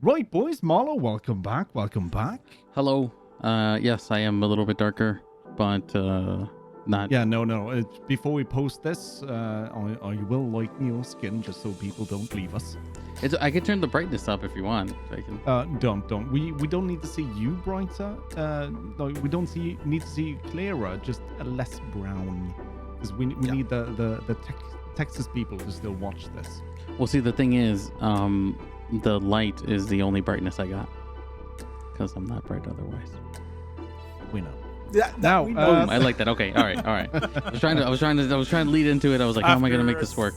Right, boys. Malo, welcome back. Welcome back. Hello. Yes, I am a little bit darker, but not. Yeah, no. Before we post this, I will lighten your skin just so people don't leave us. I can turn the brightness up if you want. I can. Don't. We don't need to see you brighter. No, we don't need to see you clearer. Just a less brown, because we need the Texas people to still watch this. Well, see, the thing is, the light is the only brightness I got, because I'm not bright otherwise. We know. Yeah, Now, I like that. Okay, all right. I was trying to lead into it. I was like, how am I gonna make this work?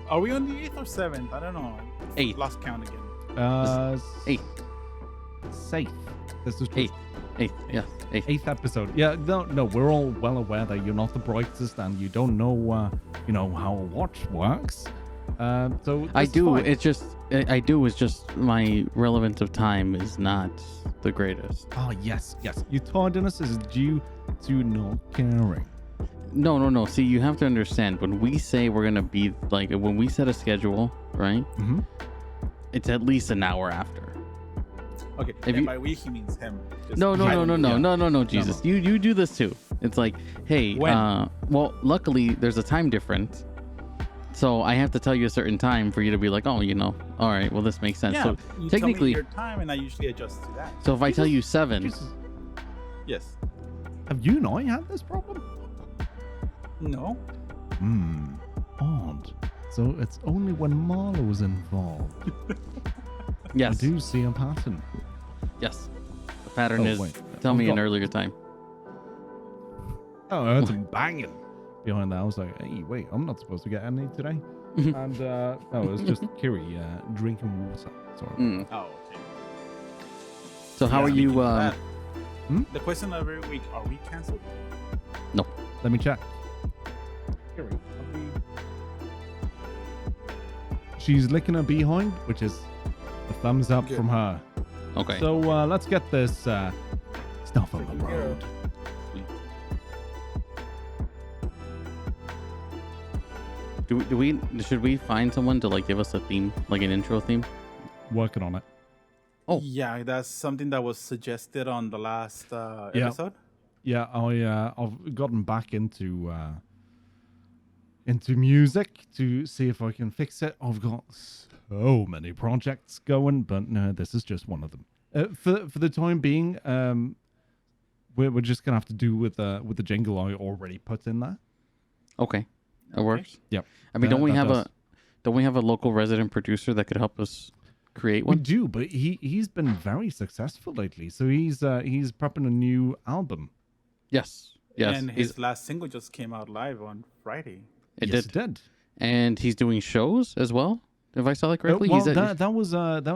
Are we on the 8th or 7th? I don't know. 8th. Lost count again. 8th. Safe. This is 8th. 8th. Yeah. 8th. 8th episode. Yeah, no, we're all well aware that you're not the brightest and you don't know, how a watch works. So I do. fine. It's just It's just my relevance of time is not the greatest. Oh yes. Your tardiness is due to not caring. No. See, you have to understand, when we say we're gonna be like, when we set a schedule, right? Mm-hmm. It's at least an hour after. Okay, If and you- by we he means him. Just No, yeah. Jesus. You do this too. It's like, hey, When? well, luckily there's a time difference. So I have to tell you a certain time for you to be like, oh, all right, well, this makes sense. Yeah, So you technically, tell me your time, and I usually adjust to that. so if I tell you 7, Jesus. Yes. Have you not had this problem? No. Odd. So it's only when Marlo's involved. yes, I do see a pattern. yes. The pattern is, wait. tell me I've an got- earlier time. Oh, I heard some banging behind that. I was like, hey, wait, I'm not supposed to get any today. And no, it was just Kiri drinking water. Sorry. Mm. Oh, okay. So how are you? Speaking of that, Hmm? The question of every week: are we canceled? Let me check. Kiri, she's licking her behind, which is a thumbs up Good. from her. Okay. So let's get this stuff on the road. Should we find someone to like give us a theme, like an intro theme? Working on it. Oh. Yeah, that's something that was suggested on the last episode. Yeah, I've gotten back into music to see if I can fix it. I've got so many projects going, but no, this is just one of them. For the time being, we're just gonna have to do with the jingle I already put in there. Okay, that works. Yep. I mean, That don't we have a local resident producer that could help us create We one? do, but he's been very successful lately. So he's prepping a new album. Yes. And his last single just came out live on Friday. It Yes, did. it did. And he's doing shows as well, if I saw that correctly. Well, He's at- that was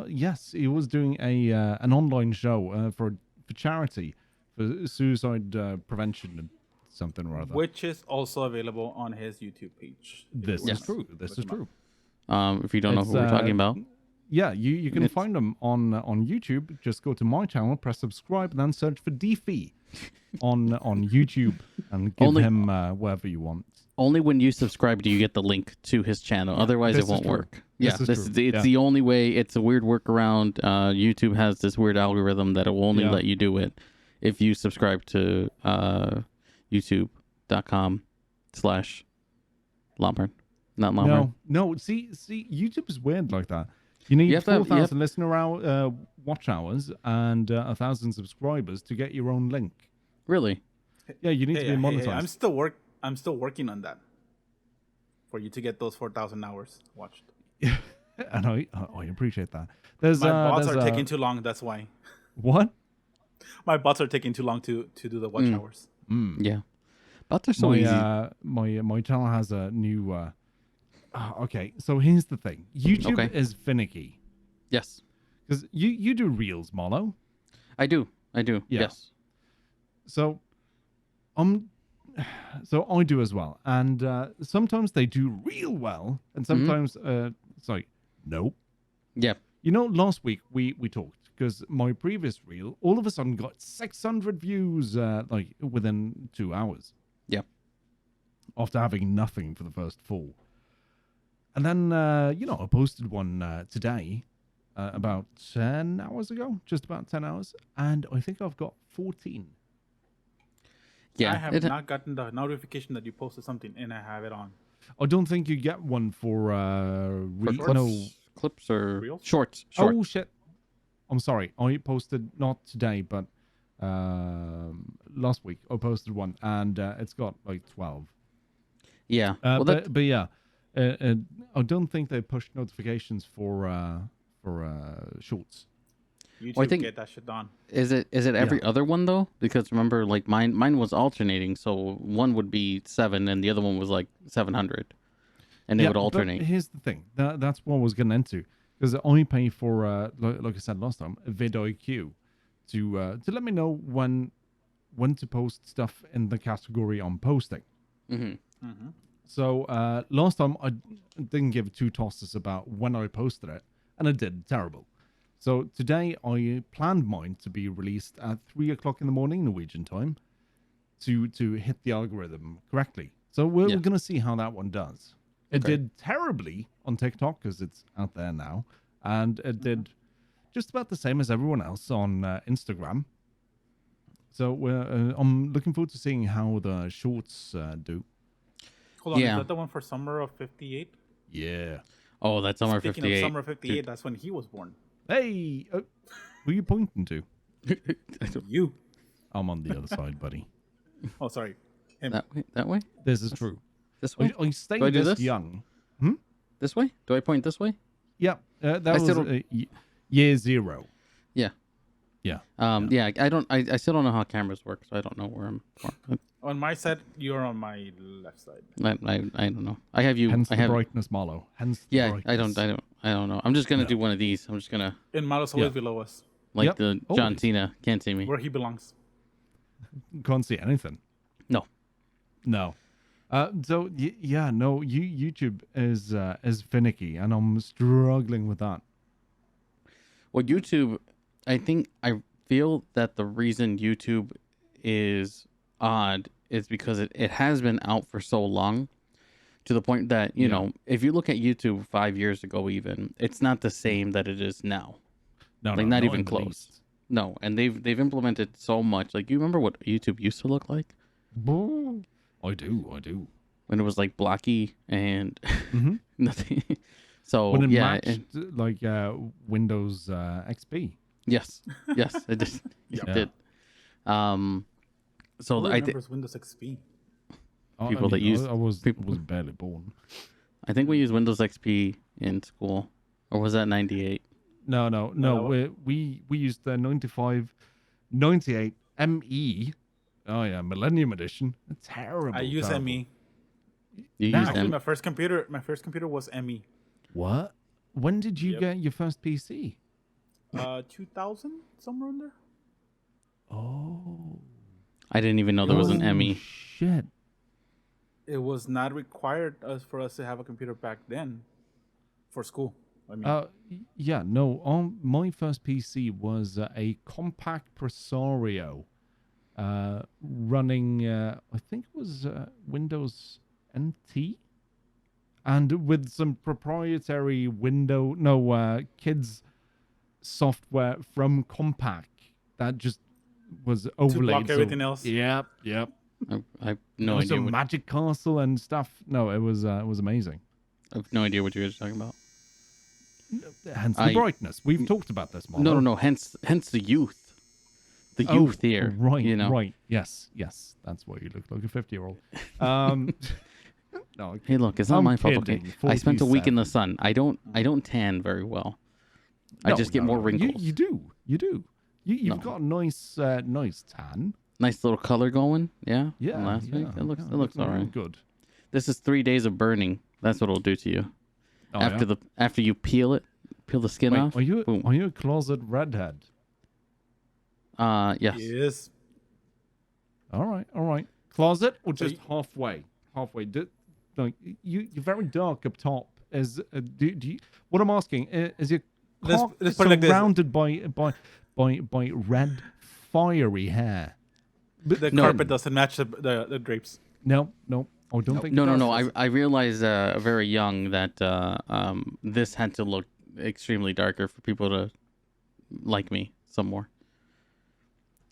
yes, he was doing an online show for charity for suicide prevention and something or other. Which is also available on his YouTube page. This Yes. is true. This is true. if you don't know It's, who we're talking about. Yeah, you can It's- find them on YouTube. Just go to my channel, press subscribe, and then search for DFE on YouTube and give Only- him wherever you want. Only when you subscribe do you get the link to his channel. Otherwise, this it is won't true. work. This Yeah, is this true. is it's Yeah. the only way. It's a weird workaround. YouTube has this weird algorithm that it will only Yeah. let you do it if you subscribe to youtube.com/Lombard. Not Lombard. No. See, YouTube is weird like that. You need You have to have- 4,000 listener watch hours and 1,000 subscribers to get your own link. Really? Yeah, you need to be monetized. I'm still working on that. For you to get those 4,000 hours watched. And I appreciate that. There's My bots there's, are taking too long. That's why. what? My bots are taking too long to do the watch hours. Yeah. But they're so easy. My channel has a new. Okay, so here's the thing. YouTube Okay. is finicky Yes, because you do reels, Marlo. I do. Yeah. Yes. So, so I do as well, and sometimes they do real well, and sometimes it's like nope. Yeah. You know, last week we talked because my previous reel all of a sudden got 600 views like within 2 hours. Yeah. After having nothing for the first 4. And then, I posted one today, about 10 hours ago, just about 10 hours, and I think I've got 14. Yeah, I have not gotten the notification that you posted something, and I have it on. I don't think you get one for for clips or Reels? shorts. Oh shit! I'm sorry. I posted not today, but last week I posted one, and it's got like 12. Yeah. But yeah, I don't think they push notifications for shorts. YouTube, I think- get that shit done. Is it every other one though? Because remember, like mine was alternating, so one would be 7 and the other one was like 700, and they would alternate. But here's the thing. That's what I was getting into, because I only pay for like I said last time, vidIQ to let me know when to post stuff in the category I'm posting. Mm-hmm. So last time I didn't give two tosses about when I posted it, and I did terrible. So today I planned mine to be released at 3 o'clock in the morning Norwegian time to hit the algorithm correctly. So we're going to see how that one does. It did terribly on TikTok because it's out there now, and it did just about the same as everyone else on Instagram. So I'm looking forward to seeing how the shorts do. Hold on, Yeah. is that the one for summer of 58? Yeah. Oh, that's summer Speaking 58. of summer of 58, that's when he was born. Hey, who are you pointing to? You. I'm on the other side, buddy. Oh, sorry. Him. That way? This is true. This way? I stay Do I do this this? young. This way? Do I point this way? Yeah, that I was still year 0. Yeah. Yeah. Yeah. I still don't know how cameras work, so I don't know where I'm. On my side, you're on my left side. I don't know. I have you. Hence I the have. brightness, Malo. Hence the Yeah. brightness. I don't know. I'm just gonna do one of these. I'm just gonna And Malo's always Yeah. below us, like Yep. the John Always. Cena can't see me. where he belongs. Can't see anything. No. No. So yeah, no. YouTube is finicky, and I'm struggling with that. Well, YouTube, I feel that the reason YouTube is odd is because it has been out for so long, to the point that, you know, if you look at YouTube 5 years ago, even, it's not the same that it is now. No, Like, no, not even in the close. least. No, and they've implemented so much. Like, you remember what YouTube used to look like? I do. When it was like blocky and Mhm. nothing. So When it yeah, matched like Windows XP. yes, it did. It did. So Who I think remembers Windows XP? People that use- I was people- was barely born. we used Windows XP in school, or was that 98? No. No. We used the 95, 98 ME. Oh yeah, Millennium Edition. Terrible. I use terrible. ME. You Now- used Actually, them. my first computer was ME. What? When did you Yep. get your first PC? 2000, somewhere in there. Oh. I didn't even know there was an Oh, ME. Shit. It was not required for us to have a computer back then, for school. I mean, Yeah, no. My first PC was a compact Presario, running. I think it was Windows NT, and with some proprietary kids software from Compaq that just was overlaid. block everything else. Yep. I have no idea. Some Magic Castle and stuff. No, it was amazing. I have no idea what you guys are talking about. Hence the brightness. We've talked about this, Marlo. No. Hence the youth. The youth here. Right, You know. right. Yes. That's why you look like a 50-year-old. No. Okay. Hey, look, it's not I'm my fault. Okay, kidding, I spent a week in the 47. sun. I don't tan very well. I No, just get no, more no. wrinkles. You do. You've No. got a nice tan. Nice little color going. Yeah. Yeah. from last week. yeah, It looks yeah, it looks looking all real right. Good. This is 3 days of burning. That's what it'll do to you. Oh, After you peel the skin Wait, off. are you boom. a closet redhead? Yes. Yes. All right. Closet or So just halfway? Halfway. Like you're very dark up top. Do you? What I'm asking is your Let's- cock let's put it like this. surrounded by red fiery hair? The No. carpet doesn't match the drapes. No. I don't think. No. it does. I realized very young that this had to look extremely darker for people to like me some more.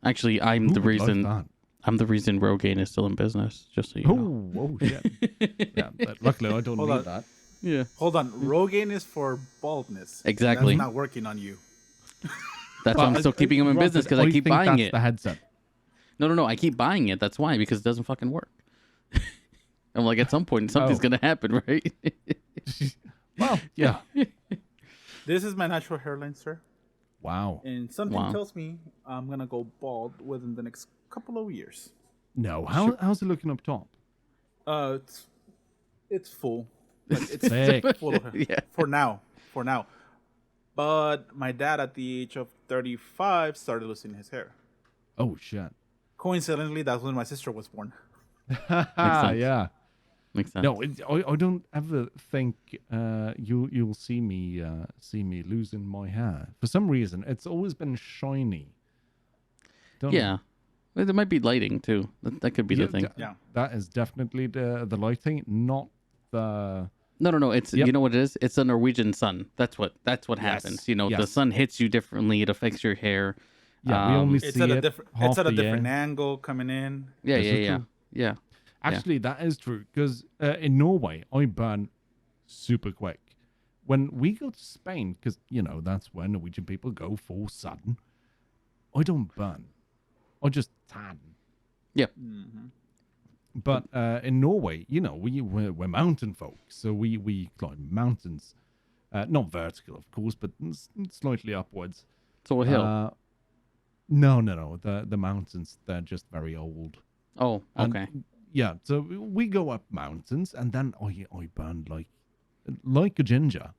Actually, I'm Who the would like reason. that? I'm the reason Rogaine is still in business. Just so you know. Oh shit. Yeah, but luckily I don't Hold need on. that. Yeah. Hold on. Rogaine is for baldness. Exactly. And that's not working on you. That's why I'm still keeping him in business because I keep think buying that's it. the headset. No. I keep buying it. That's why, because it doesn't fucking work. I'm like, at some point, something's Oh. gonna happen, right? Well, yeah. This is my natural hairline, sir. Wow. And something Wow. tells me I'm going to go bald within the next couple of years. No, how's it looking up top? It's full. Like, it's Sick. full of hair. Yeah. For now. But my dad, at the age of 35, started losing his hair. Oh shit. Coincidentally, that's when my sister was born. sense. Yeah. Makes sense. No, I don't ever think you'll see me losing my hair. For some reason, it's always been shiny. Don't know. Yeah. Well, there might be lighting too. That could be the thing. Yeah. That is definitely the lighting, not the. No. It's Yep. you know what it is. It's a Norwegian sun. That's what happens. You know, the yes. sun hits you differently. It affects your hair. Yeah, we only It's see at a it different. half It's at a the different year. angle coming in. Yeah, This is true. yeah. Actually, that is true because in Norway, I burn super quick. When we go to Spain, because that's where Norwegian people go full sun. I don't burn. I just tan. Yeah. But in Norway, we're mountain folk, so we climb mountains, not vertical, of course, but slightly upwards. So a hill. No. The mountains, they're just very old. Oh, And, okay. yeah, so we go up mountains, and then I burned like a ginger.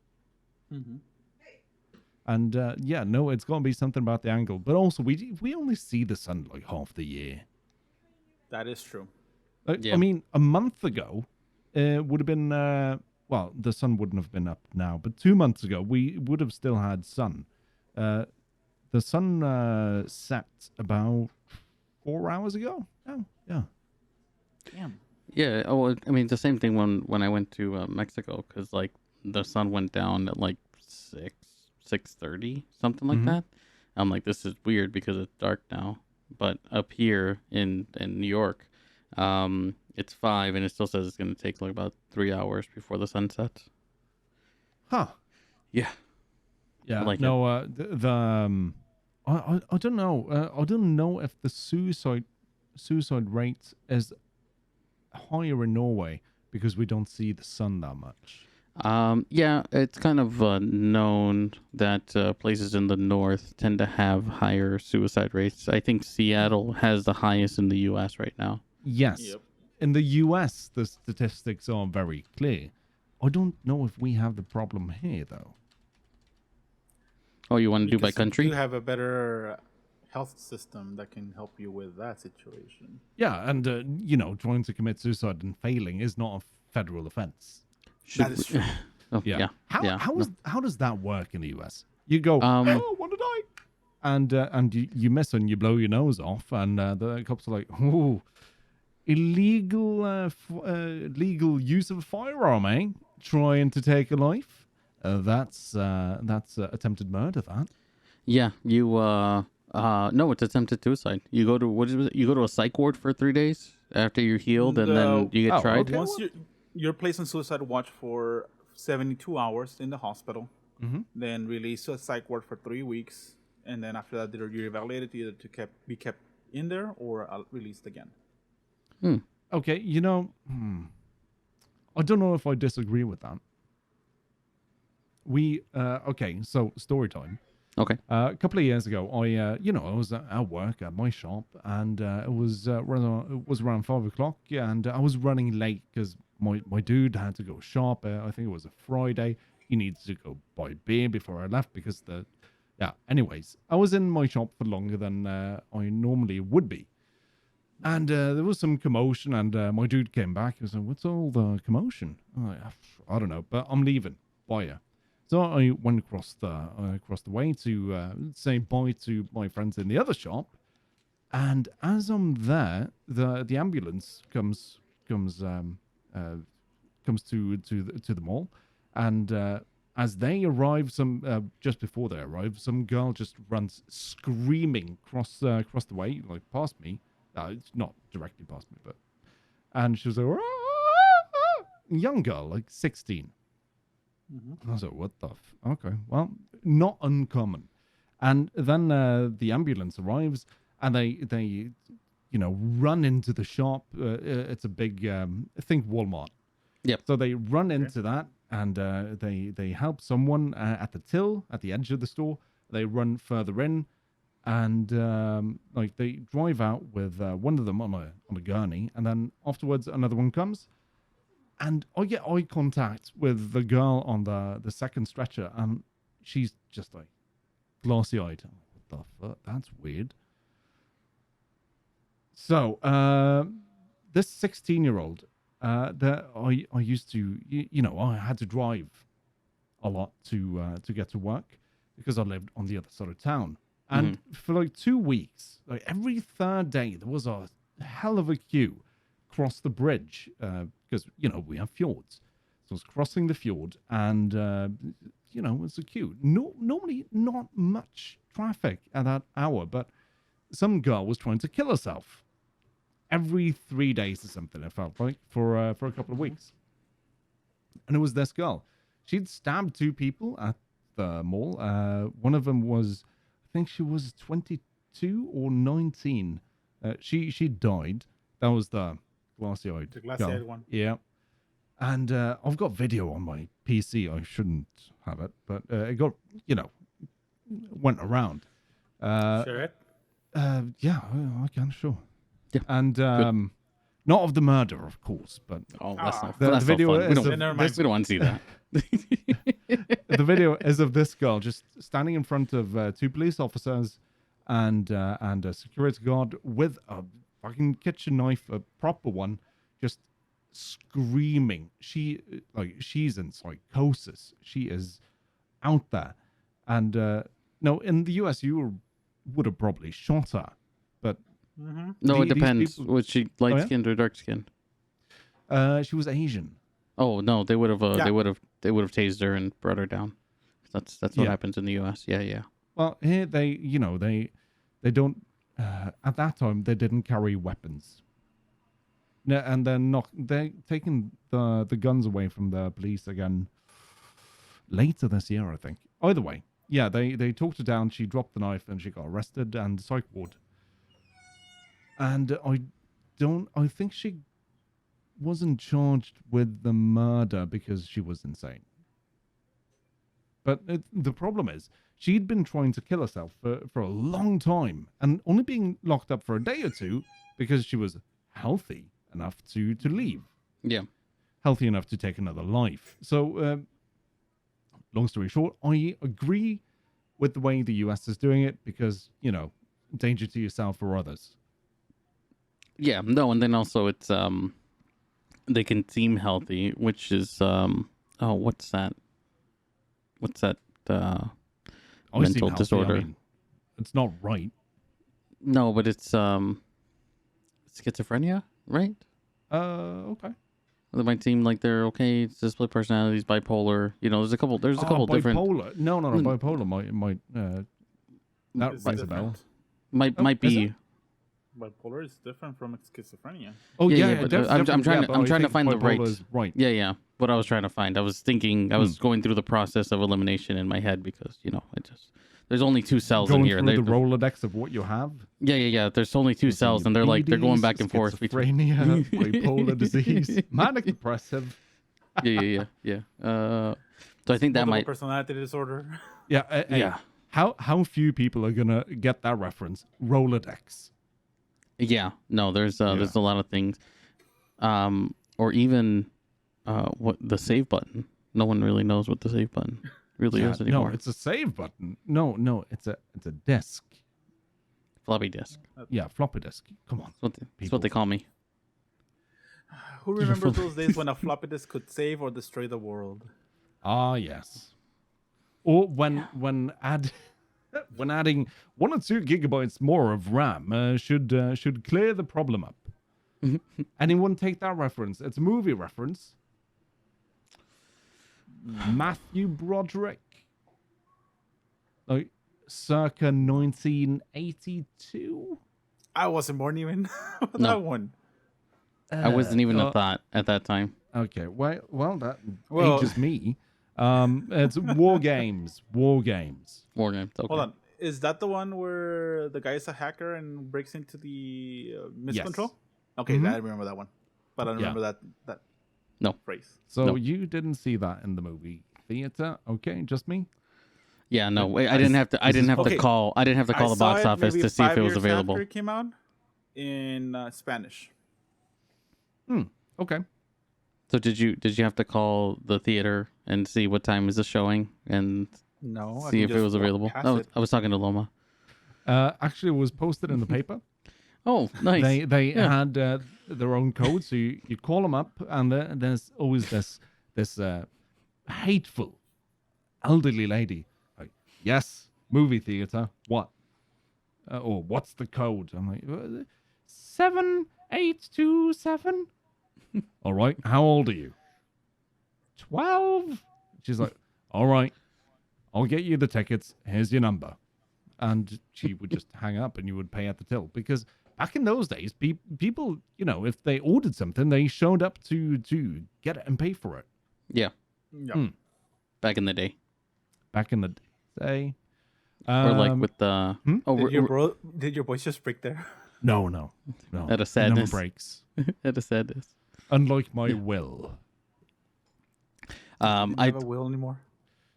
And no, it's gonna be something about the angle, but also we only see the sun like half the year. That is true. Yeah. I mean, a month ago, would have been well, the sun wouldn't have been up now, but 2 months ago we would have still had sun. The sun set about 4 hours ago. Oh, yeah. Damn. Yeah. Oh, I mean, it's the same thing when I went to Mexico, because like the sun went down at like 6:30, something like that. I'm like, this is weird because it's dark now. But up here in New York, it's 5, and it still says it's going to take like about 3 hours before the sun sets. Huh. Yeah. Yeah. I like no. I don't know. I don't know if the suicide rate is higher in Norway because we don't see the sun that much. Yeah, it's kind of known that places in the north tend to have higher suicide rates. I think Seattle has the highest in the U.S. right now. Yes. Yep. In the US, the statistics are very clear. I don't know if we have the problem here, though. Oh, you want to do by Because country? You have a better health system that can help you with that situation. Yeah, and, trying to commit suicide and failing is not a federal offense. That is true. Oh, yeah. How does that work in the US? You go, oh, I want to die. And you miss and you blow your nose off, and the cops are like, oh, illegal legal use of a firearm, eh? Trying to take a life. That's attempted murder. That. Yeah, you no, it's attempted suicide. You go to you go to a psych ward for 3 days after you're healed, and then you get tried. okay. Once you're placed on suicide watch for 72 hours in the hospital, then released to a psych ward for 3 weeks, and then after that, you're evaluated either to be kept in there or released again. Okay, I don't know if I disagree with that. Okay, so story time. Okay. A couple of years ago, I was at work at my shop, and it was around 5 o'clock, and I was running late because my dude had to go shop. I think it was a Friday. He needed to go buy beer before I left because anyways, I was in my shop for longer than I normally would be. And there was some commotion, and my dude came back. He was like, what's all the commotion? I'm like, I don't know, but I'm leaving. Bye ya. So I went across the way to say bye to my friends in the other shop. And as I'm there, the ambulance comes to the mall, and as they arrive, just before they arrive, some girl just runs screaming across the way, like past me. It's not directly past me, but and she was like, young girl, like 16. I was like, what the okay, well, not uncommon. And then the ambulance arrives, and they run into the shop. It's a big, I think Walmart. Yep. So they run into that, and they help someone at the till at the edge of the store. They run further in, and like they drive out with one of them on a gurney, and then afterwards another one comes, and I get eye contact with the girl on the second stretcher, and she's just like glassy-eyed. What the fuck? That's weird. So this 16-year-old. That I used to, I had to drive a lot to get to work because I lived on the other side of town. And for like 2 weeks, like every third day, there was a hell of a queue across the bridge because, we have fjords. So I was crossing the fjord and, it's a queue. Normally not much traffic at that hour, but some girl was trying to kill herself. Every 3 days or something, it felt like, for a couple of weeks. And it was this girl. She'd stabbed 2 people at the mall. One of them was, I think she was 22 or 19. She died. That was the glassy-eyed The glassy-eyed one. Yeah. And I've got video on my PC. I shouldn't have it, but it got, went around. Share it? Yeah, I can, sure. Yeah. And not of the murder, of course, but the video is of we don't want to see that. the video is of this girl just standing in front of 2 police officers and a security guard with a fucking kitchen knife, a proper one, just screaming. She's in psychosis. She is out there. And no, in the US, you would have probably shot her, but. No, it depends. Was she light skinned or dark skinned? She was Asian. Oh no, they would have tased her and brought her down. That's what happens in the U.S. Yeah. Well, here they don't. At that time, they didn't carry weapons. No, and they're taking the guns away from the police again later this year, I think. Either way, yeah, they talked her down. She dropped the knife and she got arrested and psych ward. And I think she wasn't charged with the murder because she was insane. But the problem is, she'd been trying to kill herself for a long time and only being locked up for a day or 2 because she was healthy enough to leave. Yeah. Healthy enough to take another life. So, long story short, I agree with the way the US is doing it because, danger to yourself or others. Yeah, no, and then also it's they can seem healthy, which is what's that? What's that mental disorder? I mean, it's not right. No, but it's schizophrenia, right? Okay. They might seem like they're okay. It's just split personalities, bipolar. There's a couple different. Bipolar. No. Bipolar might that rings a bell. Might be. Bipolar is different from schizophrenia. Oh yeah, but I'm trying to find the right. Right. Yeah. What I was trying to find, I was thinking, I was going through the process of elimination in my head because there's only 2 cells in here. Through the Rolodex of what you have. Yeah. There's only 2 cells, and they're going back and forth between bipolar disease, manic depressive. Yeah. So I think that might personality disorder. Yeah. Yeah. How few people are gonna get that reference? Rolodex. Yeah, no, there's a lot of things, or even what the save button. No one really knows what the save button really is anymore. No, it's a save button. No, it's a disk. Floppy disk. Yeah, floppy disk. Come on, that's what they call me. Who remembers those days when a floppy disk could save or destroy the world? Ah, yes. Or when adding 1 or 2 gigabytes more of RAM should clear the problem up. Anyone take that reference? It's a movie reference. Matthew Broderick, like circa 1982. I wasn't born even for No. that one. I wasn't even a thought at that time. Okay, well, that Well- ages me. It's War Games. War games. Okay. Hold on. Is that the one where the guy is a hacker and breaks into the miscontrol? Okay, Mhm. I remember that one, but I don't Yeah. remember that No. phrase. So No. you didn't see that in the movie theater? Okay, just me. Yeah, no. Wait, I didn't have to. I didn't have to Okay. call. I didn't have to I call the saw box it office maybe to see if 5 it was years available. after it came out in Spanish. Okay. So did you have to call the theater and see what time is the showing and No, I see can if it just was walk available? past No, it. I was talking to Loma. Actually, it was posted in the paper. Oh, nice. They Yeah. had their own code, so you call them up, and there's always this hateful elderly lady. Like, yes, movie theater. What? Or what's the code? I'm like 7827. All right. How old are you? 12. She's like, all right. I'll get you the tickets. Here's your number. And she would just hang up and you would pay at the till. Because back in those days, people, if they ordered something, they showed up to get it and pay for it. Yeah. Yeah. Back in the day, Back in the day. or like with the oh, Did your voice just break there? No. At a It never sadness. breaks. at a sadness. Unlike my will. I I never will anymore.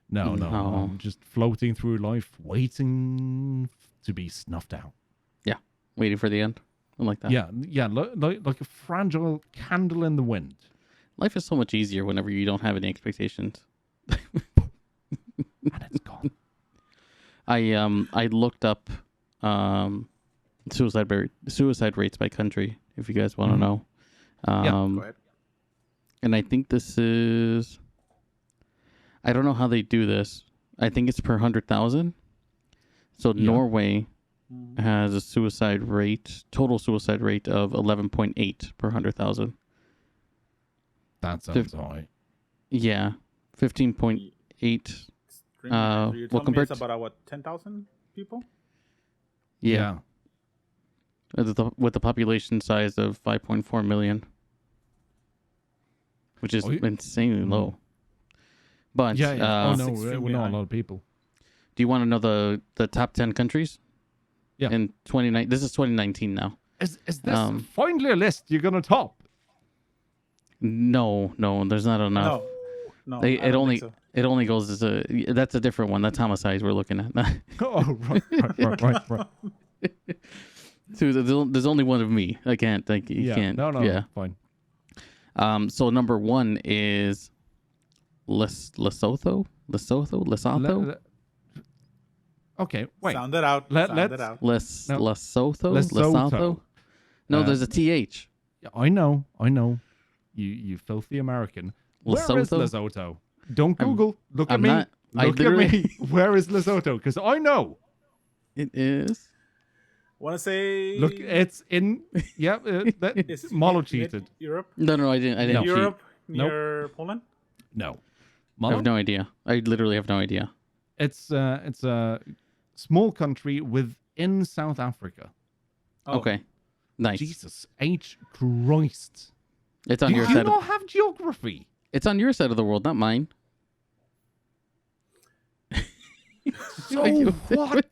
No. No. I'm just floating through life, waiting to be snuffed out. waiting for the end. I like that. Yeah, like a fragile candle in the wind. Life is so much easier whenever you don't have any expectations. And it's gone. I looked up suicide rates by country, if you guys want to know. Go ahead. And I think this is, I don't know how they do this. I think it's per 100,000. So Yeah. Norway has a total suicide rate of 11.8 per 100,000. That sounds high. Yeah, 15.8. So you're telling me compared it's about 10,000 people? Yeah, with the population size of 5.4 million, which is insanely low. But Yeah. Oh no, extremely we're not high. a lot of people. do you want to know the top 10 countries? Yeah. In 29, this is 2019 now. Is this finally a list you're gonna top? No, there's not enough. No. They- I it don't only think so. it only goes as that's a different one. That's homicides we're looking at. Oh, right. So there's only one of me. I can't. Like you Yeah. can't. No, Yeah. fine. So number one is Lesotho. Okay, wait. Sound it out. Let- Sound let's- it out. No. Lesotho. Lesotho. No, there's a th. Yeah, I know. You filthy American. Where is Lesotho? Lesotho? Don't Google. Look at I'm me. not- I Look at me. literally- Where is Lesotho? Because I know. It is. Want to say? Look, it's in. Yeah, It's Malo mid- cheated. Europe. No, I didn't. I didn't cheat. Europe Nope. near Poland. No. I Malo? have no idea. I literally have no idea. It's a small country within South Africa. Oh. Okay. Nice. Jesus H Christ! It's on Do your you side. not have geography? It's on your side of the world, not mine. So you- what?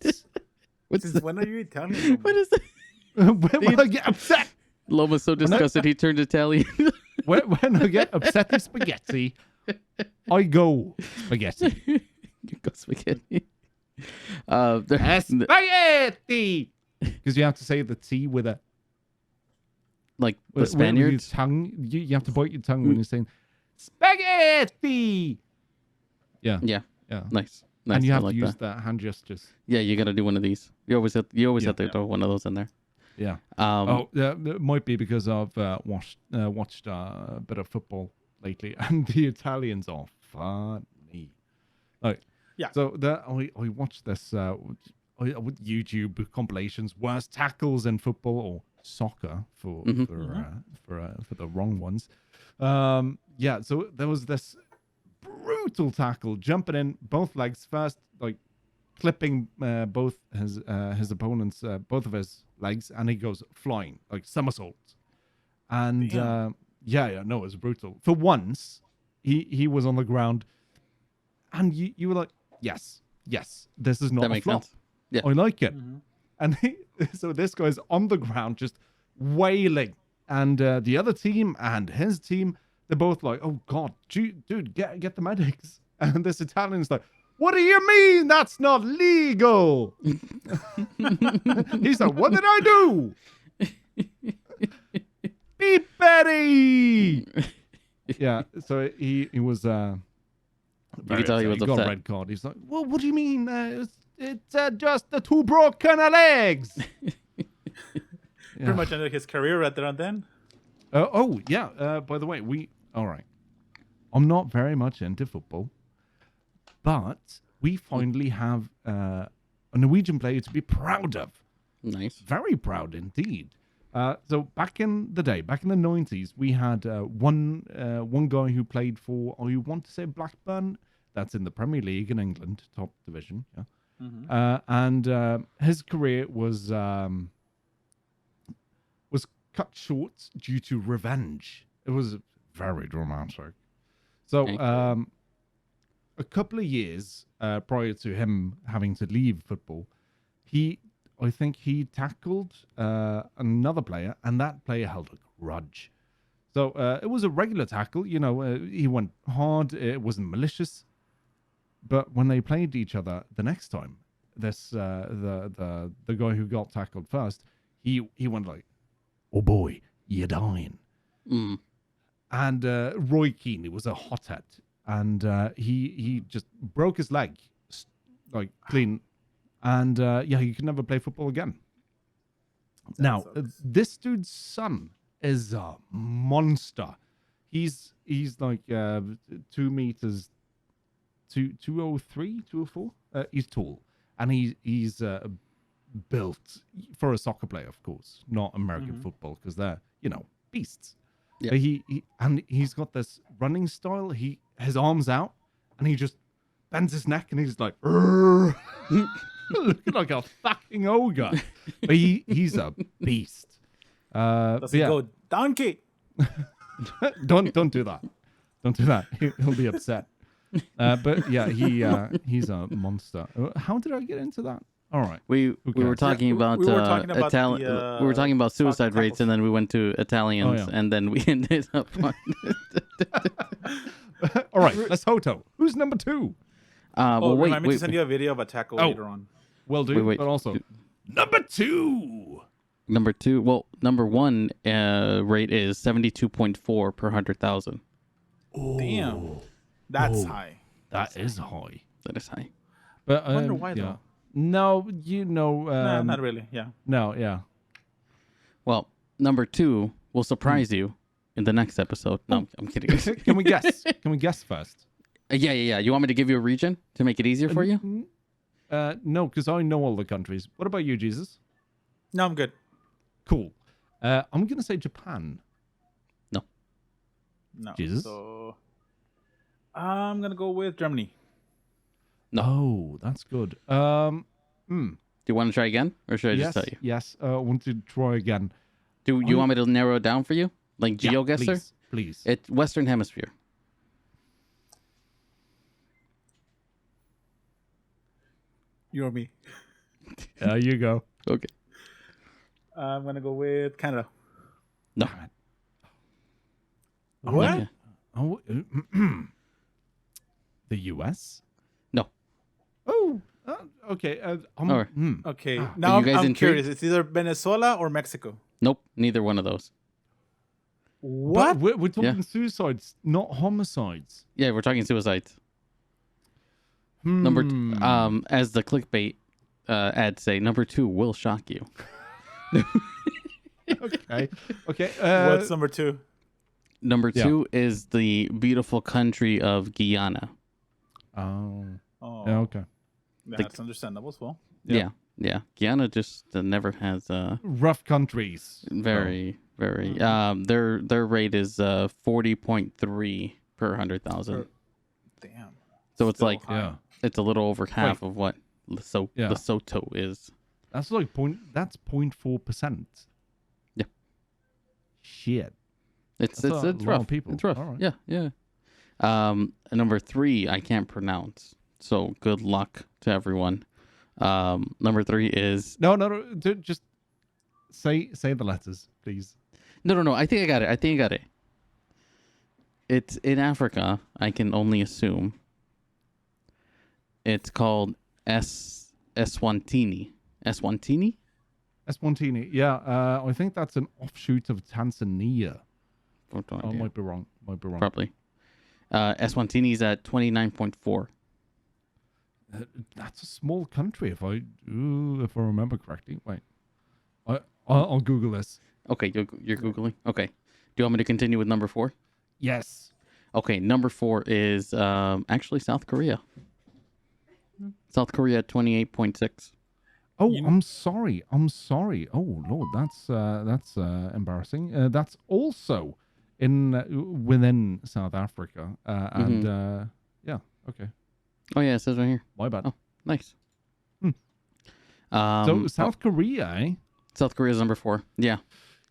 What's Since the, when are you Italian? what is it? when I get upset, Loma's so disgusted he turned Italian. when I get upset with spaghetti, I go spaghetti. You go spaghetti. There- Spaghetti! Because you have to say the T with a like the with your Spaniards. tongue. You have to bite your tongue when you're saying spaghetti. Yeah, Yeah, yeah. nice. And you I have like to use that. the hand gestures. Yeah, you got to do one of these. You always have Yeah. to throw one of those in there. Yeah. Um, It might be because I've watched a bit of football lately, and the Italians are funny. Like, Yeah. So I watched this with YouTube compilations, worst tackles in football or soccer for the wrong ones. Yeah. So there was this brutal tackle, jumping in both legs first, like clipping both his opponent's both of his legs, and he goes flying like somersault. And no, it was brutal. For once, he was on the ground, and you were like, yes, this is not That a makes flop. sense. Yeah. I like it. And so this guy's on the ground just wailing, and the other team and his team, they're both like, oh God, dude, get the medics. And this Italian's like, what do you mean that's not legal? He's like, what did I do? Beep Betty. Yeah, so he was You could tell he was got a upset. red card. He's like, well, what do you mean? It's just the two broken legs. Pretty much ended his career right there and then. By the way, all right. I'm not very much into football, but we finally have a Norwegian player to be proud of. Nice. Very proud indeed. So back in the day, back in the 90s, we had one guy who played for, you want to say Blackburn? That's in the Premier League in England, top division. Yeah. And his career was cut short due to revenge. It was very dramatic. So a couple of years prior to him having to leave football, I think he tackled another player, and that player held a grudge. So it was a regular tackle. He went hard. It wasn't malicious. But when they played each other the next time, this the guy who got tackled first, he went like, "Oh boy, you're dying." And Roy Keane, he was a hothead, and he just broke his leg, like clean. And he could never play football again. Now, this dude's son is a monster. He's like 2 meters, 203, 204. He's tall, and he's built for a soccer player, of course, not American football, because they're beasts. Yeah. But he's got this running style. His arms out, and he just bends his neck, and he's like. Looking like a fucking ogre. But he's a beast. Does he go donkey? Don't do that. Don't do that. He'll be upset. But yeah, he's a monster. How did I get into that? All right. We were talking about we were talking about Italian. We were talking about suicide rates, and then we went to Italians, and then we ended up on. All right, let's Hoto. Who's number 2? Remind me to send you a video of a tackle later on. Will do. Wait. But also number 2. Number 2. Well, number 1 rate is 72.4 per 100,000. Oh, damn, that's high. That is high. That is high. But I wonder why though. No, no, not really. Yeah. No, yeah. Well, number 2 will surprise you in the next episode. No, I'm kidding. Can we guess? Can we guess first? Yeah. You want me to give you a region to make it easier for you? No, because I know all the countries. What about you, Jesus? No, I'm good. Cool. I'm going to say Japan. No. Jesus? So I'm going to go with Germany. No. Oh, that's good. Do you want to try again, or should I just tell you? Yes, I want to try again. Do you want me to narrow it down for you? Like GeoGuessr? Please. It's Western Hemisphere. You or me? There you go. Okay. I'm going to go with Canada. No. What? Okay. Oh, the U.S.? No. Oh, okay. All right. Okay. Are Now you guys I'm intrigued? curious. It's either Venezuela or Mexico. Nope. Neither one of those. What? But we're talking Yeah. suicides, not homicides. Yeah, we're talking suicides. Number as the clickbait ads say, number 2 will shock you. Okay. Okay. What's number 2? Number 2 is the beautiful country of Guyana. Oh. Oh, Yeah, okay. that's understandable as well. Yeah. Yeah. Guyana just never has Rough countries. very. Their rate is 40.3 per 100,000. Damn. So it's Still like high. Yeah. it's a little over half of what Yeah. Lesotho is. That's like that's 0.4%. Yeah. Shit. It's That's a it's lot of rough. people. It's rough. All right. Yeah, yeah. Number 3, I can't pronounce. So good luck to everyone. Number 3 is No. Just say the letters, please. no. I think I got it. It's in Africa. I can only assume. It's called Eswatini. Eswatini? Eswatini. Yeah. I think that's an offshoot of Tanzania. No I idea. might be wrong. Probably. Eswatini's at 29.4. That's a small country, if I remember correctly. Wait, I'll Google this. Okay, you're Googling? Okay. Do you want me to continue with number 4? Yes. Okay, number 4 is actually South Korea. South Korea at 28.6. Oh, I'm sorry. Oh Lord, that's embarrassing. That's also within South Africa, and yeah, okay, Oh, yeah, it says right here. my bad. Oh, nice. So South Korea, eh? South Korea is number 4. Yeah.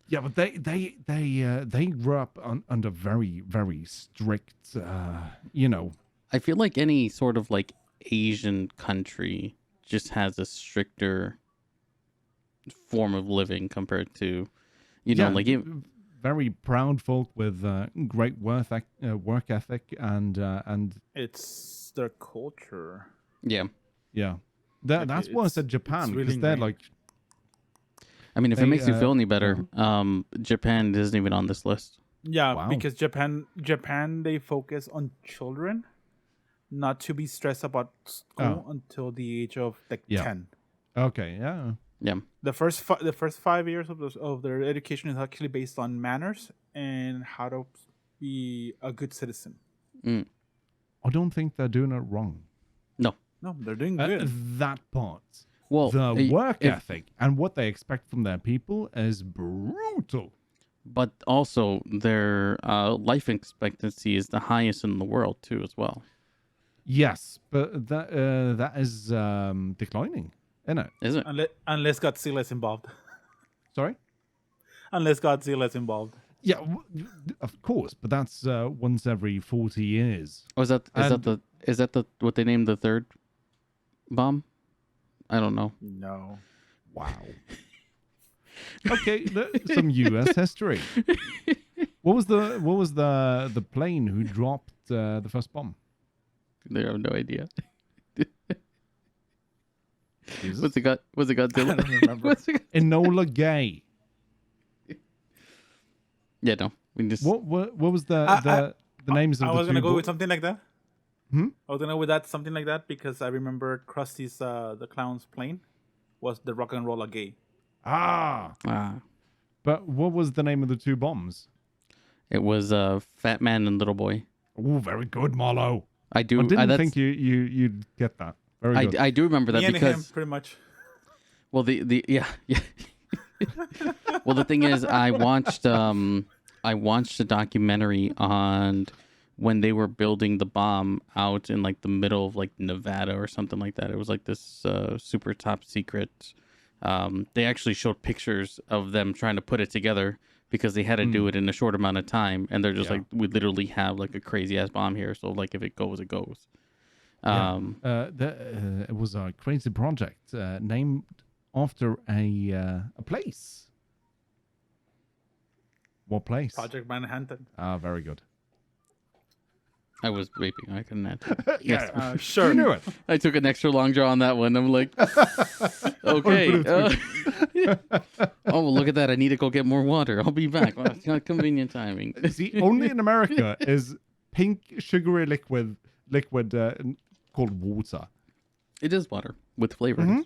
Yeah, but they grew up under very very strict, I feel like any sort of like Asian country just has a stricter form of living compared to, like very proud folk with great work ethic and It's their culture. yeah. yeah. That's why I said Japan, really because they're ingrained. like, I mean, if it makes you feel any better, Japan isn't even on this list. Yeah, Wow. because Japan they focus on children, not to be stressed about school until the age of like Yeah. 10. okay, yeah. Yeah. The first 5 years of their education is actually based on manners and how to be a good citizen. I don't think they're doing it wrong. No, they're doing good. That part. Well, The work if- ethic and what they expect from their people is brutal. but also their life expectancy is the highest in the world too, as well. Yes, but that is declining, isn't it? Is it? Unless Godzilla is involved. Sorry? Unless Godzilla is involved. Yeah, of course, but that's once every 40 years. Oh, is that the what they named the third bomb? I don't know. No. Wow. Okay, some U.S. history. What was the plane who dropped the first bomb? They have no idea. Jesus. Was it Godzilla? I don't remember. Was it- Enola Gay. Yeah, no. We just What was the names of I the was gonna two go with something like that. Hmm? I was gonna go with that something like that because I remember Krusty's the clown's plane was the rock and roller gay. Ah, but what was the name of the two bombs? it was Fat Man and Little Boy. Oh, very good, Malo. I do. I didn't that's- think you'd get that. Very good. I do remember that Me and him, because pretty much. well the yeah. Well, the thing is, I watched a documentary on when they were building the bomb out in like the middle of like Nevada or something like that. It was like this super top secret. They actually showed pictures of them trying to put it together because they had to do it in a short amount of time, and they're just Yeah. like, we literally have like a crazy ass bomb here, so like if it goes, it goes. It was a crazy project named after a place. What place? Project Manhattan. Ah, very good. I was vaping. I couldn't add. Yeah, Sure. you knew it. I took an extra long draw on that one. I'm like, okay. Oh, well, look at that. I need to go get more water. I'll be back. Well, it's not convenient timing. See, only in America is pink sugary liquid called water. It is water with flavor. Mhm.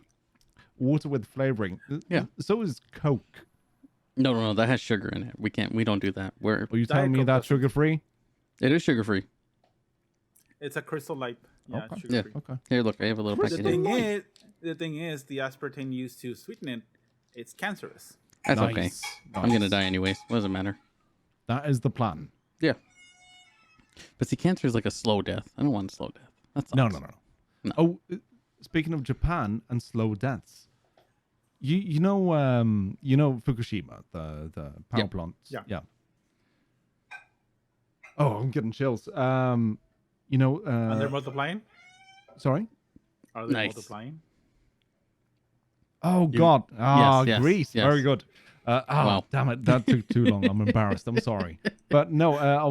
Water with flavoring. Yeah. So is Coke. No, that has sugar in it. We don't do that. Are you Diet telling me Coke that's doesn't. sugar free? It is sugar free. It's a crystal light. Yeah, Okay. sugar Yeah. free. Okay. Here, look, I have a little The packet. thing Here. is, the aspartame used to sweeten it, it's cancerous. That's okay. Nice. I'm gonna Nice. die anyways. What does it matter? That is the plan. Yeah. But see, cancer is like a slow death. I don't want a slow death. That's No. No. Oh, speaking of Japan and slow deaths, you know Fukushima, the power plant. Yeah. Oh, I'm getting chills. And they're multiplying. Sorry. Are they Nice. multiplying? Oh God. yes, Greece. yes. Very good. Wow. Damn it, that took too long. I'm embarrassed. I'm sorry. But no, I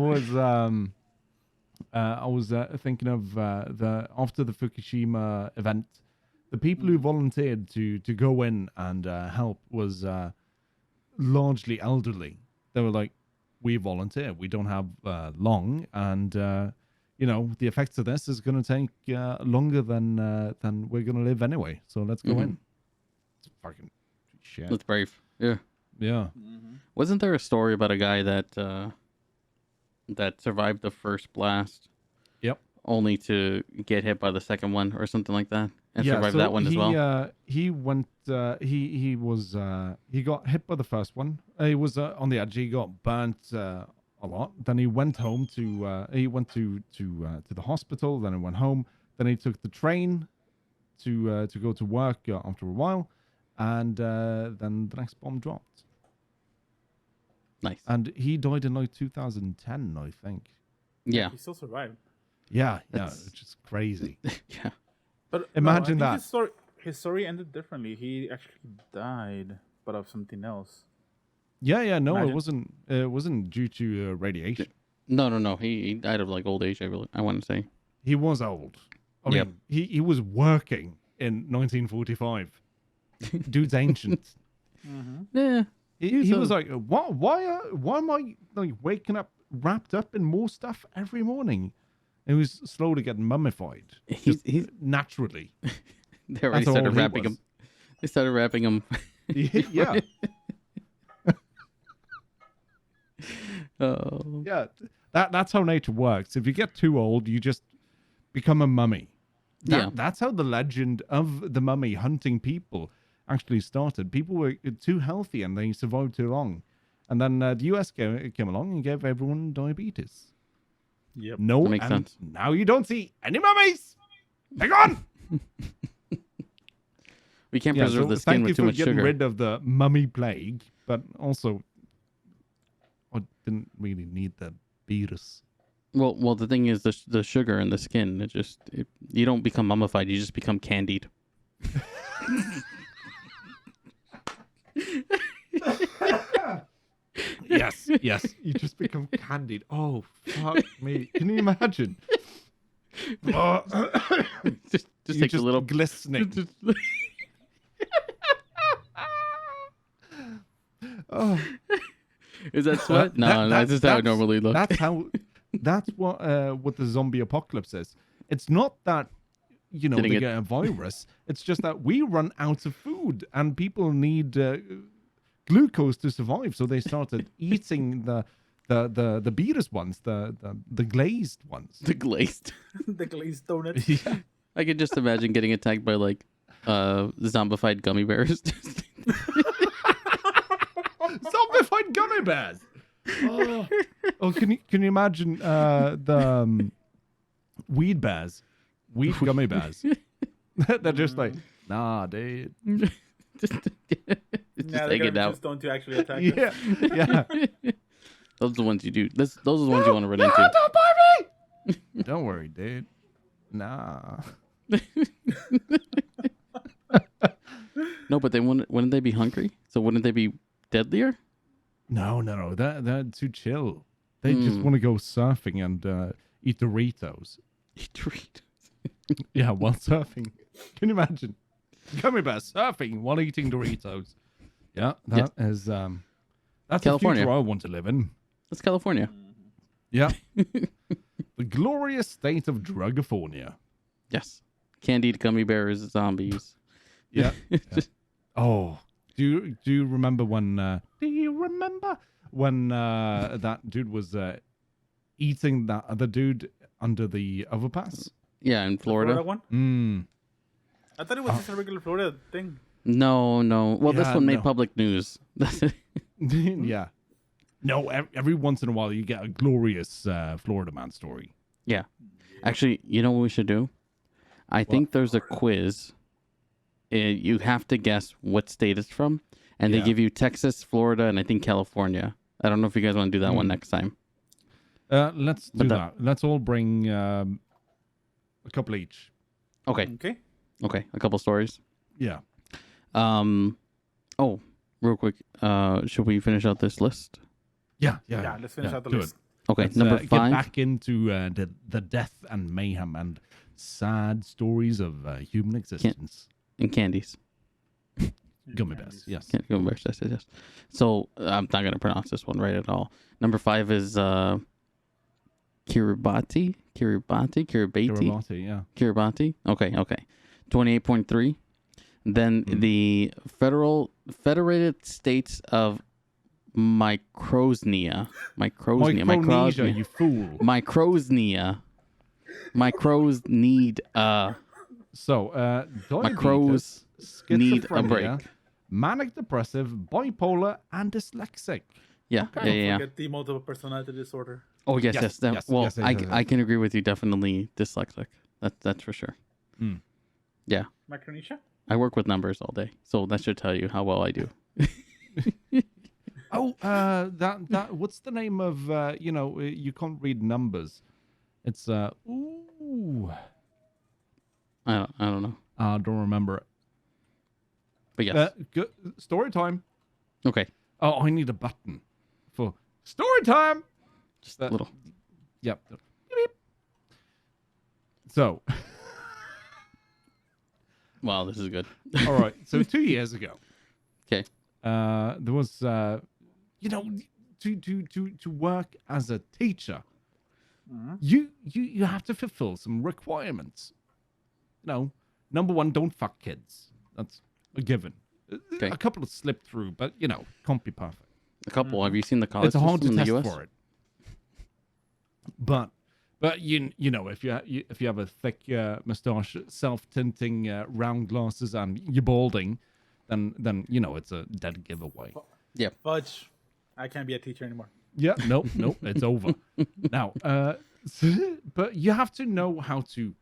was thinking of after the Fukushima event, the people who volunteered to go in and help was largely elderly. They were like, we volunteer. We don't have long, and the effects of this is going to take longer than we're going to live anyway. So let's go in. It's fucking shit. That's brave. Yeah. Yeah. Wasn't there a story about a guy that survived the first blast? Yep. Only to get hit by the second one or something like that, and Yeah, survive so that one as well. He went. He got hit by the first one. He was on the edge. He got burnt a lot. Then he went home to. He went to the hospital. Then he went home. Then he took the train to go to work after a while, and then the next bomb dropped. Nice. And he died in like 2010, I think. Yeah. He still survived. Yeah, That's- which is crazy. Yeah. But Imagine I think that. His story ended differently. He actually died, but of something else. Yeah. No, Imagine. it wasn't due to radiation. No. He died of like old age. I want to say. He was old. I Yep. mean, he was working in 1945. Dude's ancient. Yeah. He was like, what? Why am I like waking up wrapped up in more stuff every morning? And he was slowly getting mummified. He's Naturally. They already That's all started he wrapping was. him. They started wrapping him. Yeah. Oh. Yeah. That's how nature works. If you get too old, you just become a mummy. Yeah. That's how the legend of the mummy hunting people actually started. People were too healthy and they survived too long. And then the US came along and gave everyone diabetes. Yep. No, That makes and sense. now you don't see any mummies. They're gone. We can't Yeah, preserve so the skin thank you with too for much getting sugar. rid of the mummy plague, but also I didn't really need the virus. Well, the thing is, the sugar in the skin. You don't become mummified. You just become candied. Yes. You just become candied. Oh, fuck me. Can you imagine? Oh, Just you take just a little. glistening. Oh, Is that sweat? No, that's just how it normally looks. That's what the zombie apocalypse is. It's not that Getting they it- get a virus. It's just that we run out of food and people need glucose to survive. So they started eating the beerus ones, the glazed ones. The glazed. The glazed donut. Yeah. I could just imagine getting attacked by like zombified gummy bears. Zombified gummy bears. Oh, can you imagine the weed bears, weed gummy bears? They're just like, nah, dude. just They're hanging gonna out. just don't to actually attack us. Yeah. Those are the ones you do. Those are the ones you want to run into. Don't buy me. Don't worry, dude. Nah. No, but they wouldn't they be hungry? So wouldn't they be deadlier? No. They're too chill. They just want to go surfing and eat Doritos. Eat Doritos. Yeah, while surfing. Can you imagine? Gummy bears surfing while eating Doritos. Yeah, that is that's California. the future I want to live in. That's California. Yeah. The glorious state of Drugifornia. Yes. Candied gummy bears, zombies. Yeah. Oh, do you remember when? That dude was eating that other dude under the overpass? Yeah, in The Florida. one? I thought it was just a regular Florida thing. No. Well, this Yeah, one made no. public news. Yeah. No, every once in a while you get a glorious Florida man story. Yeah. Actually, you know what we should do? I think there's a quiz. You have to guess what state it's from, and they Yeah. give you Texas, Florida, and I think California. I don't know if you guys want to do that one next time. Let's do that. Let's all bring a couple each. Okay. Okay. A couple stories. Yeah. Oh, real quick. Should we finish out this list? Yeah. Let's finish out the do list. Okay, Let's, number get 5. back into the death and mayhem and sad stories of human existence. And candies. Gummy bears, yes. Gummy bears, yes. So I'm not gonna pronounce this one right at all. Number 5 is Kiribati. Kiribati, yeah. Kiribati. Okay. 28.3. Then the Federated States of Micronesia, you fool. Micronesia. So, Micros diabetes, need a schizophrenia, break. manic depressive, bipolar, and dyslexic. Yeah. Forget the multiple personality disorder. Oh yes. Yes. I can agree with you. Definitely dyslexic. That's for sure. Yeah. Micronesia? I work with numbers all day, so that should tell you how well I do. Oh, that what's the name of you can't read numbers. It's ooh. I don't know, I don't remember it. but yes. Good story time. Okay, Oh, I need a button for story time. just a little. Yep. Beep. So, Wow, this is good. all right. So 2 years ago, Okay. there was to work as a teacher, you have to fulfill some requirements. Number one, don't fuck kids. That's a given. Okay. A couple of slip through, but can't be perfect. A couple. Have you seen the college It's hard to system in test the U.S.? for it. But if you have a thick mustache, self-tinting round glasses, and you're balding, then it's a dead giveaway. Yeah. Fudge. I can't be a teacher anymore. Yeah, nope, it's over. Now, but you have to know how to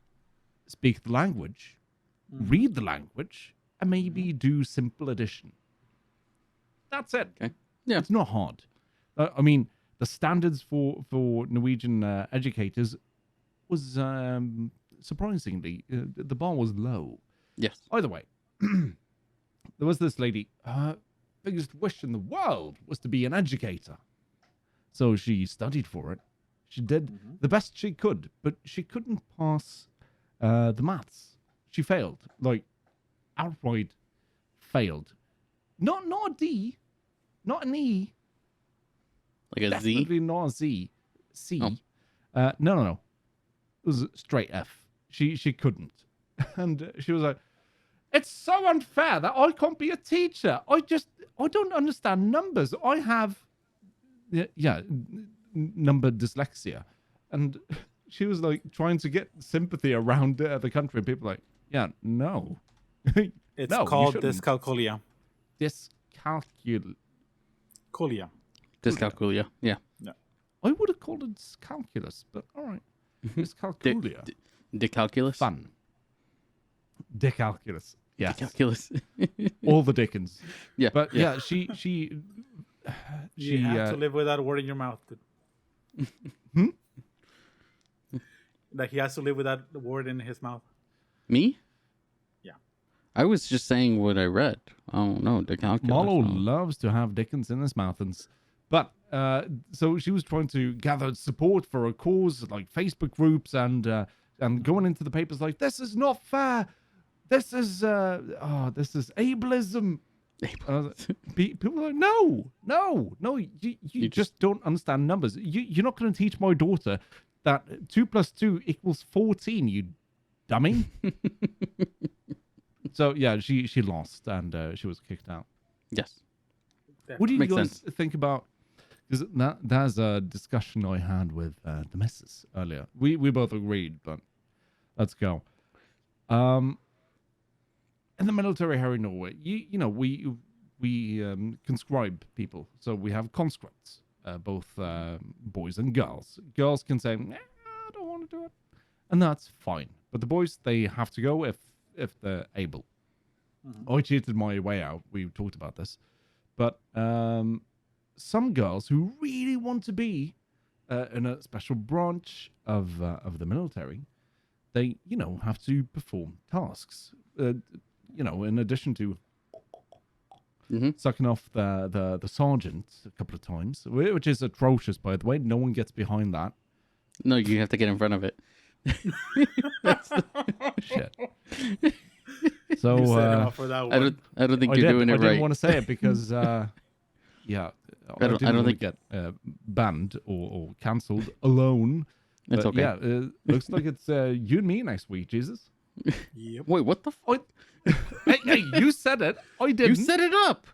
speak the language, read the language, and maybe do simple addition. That's it. Okay. Yeah. It's not hard. I mean, the standards for Norwegian educators was surprisingly, the bar was low. Yes. Either way, there was this lady, her biggest wish in the world was to be an educator. So she studied for it. She did the best she could, but she couldn't pass the maths. She failed, like outright failed. Not a D, not an E. Like a Z? Definitely not a Z. C. Oh. No. It was a straight F. She couldn't. And she was like, it's so unfair that I can't be a teacher. I don't understand numbers. I have, number dyslexia. And she was like trying to get sympathy around the country. And people were like, yeah, no. It's No, you called shouldn't. dyscalculia. Colia. Dyscalculia. Yeah. I would have called it calculus, but all right. Dyscalculia. Decalculus. Fun. Decalculus. Yes. Decalculus. All the Dickens. Yeah. But yeah, she You have to live with that word in your mouth. Dude. That he has to live with that word in his mouth. Me? Yeah. I was just saying what I read. Oh no, decalculus. Malo Oh. loves to have Dickens in his mouth, but so she was trying to gather support for a cause, like Facebook groups and going into the papers like, this is not fair. This is ableism. People are like, no, you just don't understand numbers. You're not going to teach my daughter that 2 + 2 = 14, you dummy. So yeah, she lost and she was kicked out. Yes. What do you Makes guys sense. think about? Because that's a discussion I had with the missus earlier. We both agreed, but let's go. In the military here in Norway, we conscribe people, so we have conscripts. both boys and girls. Girls can say, I don't want to do it, and that's fine. But the boys, they have to go if they're able. I cheated my way out. We've talked about this. But some girls who really want to be in a special branch of the military, they, have to perform tasks. In addition to sucking off the sergeant a couple of times, which is atrocious, by the way. No one gets behind that. No, you have to get in front of it. Shit. So for that I one. don't think you're doing it I right. didn't want to say it because I don't want think- to get banned or cancelled alone. It's But okay. yeah, looks like it's you and me next week, Jesus. Yep. Wait, what the fuck? Hey, you said it. I didn't. You set it up.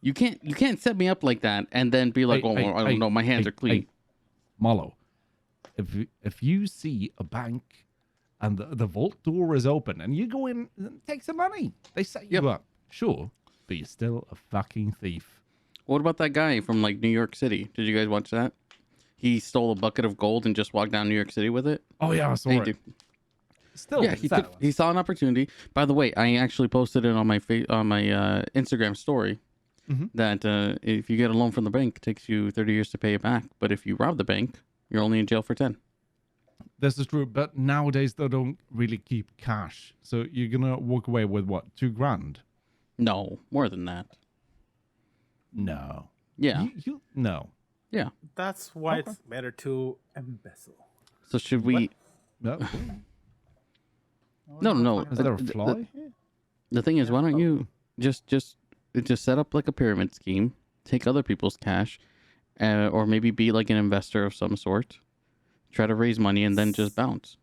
You can't set me up like that and then be like, Hey, I don't know, my hands are clean. Hey, Malo, if you see a bank and the vault door is open and you go in and take some money, they set you up. Sure, but you're still a fucking thief. What about that guy from like New York City? Did you guys watch that? He stole a bucket of gold and just walked down New York City with it. Oh yeah, I saw Hey, it. dude. Still, Yeah, he saw an opportunity. By the way, I actually posted it on my Instagram story that if you get a loan from the bank, it takes you 30 years to pay it back. But if you rob the bank, you're only in jail for 10. This is true, but nowadays they don't really keep cash. So you're gonna walk away with what, $2,000? No, more than that. No. Yeah. No. Yeah. That's why it's better to embezzle. So should we? No. No. Is there a fly? The thing is, why don't you just set up like a pyramid scheme, take other people's cash, or maybe be like an investor of some sort, try to raise money and then just bounce.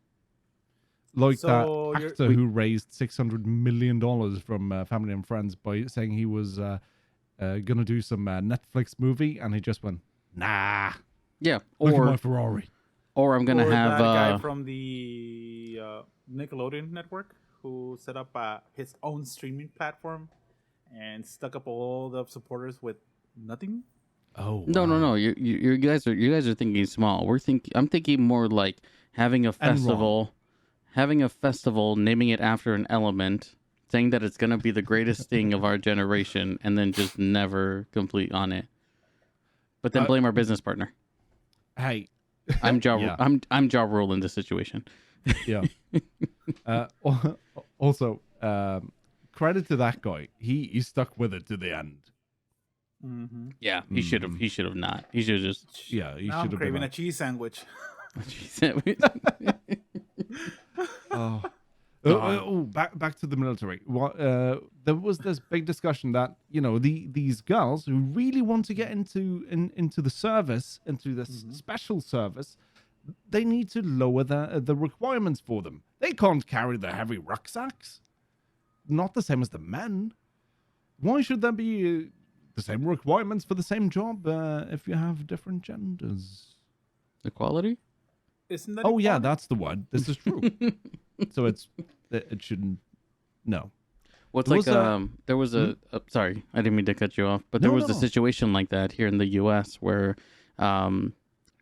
Like So that actor who raised $600 million from family and friends by saying he was gonna do some Netflix movie, and he just went, nah. Yeah. Look at my Ferrari. Or I'm gonna Or have that guy from the Nickelodeon network who set up his own streaming platform and stuck up all the supporters with nothing. Oh No. You guys are thinking small. I'm thinking more like having a festival, naming it after an element, saying that it's gonna be the greatest thing of our generation, and then just never complete on it. But then blame our business partner. Hey. I'm Ja. Yeah. I'm Ja Rule in this situation. Yeah. Also, credit to that guy. He stuck with it to the end. Mm-hmm. Yeah, he should have. He should have not. He should have just. Yeah, he Now should I'm have craving been. a cheese sandwich. Back to the military. There was this big discussion that these girls who really want to get into the service, into this special service, they need to lower the requirements for them. They can't carry the heavy rucksacks. Not the same as the men. Why should there be the same requirements for the same job if you have different genders? Equality? Isn't that? Oh yeah, equality? that's the word. This is true. So it shouldn't. No. Well, it's There like was there was a sorry, I didn't mean to cut you off, but there No, was a no. situation like that here in the U.S. where, and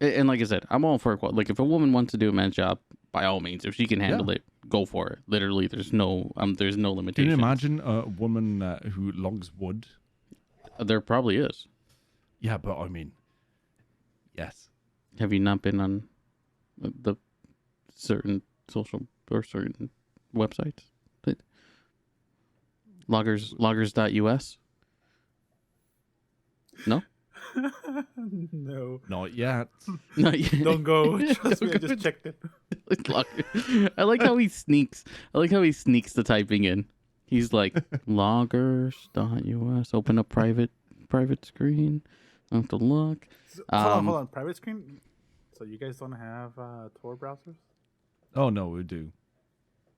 like I said, I'm all for equality. Like if a woman wants to do a man's job, by all means, if she can handle it, go for it. Literally, there's no limitation. Can you imagine a woman who logs wood? There probably is. Yeah, but I mean, yes. Have you not been on the certain social or certain websites? Loggers.us? No? No. Not yet. No, Don't go. Trust me, I Don't go. just checked it. I like how he sneaks. The typing in. He's like loggers.us. Open a private screen. I have to look. Hold on. Private screen? So you guys don't have Tor browsers? Oh no, we do.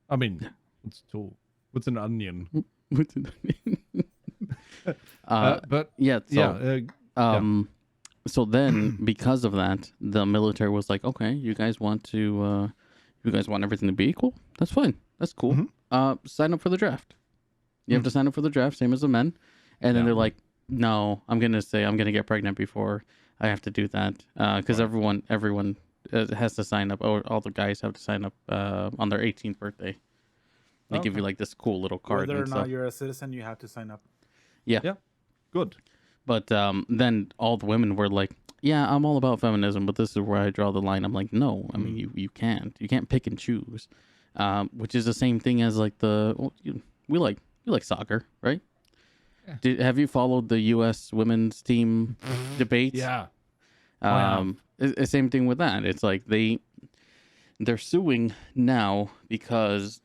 I mean, what's tool? What's an onion? What's it? But Yeah. So, yeah. So then, because of that, the military was like, okay, you guys want everything to be equal? That's fine. That's cool. Sign up for the draft. You have to sign up for the draft, same as the men. And then they're like, no, I'm going to get pregnant before I have to do that because everyone has to sign up. Or all the guys have to sign up on their 18th birthday. They give you like this cool little card. Whether or and not stuff. you're a citizen, you have to sign up. Yeah. Yeah. Good. But then all the women were like, "Yeah, I'm all about feminism, but this is where I draw the line." I'm like, "No, I mean you can't pick and choose," which is the same thing as like we like soccer, right? Yeah. Have you followed the U.S. women's team debates? Yeah. Same thing with that. It's like they're suing now because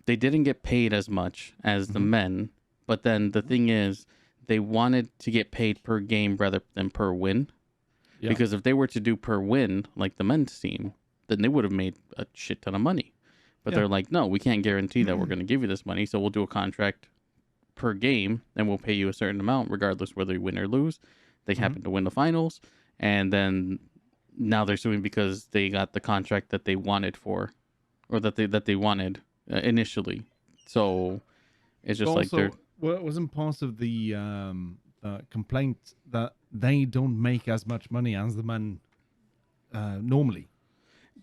they didn't get paid as much as the men, but then the thing is, they wanted to get paid per game rather than per win. Yeah. Because if they were to do per win, like the men's team, then they would have made a shit ton of money. But they're like, no, we can't guarantee that we're going to give you this money. So we'll do a contract per game and we'll pay you a certain amount, regardless whether you win or lose. They happen to win the finals. And then now they're suing because they got the contract that they wanted for, or that they wanted initially. So it's just also, like they're... Well, it wasn't part of the complaint that they don't make as much money as the men normally.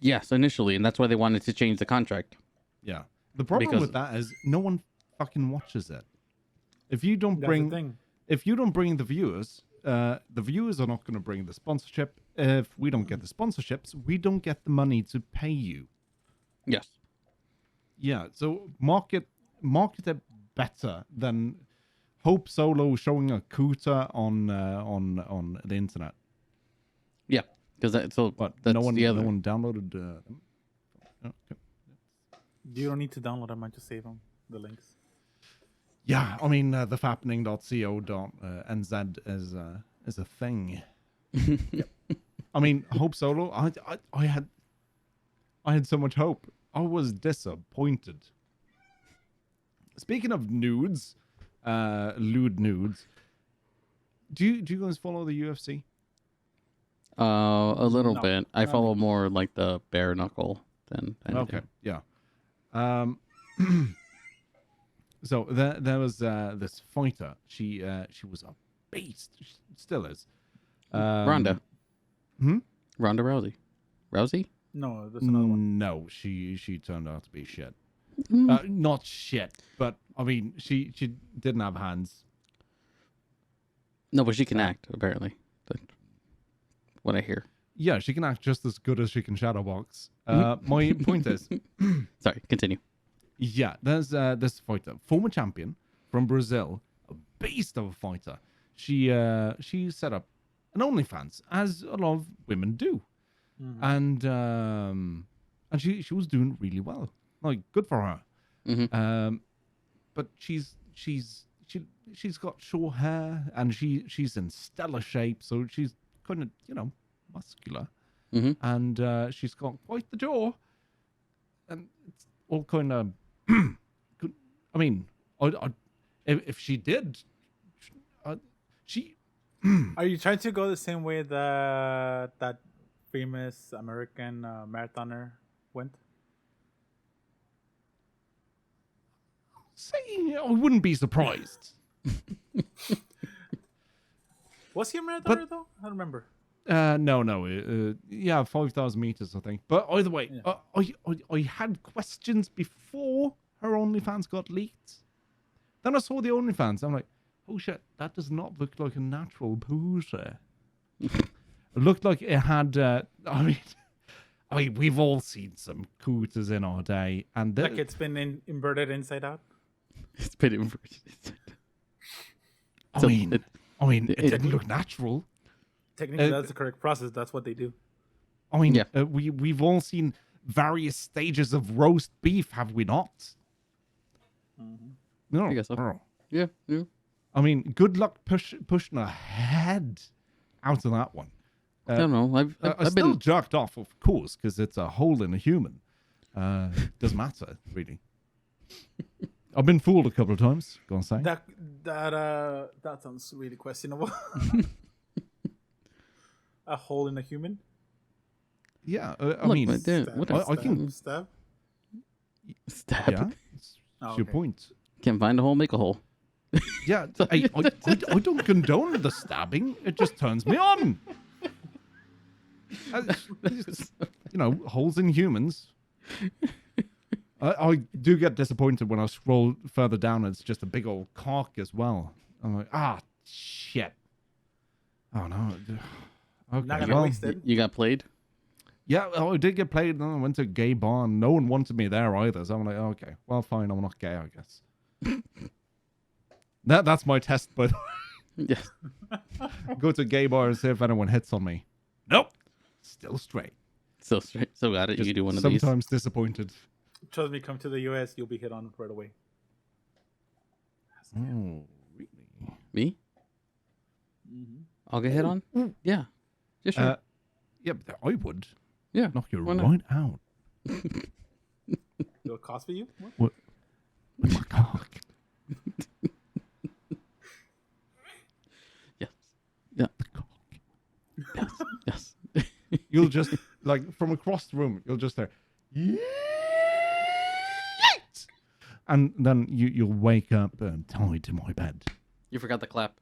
Yes, initially, and that's why they wanted to change the contract. Yeah. The problem with that is no one fucking watches it. If you don't bring the viewers, the viewers are not going to bring the sponsorship. If we don't get the sponsorships, we don't get the money to pay you. Yes. Yeah. So market it better than Hope Solo showing a cooter on the internet. Yeah, because that's no one the other. No one downloaded them. Okay. You don't need to download them. I just save them, the links. Yeah, I mean the fappening.co.nz is a thing. Yep. I mean Hope Solo. I had so much hope. I was disappointed. Speaking of nudes, lewd nudes, do you guys follow the UFC? A little bit. I follow more like the bare knuckle than anything. Okay, yeah. So there was this fighter. She was a beast. She still is. Ronda. Ronda Rousey. Rousey? No, there's another one. No, she turned out to be shit. Not shit, but I mean, she didn't have hands. No, but she can act, apparently. That's what I hear. Yeah, she can act just as good as she can shadowbox. My point is... Sorry, continue. Yeah, there's this fighter, former champion from Brazil, a beast of a fighter. She set up an OnlyFans, as a lot of women do. And she was doing really well. Like, good for her. But she's got short hair and she's in stellar shape, so she's kind of muscular, and she's got quite the jaw, and it's all kind of good. I mean, if she did, she. Are you trying to go the same way that famous American marathoner went? Saying I wouldn't be surprised. Was he a marathoner though? I don't remember. No. Yeah, 5,000 meters, I think. But either way, I had questions before her OnlyFans got leaked. Then I saw the OnlyFans. I'm like, oh shit, that does not look like a natural pooter. It looked like it had. I mean, we've all seen some cooters in our day, and like it's been inverted inside out. It's been inverted inside out. I mean, it didn't look natural. Technically, that's the correct process. That's what they do. I mean, we've all seen various stages of roast beef, have we not? No, I guess so. Yeah. I mean, good luck pushing a head out of that one. I don't know. I've still jerked off, of course, because it's a hole in a human. Doesn't matter, really. I've been fooled a couple of times. Go on, say. That sounds really questionable. A hole in a human? Yeah, I mean, I can stab. Yeah, that's your point. Can't find a hole, make a hole. Yeah, I don't condone the stabbing. It just turns me on. Just, holes in humans. I do get disappointed when I scroll further down and it's just a big old cock as well. I'm like, shit. Oh, no. Okay, Not gonna waste it. You got played? Yeah, I did get played. And I went to a gay bar and no one wanted me there either. So I'm like, okay, well, fine. I'm not gay, I guess. That's my test, by the way. Yes. Go to a gay bar and see if anyone hits on me. Nope. Still straight. So straight. So got it. Just you do one of these. Sometimes disappointed. Trust me, come to the US, you'll be hit on right away. Oh, really? Me? Mm-hmm. I'll get hit on? Yeah. Yeah, sure. Yeah, but I would. Yeah. Knock you why right out. It'll cost for you? What? With my cock. Yes. Yeah. The cock. Yes. Yes. You'll just, like, from across the room, you'll just hear, yeet! And then you'll wake up tied to my bed. You forgot the clap.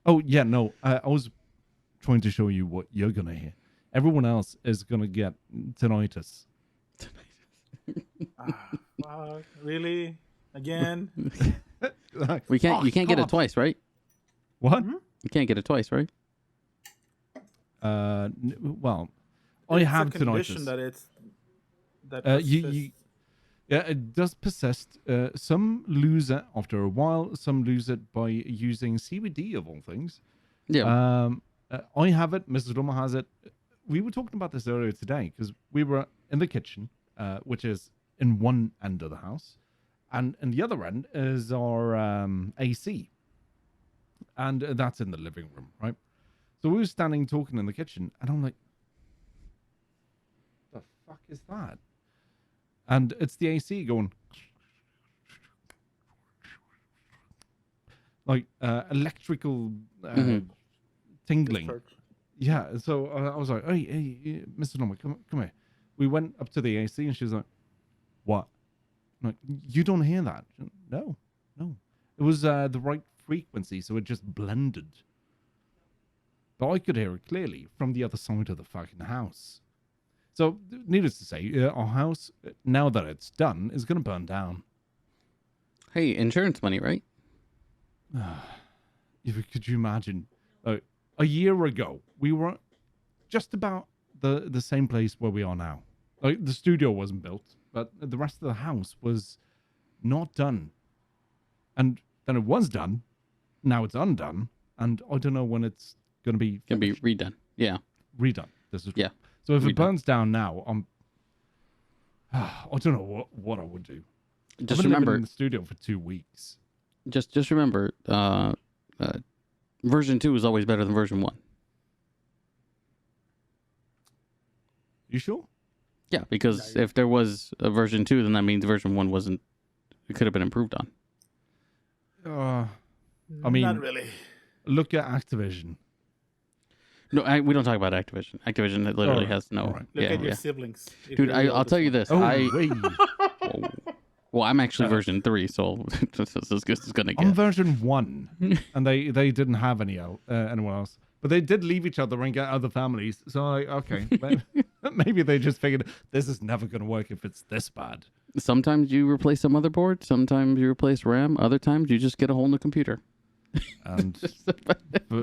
Oh, yeah, no. I was trying to show you what you're going to hear. Everyone else is going to get tinnitus. Fuck, really? Again? You can't get it twice, right? What? You can't get it twice, right? Well, I have a condition tinnitus. that it's that Yeah, it does persist. Some lose it after a while. Some lose it by using CBD of all things. Yeah. I have it. Mrs. Lomma has it. We were talking about this earlier today because we were in the kitchen, which is in one end of the house, and in the other end is our AC, and that's in the living room, right? So we were standing talking in the kitchen, and I'm like, "The fuck is that?" And it's the AC going like electrical tingling. Yeah, so I was like, hey, Mr. Norman, come here. We went up to the AC and she was like, what? I'm like, you don't hear that? No. It was the right frequency, so it just blended. But I could hear it clearly from the other side of the fucking house. So, needless to say, our house, now that it's done, is going to burn down. Hey, insurance money, right? Could you imagine? A year ago, we were just about the same place where we are now. Like, the studio wasn't built, but the rest of the house was not done. And then it was done. Now it's undone. And I don't know when it's going to be finished. Redone. Yeah. Redone. This is yeah. So if it burns down now, I don't know what I would do. Just I've been remember living in the studio for 2 weeks. Just remember, version 2 is always better than version 1. You sure? Yeah, because if there was a version 2, then that means version 1 wasn't. It could have been improved on. I mean, not really. Look at Activision. No, we don't talk about Activision. Activision literally has no. Right. Look at your siblings. Dude, I'll tell you this. Wait. Well, I'm actually version 3, so this is as good as it's gonna get. I'm version 1, and they didn't have anyone else, but they did leave each other and get other families. So okay, maybe they just figured this is never gonna work if it's this bad. Sometimes you replace a motherboard. Sometimes you replace RAM. Other times you just get a whole new computer. And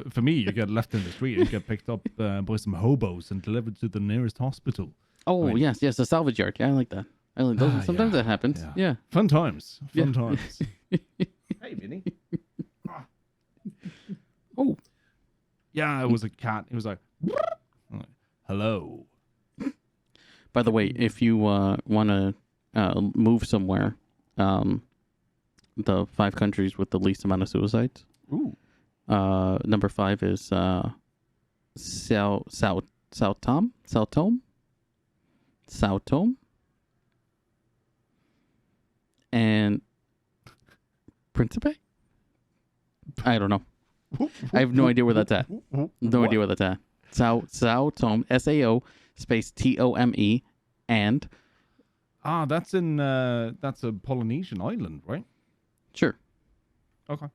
for me, you get left in the street and get picked up by some hobos and delivered to the nearest hospital. Oh, I mean, yes, a salvage yard. Yeah, I like that. I like those. Sometimes that happens. Yeah. Fun times. Fun times. Hey, Vinny. Oh. Yeah, it was a cat. It was like, hello. By the way, if you want to move somewhere, the 5 countries with the least amount of suicides. Ooh. Number 5 is Sao Tome, and Principe. I don't know. I have no idea where that's at. No idea where that's at. Sao Tome, SAO space TOME, and that's in that's a Polynesian island, right? Sure. Okay.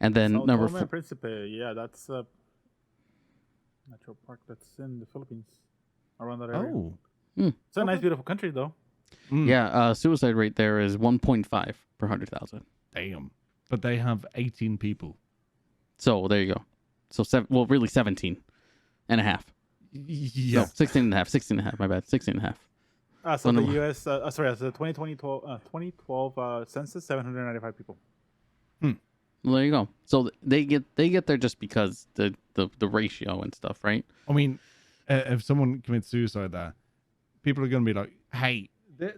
And then Sao number Tome 4. Principe, yeah, that's Natural park that's in the Philippines, around that area. Oh, It's a nice, beautiful country, though. Yeah, suicide rate there is 1.5 per 100,000. damn. But they have 18 people. So there you go. So really 17 and a half. Yeah. No, 16 and a half. 16 and a half. My bad. 16 and a half. So Well, the no. U.S. Sorry, the 2012 census, 795 people. Well, there you go. So they get there just because the ratio and stuff, right? I mean, if someone commits suicide there, people are going to be like, hey,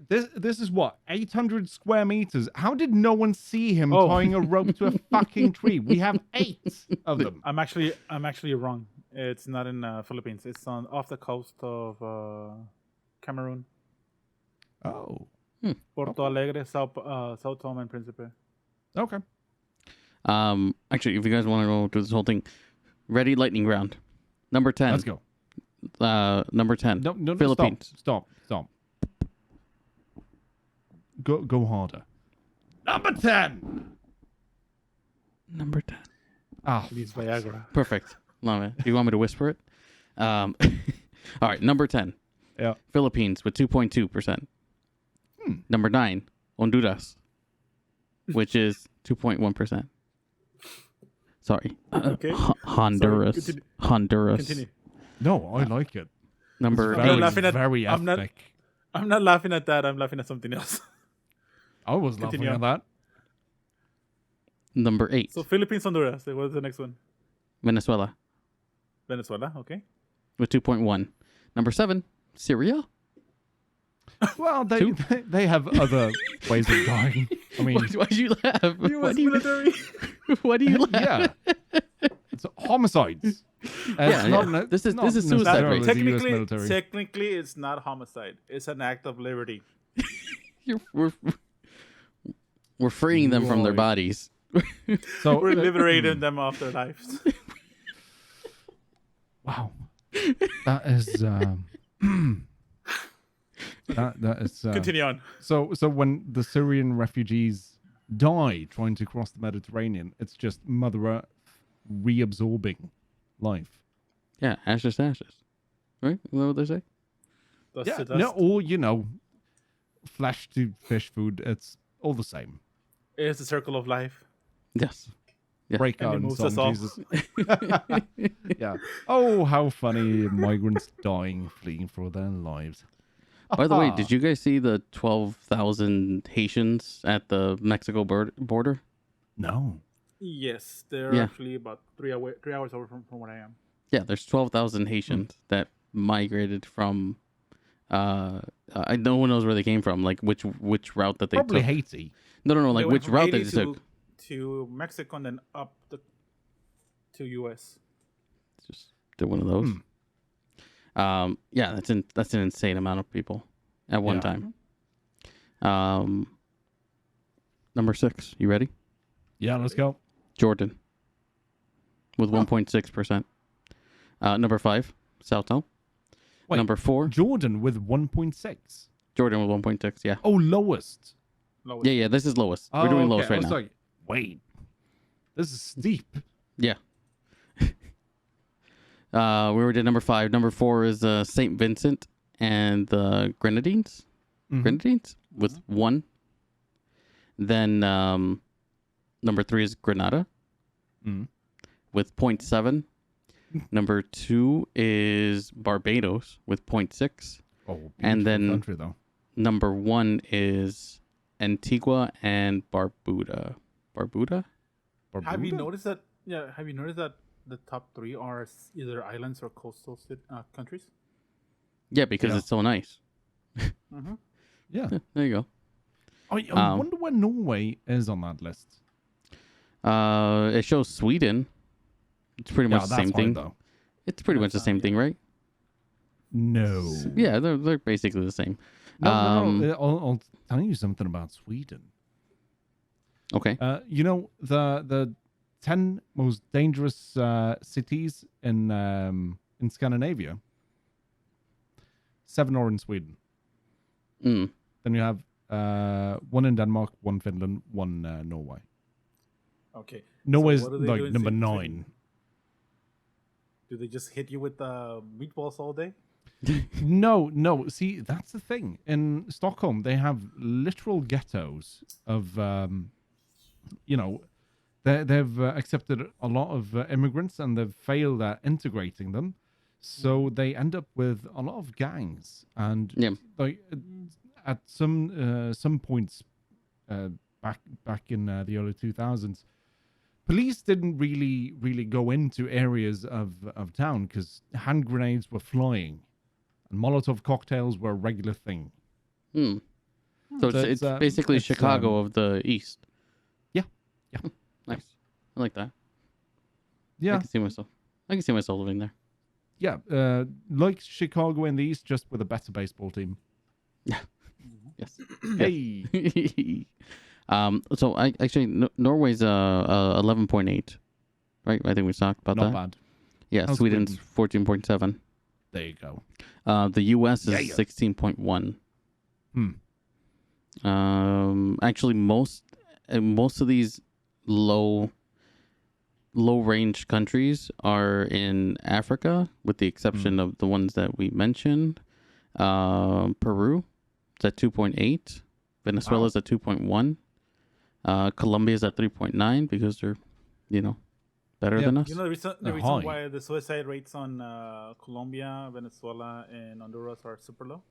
this is what, 800 square meters? How did no one see him tying a rope to a fucking tree? We have 8 of them. I'm actually wrong. It's not in Philippines. It's off the coast of Cameroon, Oh, Porto Alegre, Sao Tome and Principe. okay. Actually, if you guys want to go through this whole thing, ready lightning round. Number 10. Let's go. Number 10. No, Philippines. Stop. Go harder. Number 10. Number 10. Ah, It's Viagra. Perfect. Love it. Do you want me to whisper it? All right. Number 10. yeah. Philippines with 2.2%. Number 9. Honduras, which is 2.1%. Sorry. Okay. Honduras. Sorry, continue. Honduras. Continue. No, I like it. Number Very, I'm 8. laughing at- very I'm not- ethnic. I'm not laughing at that. I'm laughing at something else. I was laughing Continue at that. Number 8. So Philippines, Honduras. What's the next one? Venezuela Venezuela. Okay. with 2.1. Number 7. Syria. Well, they have other ways of dying. I mean, Why do you laugh? U.S. military. Why do you laugh? yeah, it's homicides. Yeah, yeah. This is suicide rate. Technically, it's not homicide. It's an act of liberty. We're freeing them from their Right. bodies. So We're liberating them off their lives. wow, that is that is Continue on. So when the Syrian refugees die trying to cross the Mediterranean, it's just Mother Earth reabsorbing life. Yeah, ashes to ashes. Right? Is that what they say? Dust Yeah, to dust. no, or flesh to fish food. It's all the same. It's the circle of life. Yes. Yeah. Break And out he in moves song, us all. Jesus. Yeah. Oh, how funny! Migrants dying, fleeing for their lives. By the way, did you guys see the 12,000 Haitians at the Mexico border? No. Yes, they're Yeah. actually about 3 hours over from where I am. Yeah, there's 12,000 Haitians that migrated from. No one knows where they came from. Like which route that they Probably took. Haiti. No, They like went which from route Haiti they took. to Mexico and then up to U.S. It's just they're one of those. Yeah, that's an insane amount of people at one Yeah. time. Number 6. You ready? Yeah, let's go. Jordan with 1.6%. Number 5, Sao Tome. Wait. Number 4, Jordan with 1.6. Jordan with 1.6. Yeah. Oh, lowest. Lowest. Yeah. This is lowest. We're doing lowest right I was now. like, wait, this is steep. Yeah. We already did number 5. Number 4 is St. Vincent and the Grenadines. Mhm. Grenadines with 1. Then number 3 is Grenada Mhm. with 0.7. Number 2 is Barbados with 0.6. Oh, And beautiful then- country though. Number 1 is Antigua and Barbuda. Barbuda? Have you Barbuda? noticed that? Yeah. Have you noticed that the top 3 are either islands or coastal countries? Yeah, because Yeah. it's so nice. Mm-hmm. Yeah. Yeah, there you go. I wonder where Norway is on that list. It shows Sweden. It's pretty much the same hard, thing. though. It's pretty much the same thing, right? No. Yeah, they're basically the same. No. I'll tell you something about Sweden. Okay. You know the 10 most dangerous cities in Scandinavia. 7 are in Sweden. Mm. Then you have 1 in Denmark, 1 Finland, 1 Norway. Okay. Norway's what do they do like in number Sweden? 9. Do they just hit you with meatballs all day? No. See, that's the thing. In Stockholm, they have literal ghettos of, they've accepted a lot of immigrants and they've failed at integrating them. So they end up with a lot of gangs. And like at some points back in the early 2000s, police didn't really go into areas of town because hand grenades were flying. And Molotov cocktails were a regular thing. So it's basically Chicago of the East. Yeah. Nice. I like that. Yeah. I can see myself living there. Yeah. Like Chicago in the East, just with a better baseball team. Yes. Hey. So Norway's 11.8, right? I think we talked about that. Not bad. Yeah. How's Sweden's 14.7. There you go. The U.S. is 16.1. Actually, most of these low range countries are in Africa, with the exception of the ones that we mentioned. Peru is at 2.8. Venezuela's at 2.1. Colombia's at 3.9 because they're, better than us. You know the reason why the suicide rates on Colombia, Venezuela, and Honduras are super low?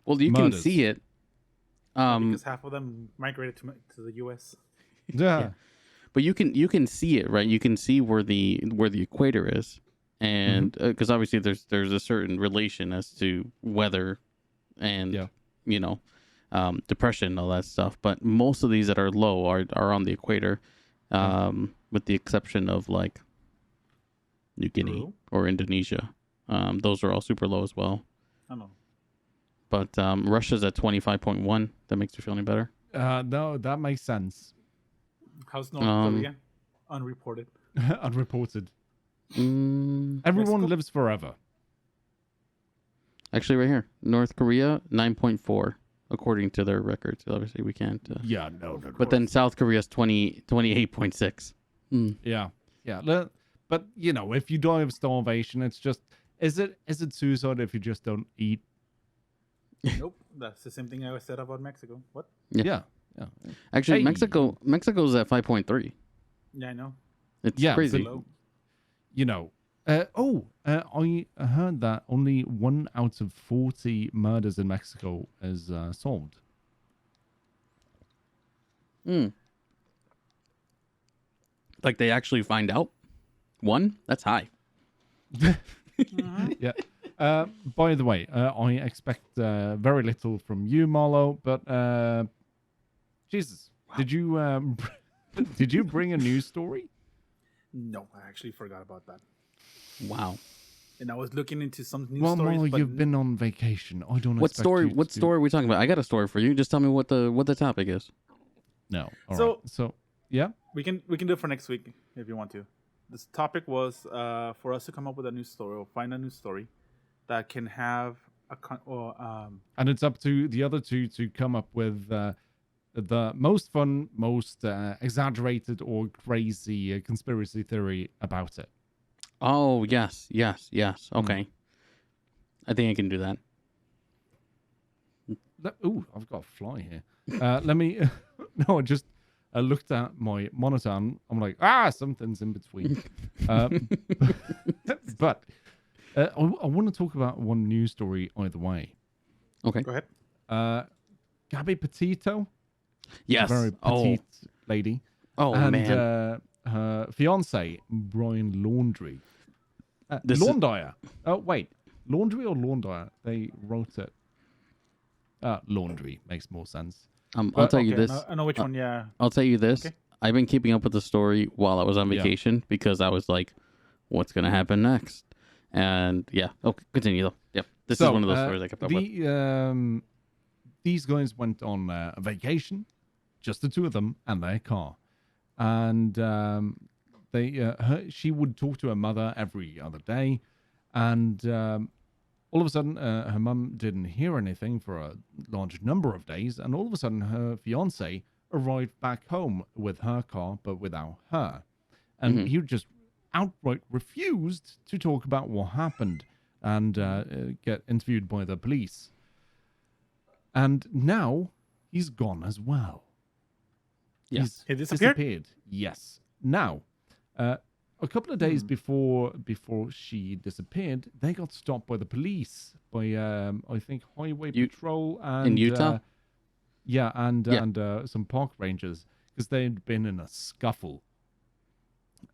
Well, you can see it. Because half of them migrated to the U.S. Yeah. But you can see it, right? You can see where the equator is, and because obviously there's a certain relation as to weather and depression and all that stuff. But most of these that are low are on the equator, with the exception of like New Guinea or Indonesia. Those are all super low as well. I know. But Russia's at 25.1. That makes you feel any better? No, that makes sense. How's North Korea? Unreported. Unreported. Everyone lives forever. Actually, right here, North Korea 9.4, according to their records. Obviously, we can't. No. But then South Korea's 28.6. Yeah. But if you die of starvation, it's just is it suicide if you just don't eat? Nope, that's the same thing I said about Mexico. What? Yeah. Actually, Mexico's at 5.3. Yeah, I know. It's crazy. I heard that only 1 out of 40 murders in Mexico is solved. Like they actually find out? 1? That's high. Yeah. By the way, I expect very little from you, Malo, but Jesus, did you bring a news story? No, I actually forgot about that. Wow. And I was looking into some news well, stories. Malo, you've been on vacation. I don't. What story are we talking about? I got a story for you. Just tell me what the topic is. No. All right. So yeah, we can do it for next week if you want to. This topic was for us to come up with a news story or find a news story that can have and it's up to the other two to come up with the most fun, most exaggerated or crazy conspiracy theory about it. Oh, yes. Okay. I think I can do that. Ooh, I've got a fly here. Let me... No, I just looked at my monitor and I'm like, something's in between. But I want to talk about one news story either way. Okay. Go ahead. Gabby Petito. Yes. Very petite lady. Oh, and, man. Her fiance, Bryan Laundryer. Oh, wait. Laundry or Laundryer? They wrote it. Laundry makes more sense. I'll tell you this. I know which one, yeah. I'll tell you this. Okay. I've been keeping up with the story while I was on vacation because I was like, what's going to happen next? And continue though. Yep. This is one of those stories I kept up with. These guys went on a vacation, just the two of them and their car. And she would talk to her mother every other day. And all of a sudden, her mum didn't hear anything for a large number of days. And all of a sudden, her fiance arrived back home with her car, but without her. And he just outright refused to talk about what happened and get interviewed by the police. And now he's gone as well. Yes. He disappeared? Yes. Now, a couple of days before she disappeared, they got stopped by the police, by I think Highway Patrol and in Utah. And some park rangers, because they'd been in a scuffle.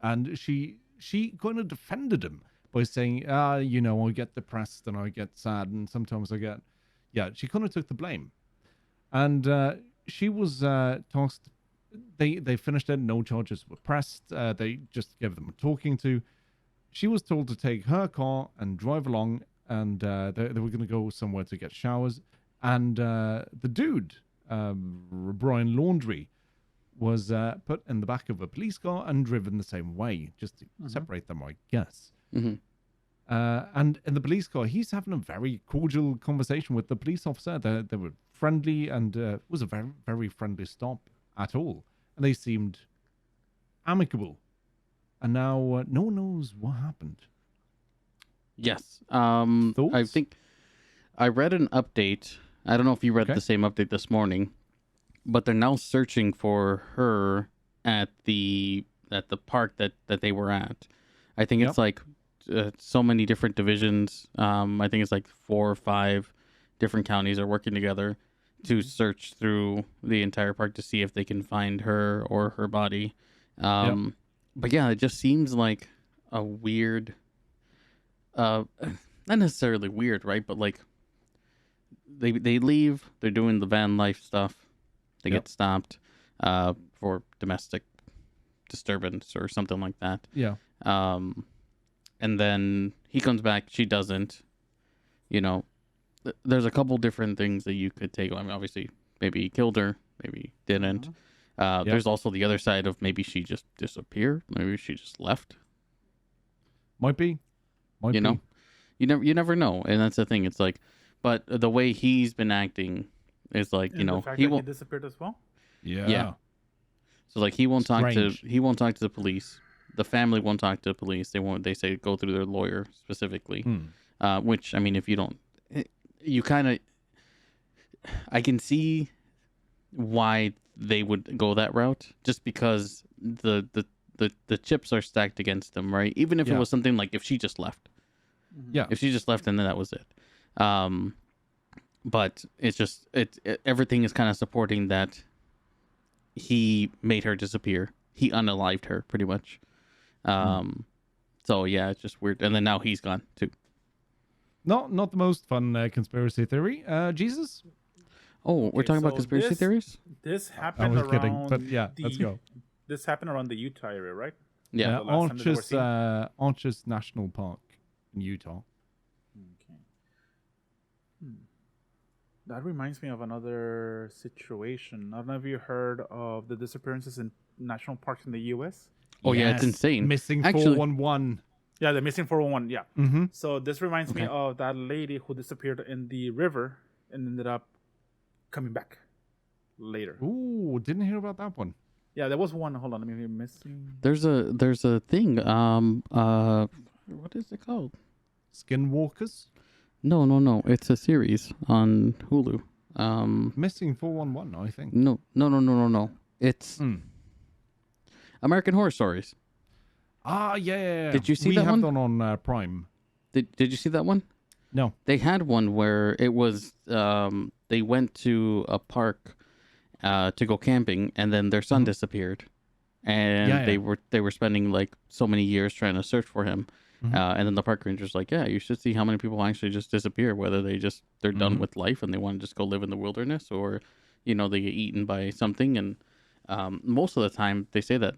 And she kind of defended him by saying, I get depressed and I get sad and sometimes I get... Yeah, she kind of took the blame. And she was tossed... They finished it, no charges were pressed. They just gave them a talking to. She was told to take her car and drive along, and they were going to go somewhere to get showers. And the dude, Bryan Laundry, was put in the back of a police car and driven the same way, just to separate them, I guess. Mm-hmm. And in the police car, he's having a very cordial conversation with the police officer. They were friendly, and it was a very, very friendly stop at all. And they seemed amicable. And now no one knows what happened. Yes. Thoughts? I think I read an update. I don't know if you read the same update this morning, but they're now searching for her at the park that they were at. I think it's like so many different divisions. I think it's like 4 or 5 different counties are working together to search through the entire park to see if they can find her or her body. But yeah, it just seems like a weird, not necessarily weird, right? But like they leave, they're doing the van life stuff. They get stopped for domestic disturbance or something like that. Yeah. And then he comes back, she doesn't. There's a couple different things that you could take. I mean, obviously, maybe he killed her, maybe he didn't. There's also the other side of maybe she just disappeared, maybe she just left. Might be. You never know, and that's the thing. It's like, but the way he's been acting is like, and the fact he that won't. he disappeared as well. Yeah. So like he won't talk Strange. to the police. The family won't talk to the police. They say go through their lawyer specifically. Which, I mean, if you don't, you kind of, I can see why they would go that route, just because the chips are stacked against them, right? Even if it was something like if she just left. Yeah. If she just left and then that was it. But it's just everything is kind of supporting that he made her disappear. He unalived her pretty much. So yeah, it's just weird. And then now he's gone too. Not the most fun conspiracy theory. Jesus? Oh, we're talking about conspiracy theories? This happened I was around kidding, but yeah, let's go. This happened around the Utah area, right? Yeah. Arches National Park in Utah. Okay. That reminds me of another situation. I don't know if you heard of the disappearances in national parks in the U.S. Oh, yeah, it's insane. Missing Actually, 411. Yeah, the missing 411. Yeah. Mm-hmm. So this reminds me of that lady who disappeared in the river and ended up coming back later. Ooh, didn't hear about that one. Yeah, there was one. Hold on, let me missing. There's a thing. What is it called? Skinwalkers? No. It's a series on Hulu. Missing 411, I think. No. It's American Horror Stories. Ah, yeah. Did you see that one? We have them on Prime. Did you see that one? No. They had one where it was they went to a park to go camping, and then their son disappeared, and they were spending like so many years trying to search for him, and then the park ranger's like, yeah, you should see how many people actually just disappear, whether they're done with life and they want to just go live in the wilderness, or they get eaten by something. And most of the time they say that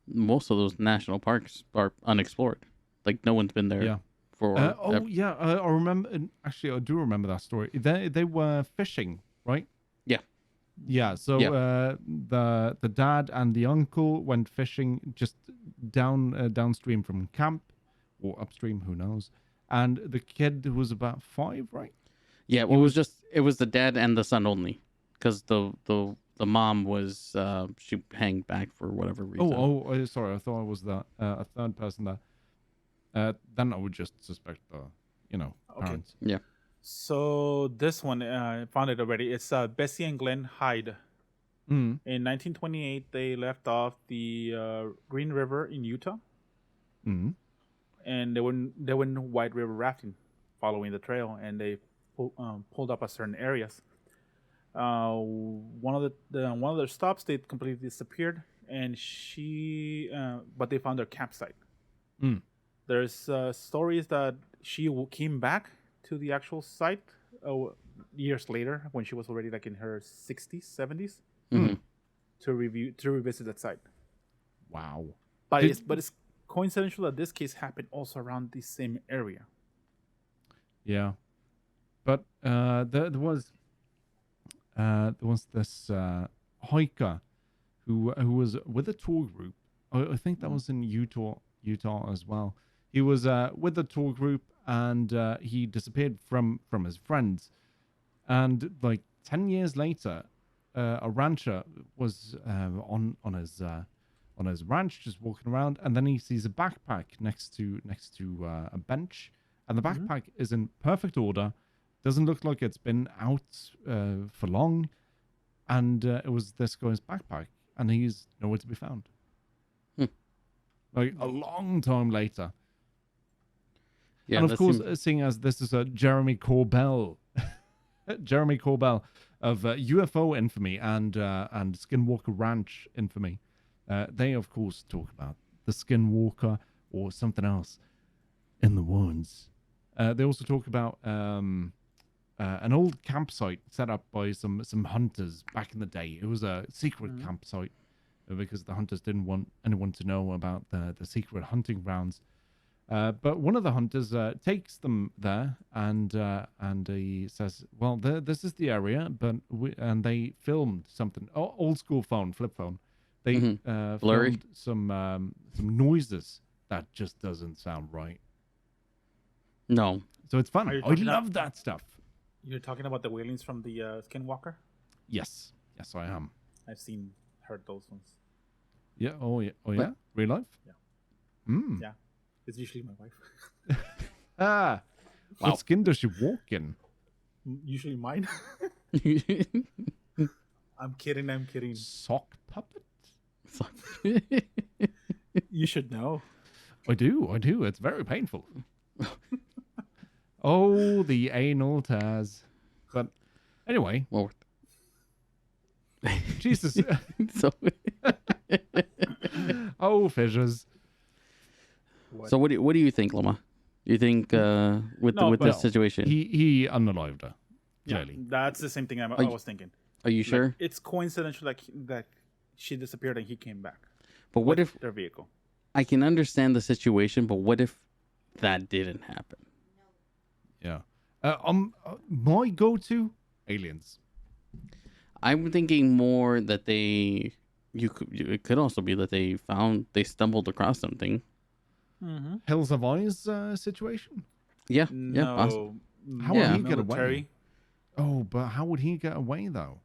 most of those national parks are unexplored, like no one's been there. Yeah. I remember. Actually, I do remember that story. They were fishing, right? Yeah. Yeah. So the dad and the uncle went fishing just downstream from camp, or upstream, who knows? And the kid was about 5, right? Yeah. Well, it was the dad and the son only, because the the mom was she hanged back for whatever reason. Sorry. I thought I was a third person there. Then I would just suspect the, Okay. parents. Yeah. So this one, I found it already. It's Bessie and Glenn Hyde. Mm. In 1928, they left off the Green River in Utah, Mm. and they went White River rafting, following the trail, and they pulled up at certain areas. One of one of their stops, they completely disappeared, and but they found their campsite. Mm. There's stories that she came back to the actual site years later when she was already like in her 60s, 70s Mm-hmm. to revisit that site. Wow. But it's coincidental that this case happened also around the same area. Yeah. But there was this hiker who was with a tour group. I think that was in Utah as well. He was with a tour group, and he disappeared from his friends. And like 10 years later, a rancher was on his ranch, just walking around, and then he sees a backpack next to a bench, and the backpack is in perfect order. Doesn't look like it's been out for long, and it was this guy's backpack, and he's nowhere to be found. Like a long time later. Yeah, and of course, seeing as this is a Jeremy Corbell of UFO infamy and Skinwalker Ranch infamy, they of course talk about the Skinwalker or something else in the woods. They also talk about an old campsite set up by some hunters back in the day. It was a secret campsite because the hunters didn't want anyone to know about the secret hunting grounds. But one of the hunters takes them there, and he says, "Well, this is the area." And they filmed something, old school flip phone. They filmed some noises that just doesn't sound right. No. So it's fun. I love that stuff. You're talking about the wailings from the Skinwalker? Yes, I am. I've heard those ones. Yeah. Oh yeah. Real life. Yeah. Yeah. It's usually my wife. Wow. What skin does she walk in? Usually mine. I'm kidding. Sock puppet? You should know. I do. It's very painful. Oh, the anal Taz. But anyway. Well, Jesus. So, oh, fissures. So what do you think, Lomma? Do you think with this situation? He unalived her. Clearly. Yeah, that's the same thing I was thinking. Are you sure? Like, it's coincidental that she disappeared and he came back. But what if their vehicle? I can understand the situation, but what if that didn't happen? Yeah. My go-to aliens. I'm thinking more that it could also be that they stumbled across something. Mm-hmm. Hills of Eyes situation? Yeah. No. Yeah. Awesome. How would he get away? Oh, but how would he get away though?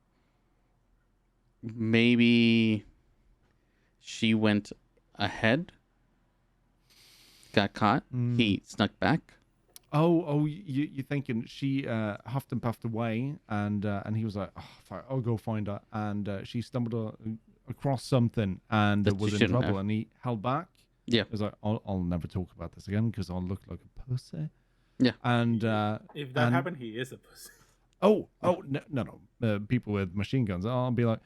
Maybe she went ahead, got caught. He snuck back. Oh, you're thinking she huffed and puffed away, and he was like, "Oh, I'll go find her," and she stumbled across something and was in trouble, and he held back. Yeah, he was like, "I'll never talk about this again because I'll look like a pussy." Yeah, and if that happened, he is a pussy. Oh, no! People with machine guns. I'll be like,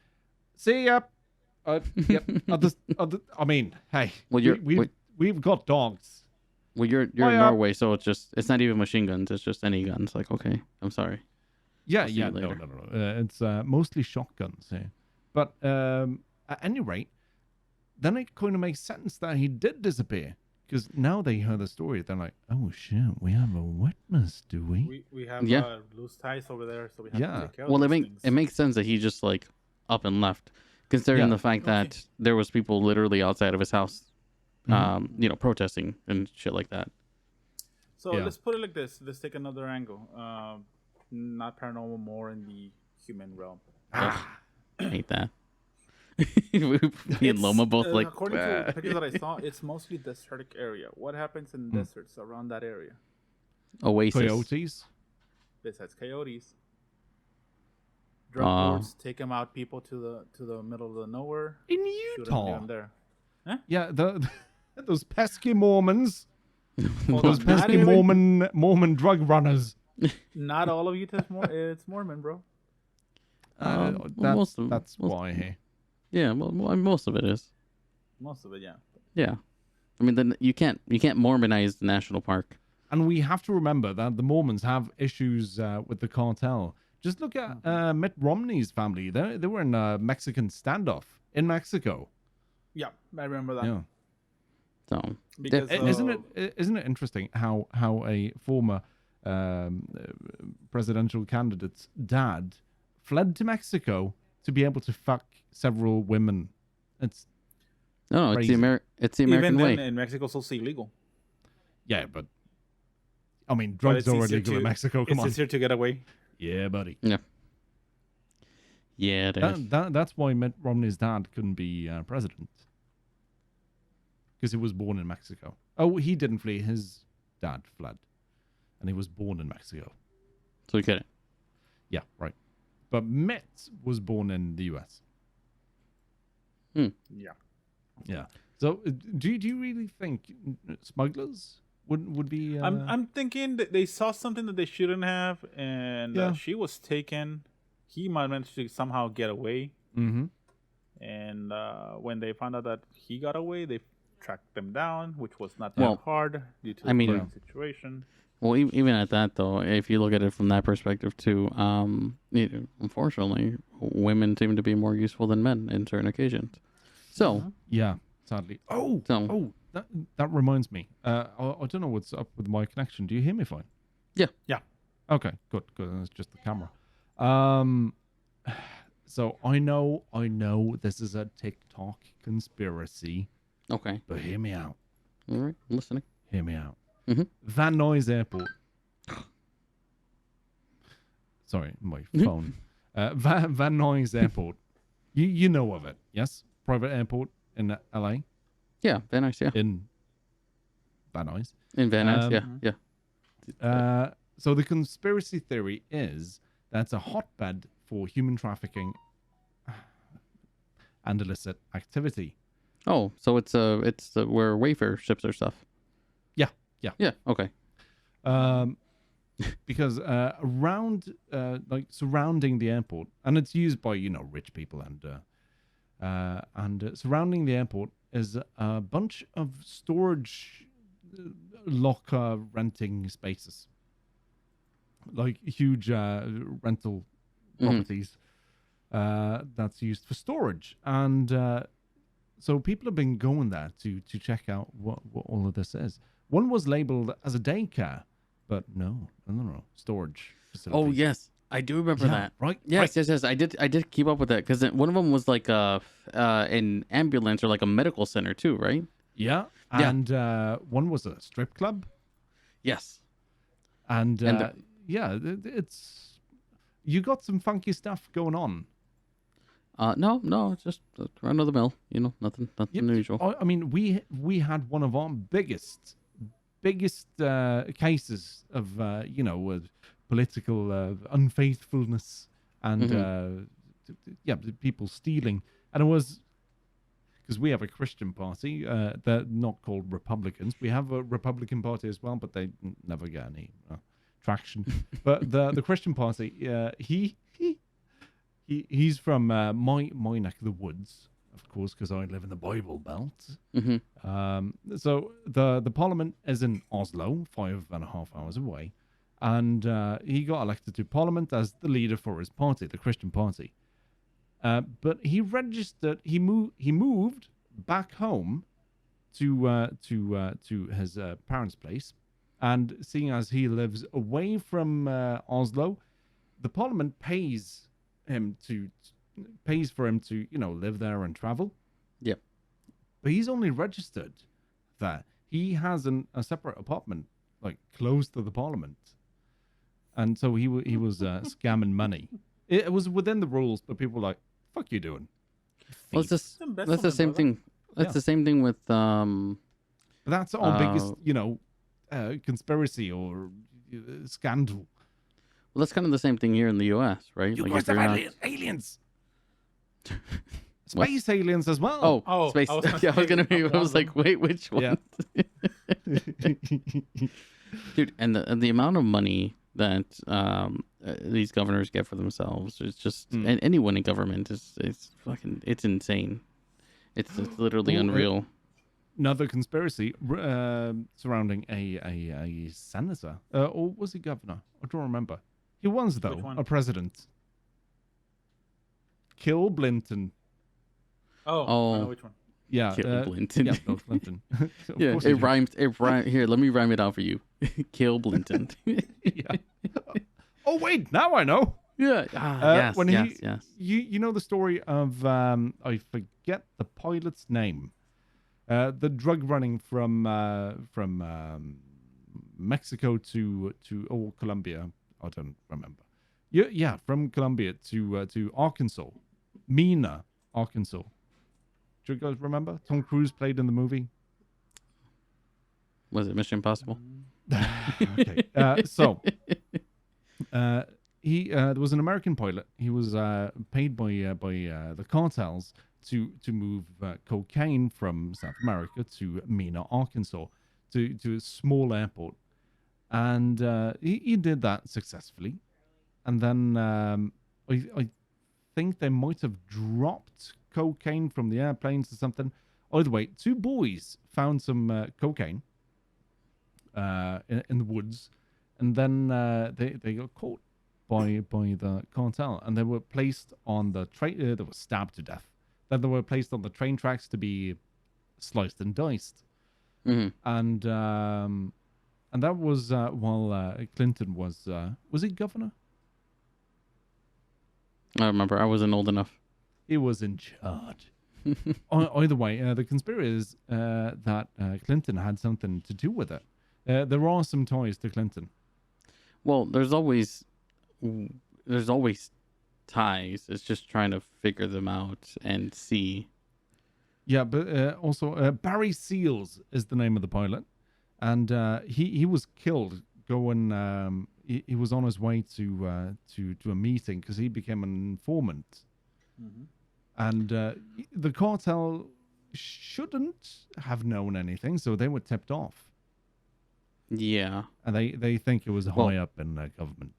"See ya." Yep. I mean, hey, we've got dogs. Well, you're in Norway, so it's not even machine guns. It's just any guns. Like, okay, I'm sorry. Yeah. No. It's mostly shotguns here. But at any rate, then it kind of makes sense that he did disappear. Because now they heard the story. They're like, oh, shit, we have a witness, do we? We have loose ties over there, so we have to take care of things. It makes sense that he just, like, up and left. Considering the fact that there was people literally outside of his house, protesting and shit like that. So let's put it like this. Let's take another angle. Not paranormal, more in the human realm. hate that. Me and Loma both like. According to pictures that I saw, it's mostly desertic area. What happens in deserts around that area? Oasis. Coyotes. Besides coyotes, drug lords take them out people to the middle of the nowhere In shoot 'em Utah. down there. Yeah, those pesky Mormons. Hold Those on, not pesky even- Mormon drug runners. Not all of Utah's it's Mormon, bro. Most of- That's most- why. Hey. Yeah, well, most of it is. Most of it, yeah. Yeah, I mean, then you can't Mormonize the national park. And we have to remember that the Mormons have issues with the cartel. Just look at Mitt Romney's family. They were in a Mexican standoff in Mexico. Yeah, I remember that. Yeah. So Because Isn't it interesting how a former presidential candidate's dad fled to Mexico to be able to fuck several women? It's no, it's crazy. it's the American even way. then in Mexico, it's also illegal. yeah, but I mean, But drugs it's are easier illegal in Mexico. Come it's on, easier to get away. yeah, buddy. Yeah, it is. That's why Mitt Romney's dad couldn't be president, because he was born in Mexico. Oh, he didn't flee. His dad fled, and he was born in Mexico. So we couldn't. Yeah, right. But Mitt was born in the U.S. Yeah. Yeah. So, do you really think smugglers would be? I'm thinking that they saw something that they shouldn't have, and Yeah. she was taken. He might manage to somehow get away, Mm-hmm. and when they found out that he got away, they tracked them down, which was not that Well, hard due to I the mean- current situation. Well, even at that though, if you look at it from that perspective too, unfortunately, women seem to be more useful than men in certain occasions. So, Yeah, sadly. Oh, So- that reminds me. I don't know what's up with my connection. Do you hear me fine? Yeah. Yeah. Okay, good. It's just the camera. So I know this is a TikTok conspiracy, okay, but hear me out. all right, I'm listening. Hear me out. Mhm. Van Nuys Airport. Sorry, my phone. Van Nuys Airport. You know of it, yes? Private airport in LA. Yeah, Van Nuys, yeah, In Van Nuys. in Van Nuys, yeah. So the conspiracy theory is that it's a hotbed for human trafficking and illicit activity. Oh, so it's where Wayfair ships their stuff. Yeah. Okay. Because around, like surrounding the airport, and it's used by rich people, and surrounding the airport is a bunch of storage locker renting spaces, like huge rental properties that's used for storage, and so people have been going there to check out what all of this is. One was labeled as a daycare, but no, storage facility. Oh yes, I do remember that. Right. Yes, yes. I did keep up with that because one of them was like an ambulance or like a medical center too, right? Yeah. Yeah. And one was a strip club, Yes. and And yeah, it's you got some funky stuff going on. No, it's just run of the mill. Nothing Yep. unusual. I mean, we had one of our biggest cases of political unfaithfulness and people stealing, and it was because we have a Christian party. They're not called Republicans. We have a Republican party as well, but they never get any traction. But the Christian party, he's from my neck of the woods, of course, because I live in the Bible Belt. Mm-hmm. So the Parliament is in Oslo, 5.5 hours away, and he got elected to Parliament as the leader for his party, the Christian Party. But he registered. He moved back home to his parents' place, and seeing as he lives away from Oslo, the Parliament pays for him to live there and travel. Yep. But he's only registered there. He has a separate apartment, like close to the Parliament, and so he was scamming money. It was within the rules, but people were like, fuck you doing? Well, it's Thief. just Invest that's the something, same brother. thing. That's Yeah. the same thing with But that's our biggest, uh, conspiracy or scandal. well, that's kind of the same thing here in the U.S., right? You Like guys if you're have not. aliens, What? space aliens as well. Oh, space. I was gonna Yeah, I was say, gonna be. I'm I one was of like, them. wait, which one? Yeah. Dude, and the amount of money that these governors get for themselves is just, and anyone in government is fucking, it's insane. It's literally Oh, unreal. Another conspiracy surrounding a senator, or was he governor? I don't remember. He was though one? a president. Kill Blinton. Oh, I Oh. know which one. Yeah, Kill Blinton. Yeah, Bill Clinton. Of Yeah, course it he did. rhymes. It rhymes. Here, let me rhyme it out for you. Kill Blinton. Yeah. Oh wait, now I know. Yeah. Yes. when yes. he- Yes. You know the story of I forget the pilot's name. The drug running from Mexico to Colombia. I don't remember. Yeah, from Colombia to Arkansas, Mena, Arkansas. Do you guys remember? Tom Cruise played in the movie. Was it Mission Impossible? Okay. He there was an American pilot. He was paid by the cartels to move cocaine from South America to Mena, Arkansas, to a small airport, and he did that successfully. And then I think they might have dropped cocaine from the airplanes or something. Either way, two boys found some cocaine in the woods, and then they got caught by the cartel, and they were placed on the train. They were stabbed to death. Then they were placed on the train tracks to be sliced and diced, Mm-hmm. and that was while Clinton was he governor? I remember. I wasn't old enough. He was in charge. Either way, the conspiracy is that Clinton had something to do with it. There are some ties to Clinton. Well, there's always ties. It's just trying to figure them out and see. Yeah, but also Barry Seals is the name of the pilot, and he was killed going. He was on his way to a meeting because he became an informant, and the cartel shouldn't have known anything, so they were tipped off, Yeah. and they think it was high up in government.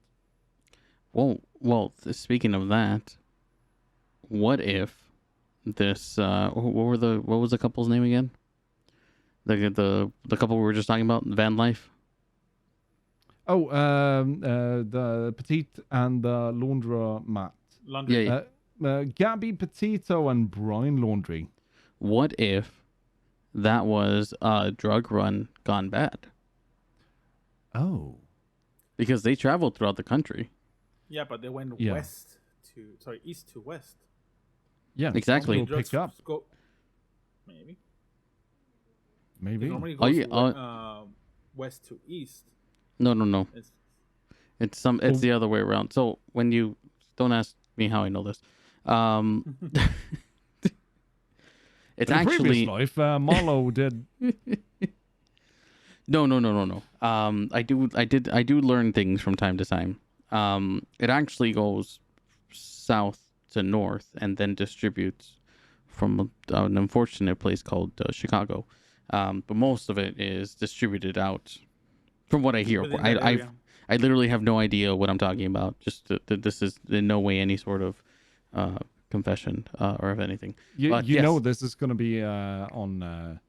Well. Speaking of that, what if this? What was the couple's name again? The couple we were just talking about, Van Life. Oh, the Petite and the laundromat. Laundry. Yeah. Gabby, Petito, and Bryan Laundry. What if that was a drug run gone bad? Oh. Because they traveled throughout the country. Yeah, but they went Yeah. east to west. Yeah, Exactly. We'll pick up. Go, maybe. Maybe. It normally Oh, goes yeah, west to east. No. It's, It's the other way around. So when you don't ask me how I know this, it's In a actually previous life, Malo did. no. I do learn things from time to time. It actually goes south to north and then distributes from an unfortunate place called Chicago. But most of it is distributed out. From what I hear, within that area. I literally have no idea what I'm talking about. Just that this is in no way any sort of confession or of anything. You But you yes. know this is going to be on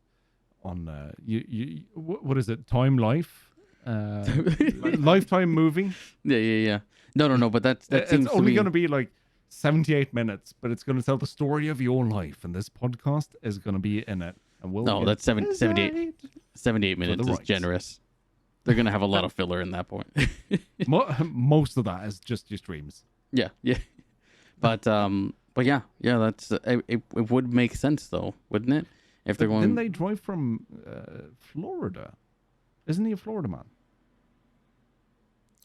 what is it? Time Life, Lifetime movie. Yeah. No. But that It's seems to only be going to be like 78 minutes, but it's going to tell the story of your life, and this podcast is going to be in it. And we'll No, get that's 78 minutes is rights. generous. They're gonna have a lot of filler in that point. Most of that is just your streams. Yeah. But yeah. That's it would make sense though, wouldn't it? If they're going, Didn't they drive from Florida? Isn't he a Florida man?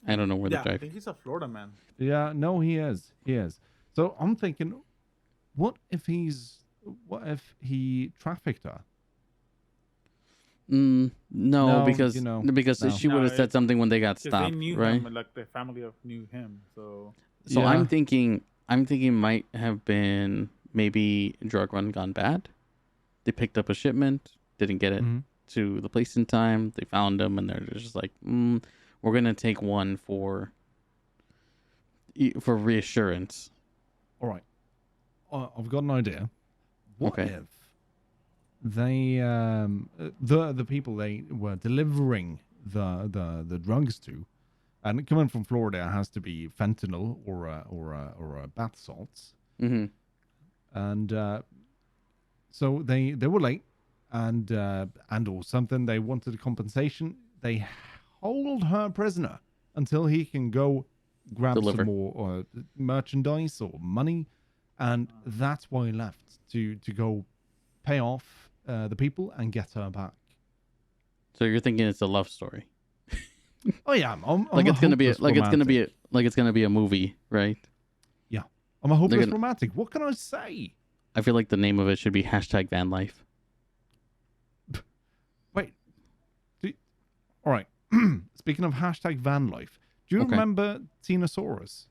I don't know where yeah, they I drive. think he's a Florida man. Yeah, no, he is. He is. So I'm thinking, What if he trafficked her? No, No, because no. she would have said something when they got Because they stopped, knew right? him, like the family of knew him. So So Yeah. I'm thinking might have been maybe drug run gone bad. They picked up a shipment, didn't get it to the place in time. They found him, and they're just like, we're gonna take one for reassurance. All right. I've got an idea. What Okay. if they the people they were delivering the drugs to, and coming from Florida, it has to be fentanyl or bath salts, Mm-hmm. and so they were late, and or something. They wanted compensation. They hold her prisoner until he can go grab Deliver. some more merchandise or money, and that's why he left to go pay off the people and get her back. So you're thinking it's a love story, Oh yeah, I'm like a it's gonna be hopeless romantic. it's gonna be a movie, right? Yeah, I'm a hopeless gonna- romantic. What can I say? I feel like the name of it should be #VanLife. Wait, all right. Speaking of #VanLife, do you Okay. remember Tinosaurus?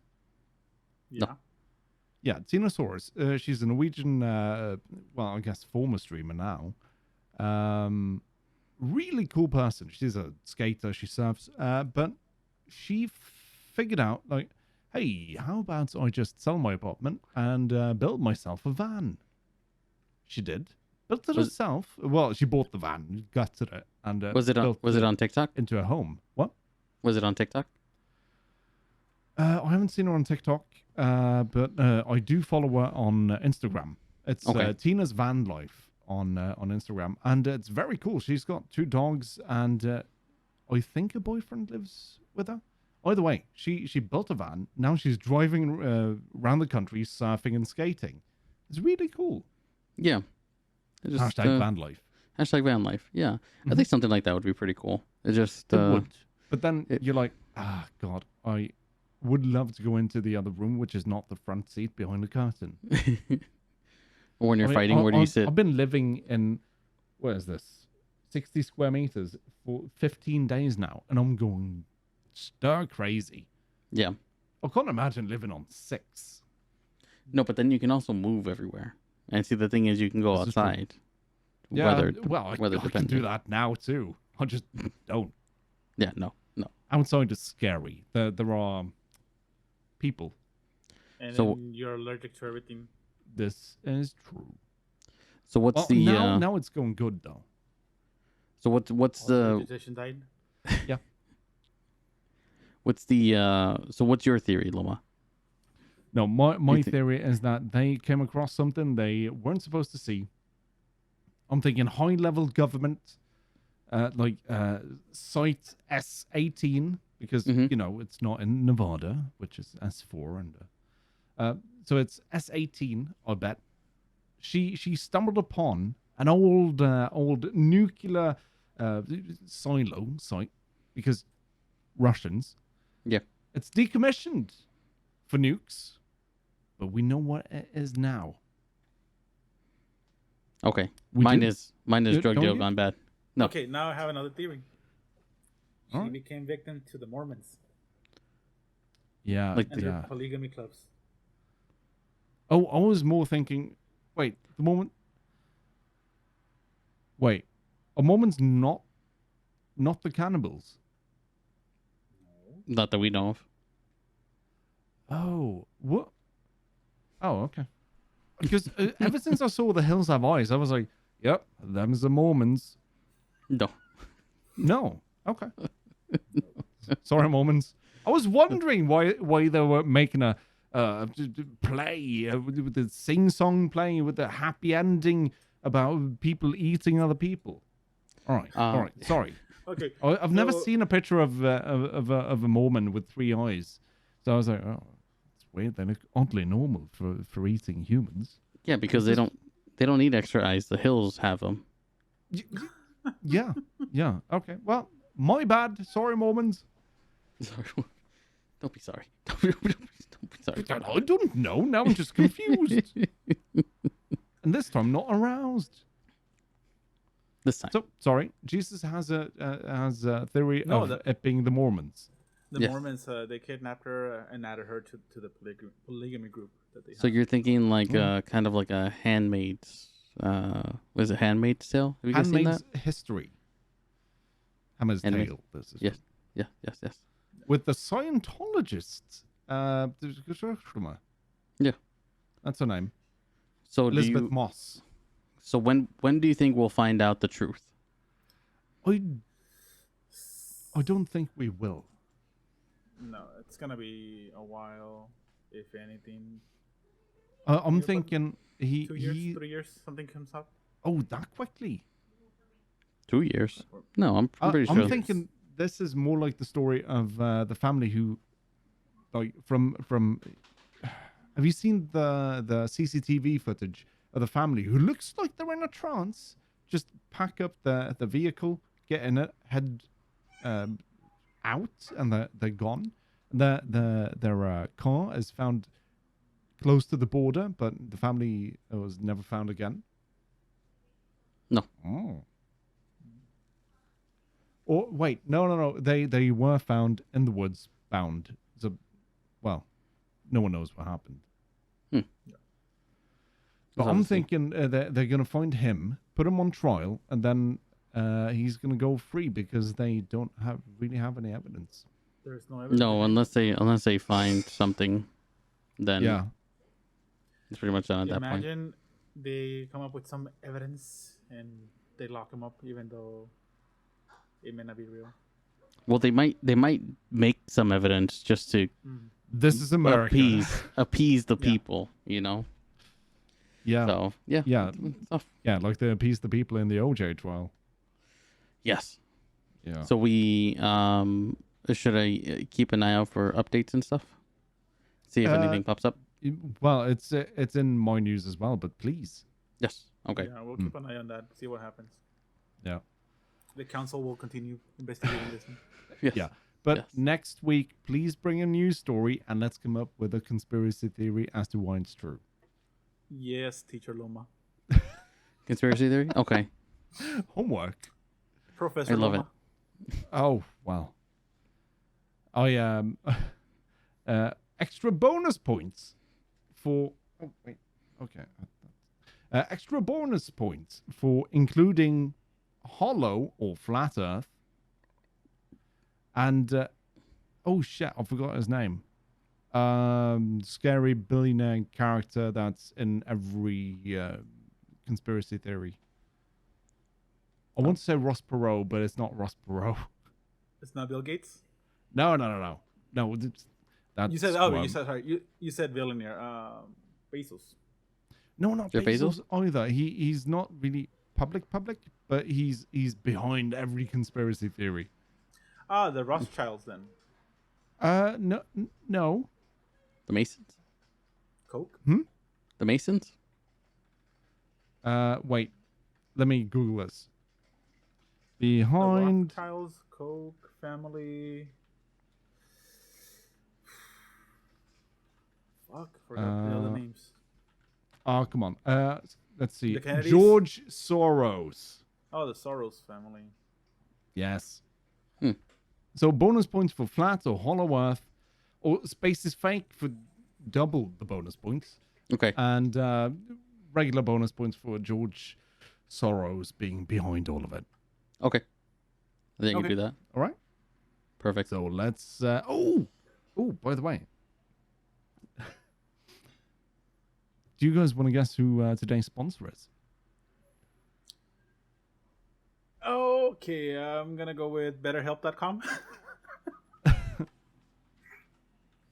yeah. Yeah, Tinosaurus. She's a Norwegian, well, I guess former streamer now. Really cool person. She's a skater. She surfs. But she figured out, like, hey, how about I just sell my apartment and build myself a van? She did. Built it herself. Well, she bought the van, gutted it, and Was it on TikTok? into a home. What? Was it on TikTok? I haven't seen her on TikTok, but I do follow her on Instagram. It's Okay. Tina's Van Life on Instagram, and it's very cool. She's got 2 dogs, and I think her boyfriend lives with her. Either way, she built a van. Now she's driving around the country, surfing and skating. It's really cool. Yeah. #Van Life. #VanLife. Yeah, I think something like that would be pretty cool. It just It would. But then you're like, God, I would love to go into the other room, which is not the front seat behind the curtain. when you're fighting, where do you sit? I've been living in, where is this? 60 square meters for 15 days now, and I'm going stir crazy. Yeah. I can't imagine living on 6. No, but then you can also move everywhere. And see, the thing is, you can go This is true. outside. Yeah, Weather I can do dependent. that now too. I just don't. Yeah, no. Outside is scary. There are people. And So- then you're allergic to everything. This is true. So what's the now it's going good though. so what's All the the vegetation died. so what's your theory, Loma? No, my You thi- theory is that they came across something they weren't supposed to see. I'm thinking high level government, like site S18, because Mhm. you know it's not in Nevada, which is S4, and so it's S18. I bet she stumbled upon an old nuclear silo site because Russians. Yeah. It's decommissioned for nukes, but we know what it is now. Okay. We Mine do? is You- drug don't deal you? gone bad. No. Okay, now I have another theory. She Alright. became victim to the Mormons Yeah, Like and yeah. their polygamy clubs. Oh, I was more thinking. Wait, the moment. Wait, a Mormon's not the cannibals. Not that we know of. Oh, what? Oh, okay. Because ever since I saw The Hills Have Eyes, I was like, "Yep, them's the Mormons." No. No, okay. Sorry, Mormons. I was wondering why they were making a play with the sing-song play with the happy ending about people eating other people. All right. Sorry, Okay, I've never so- seen a picture of a Mormon with 3 eyes, so I was like, oh, it's weird. They look oddly normal for eating humans. Yeah, because they don't need extra eyes. The hills have them. Yeah. Okay. Well, my bad. Sorry, Mormons. Sorry. Don't be sorry. Don't be Sorry. I don't know. Now I'm just confused. And this time, not aroused. This time. So, sorry. Jesus has a theory of it being the Mormons. The Mormons, they kidnapped her and added her to the polygamy group that they have. So you're thinking like kind of like a Handmaid's, was it Handmaid's Tale? Have you guys seen that? Handmaid's History. Handmaid's Tale. This is Yes. with the Scientologists. Yeah. That's her name. So Elizabeth Moss. So when do you think we'll find out the truth? I don't think we will. No, it's gonna be a while, if anything. I'm thinking 2 years, 3 years, something comes up. Oh, that quickly? 2 years? No, I'm pretty sure. I'm thinking this is more like the story of the family who, like, from. Have you seen the CCTV footage of the family who looks like they're in a trance? Just pack up the vehicle, get in it, head out, and they're gone. Their car is found close to the border, but the family was never found again. No. Oh. Or wait, no. They were found in the woods, bound. So, well, no one knows what happened. But I'm thinking they're going to find him, put him on trial, and then he's going to go free because they don't really have any evidence. There's no evidence. No, unless they find something, then it's pretty much done at that point. Imagine they come up with some evidence and they lock him up, even though it may not be real. Well, they might make some evidence just to This is America. appease the people, you know. Yeah. So yeah. Stuff. Yeah, like they appease the people in the OJ trial. Yes. Yeah. So we should I keep an eye out for updates and stuff? See if anything pops up. Well, it's in my news as well, but please. Yes. Okay. Yeah, we'll keep an eye on that. See what happens. Yeah. The council will continue investigating this one. Yes. Yeah. But next week, please bring a news story and let's come up with a conspiracy theory as to why it's true. Yes, Teacher Lomma. Conspiracy theory? Okay. Homework. Professor I love Lomma. it. Oh, wow. I extra bonus points for extra bonus points for including hollow or flat earth and oh shit, I forgot his name. Scary billionaire character that's in every conspiracy theory. I want to say Ross Perot, but it's not Ross Perot. It's not Bill Gates? No. That's You said you said billionaire. Bezos. No, not Jeff Bezos either. He's not really public, but he's behind every conspiracy theory. The Rothschilds then. No. The Masons? Coke? The Masons? Wait. Let me Google this. The Behind. Rothschilds, Coke, family. Fuck, forgot the other names. Oh, come on. Let's see. The Kennedys? George Soros. Oh, the Soros family. Yes. So bonus points for flat or hollow earth, or space is fake for double the bonus points. Okay. And regular bonus points for George Soros being behind all of it. Okay. I think you can do that. All right. Perfect. So let's. By the way, do you guys want to guess who today's sponsor is? Okay, I'm gonna go with BetterHelp.com.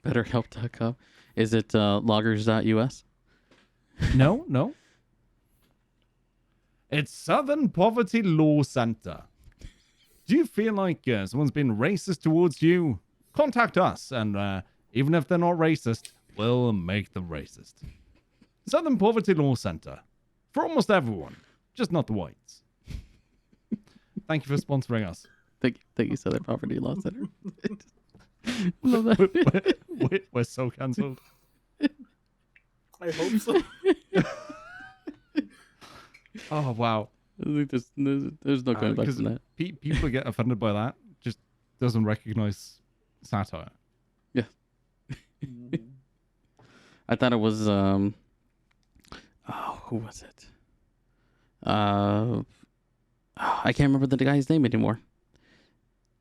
BetterHelp.com. Is it loggers.us? No. It's Southern Poverty Law Center. Do you feel like someone's been racist towards you? Contact us, and even if they're not racist, we'll make them racist. Southern Poverty Law Center. For almost everyone, just not the whites. Thank you for sponsoring us. Thank you, Southern Poverty Law Center. Love that. We're so cancelled. I hope so. Oh wow. I think there's no going back Because from that. people get offended by that. Just doesn't recognize satire. Yeah. I thought it was who was it? I can't remember the guy's name anymore.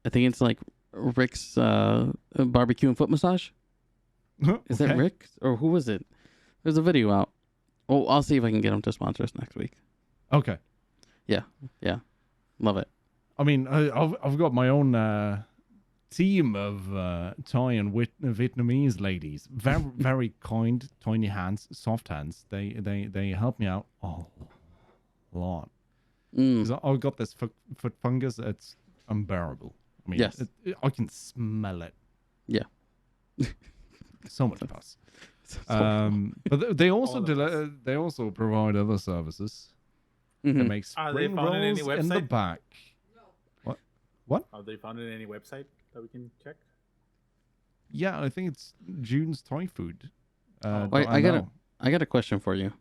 I think it's like Rick's barbecue and foot massage. Is that Rick or who was it? There's a video out. Oh, I'll see if I can get him to sponsor us next week. Okay. Yeah, love it. I mean, I've got my own team of Thai and Vietnamese ladies. Very very kind, tiny hands, soft hands. They help me out a lot. Because I've got this foot fungus. It's unbearable. I mean, yes, I can smell it. Yeah. So much pus. But they also they also provide other services. They make spring rolls in the back. What? Are they found in any website that we can check? Yeah, I think it's June's Thai Food. Wait, I got a question for you.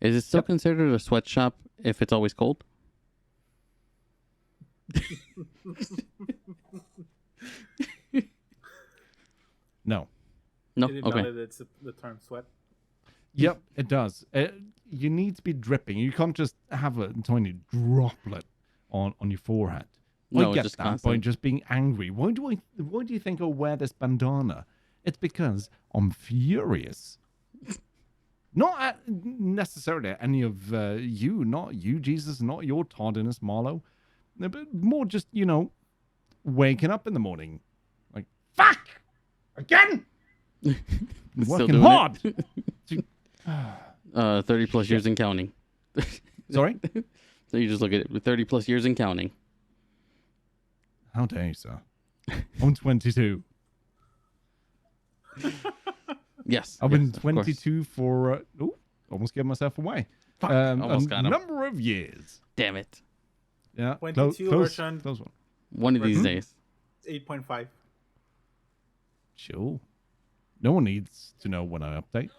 Is it still considered a sweatshop if it's always cold? No. No. Did it Okay. know that it's the term sweat? Yep, it does. You need to be dripping. You can't just have a tiny droplet on your forehead. No, I get just that constant. by just being angry. Why do you think I'll wear this bandana? It's because I'm furious. Not necessarily at any of you, not you, Jesus, not your tardiness, Malo. No, but more just, waking up in the morning. Like, fuck! Again! Still Working doing hard! 30 plus years and counting. Sorry? So you just look at it, 30 plus years and counting. How dare you, sir? I'm 22. Yes. I've been yes, of course. 22 for, almost gave myself away. Fuck, almost got him. Number of years. Damn it. Yeah. 22 close version. one. One of these days. 8.5. Sure. No one needs to know when I update.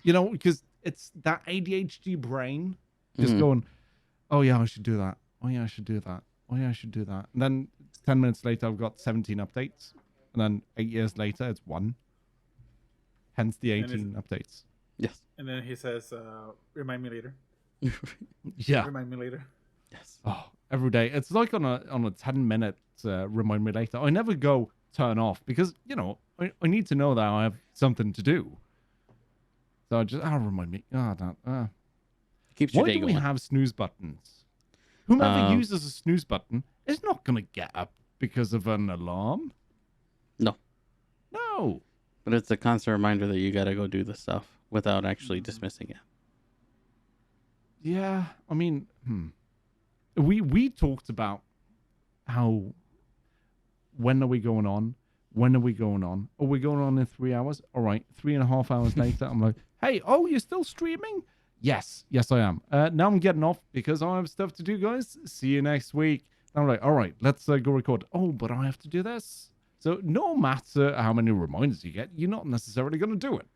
Because it's that ADHD brain just going, oh yeah, I should do that. Oh yeah, I should do that. Oh yeah, I should do that. And then 10 minutes later, I've got 17 updates. And then 8 years later, it's 1. Hence the 18 updates. Yes. And then he says, remind me later. Yeah. Remind me later. Yes. Oh, every day. It's like on a 10-minute remind me later. I never go turn off because, I need to know that I have something to do. So I just, remind me. Keeps your Why day do we going. have snooze buttons? Whomever uses a snooze button is not going to get up because of an alarm. No. No. But it's a constant reminder that you got to go do the stuff without actually dismissing it. Yeah, I mean, we talked about how, when are we going on? When are we going on? Are we going on in 3 hours? All right, 3.5 hours later, I'm like, hey, you're still streaming? Yes, I am. Now I'm getting off because I have stuff to do, guys. See you next week. I'm like, all right, let's go record. Oh, but I have to do this. So no matter how many reminders you get, you're not necessarily going to do it.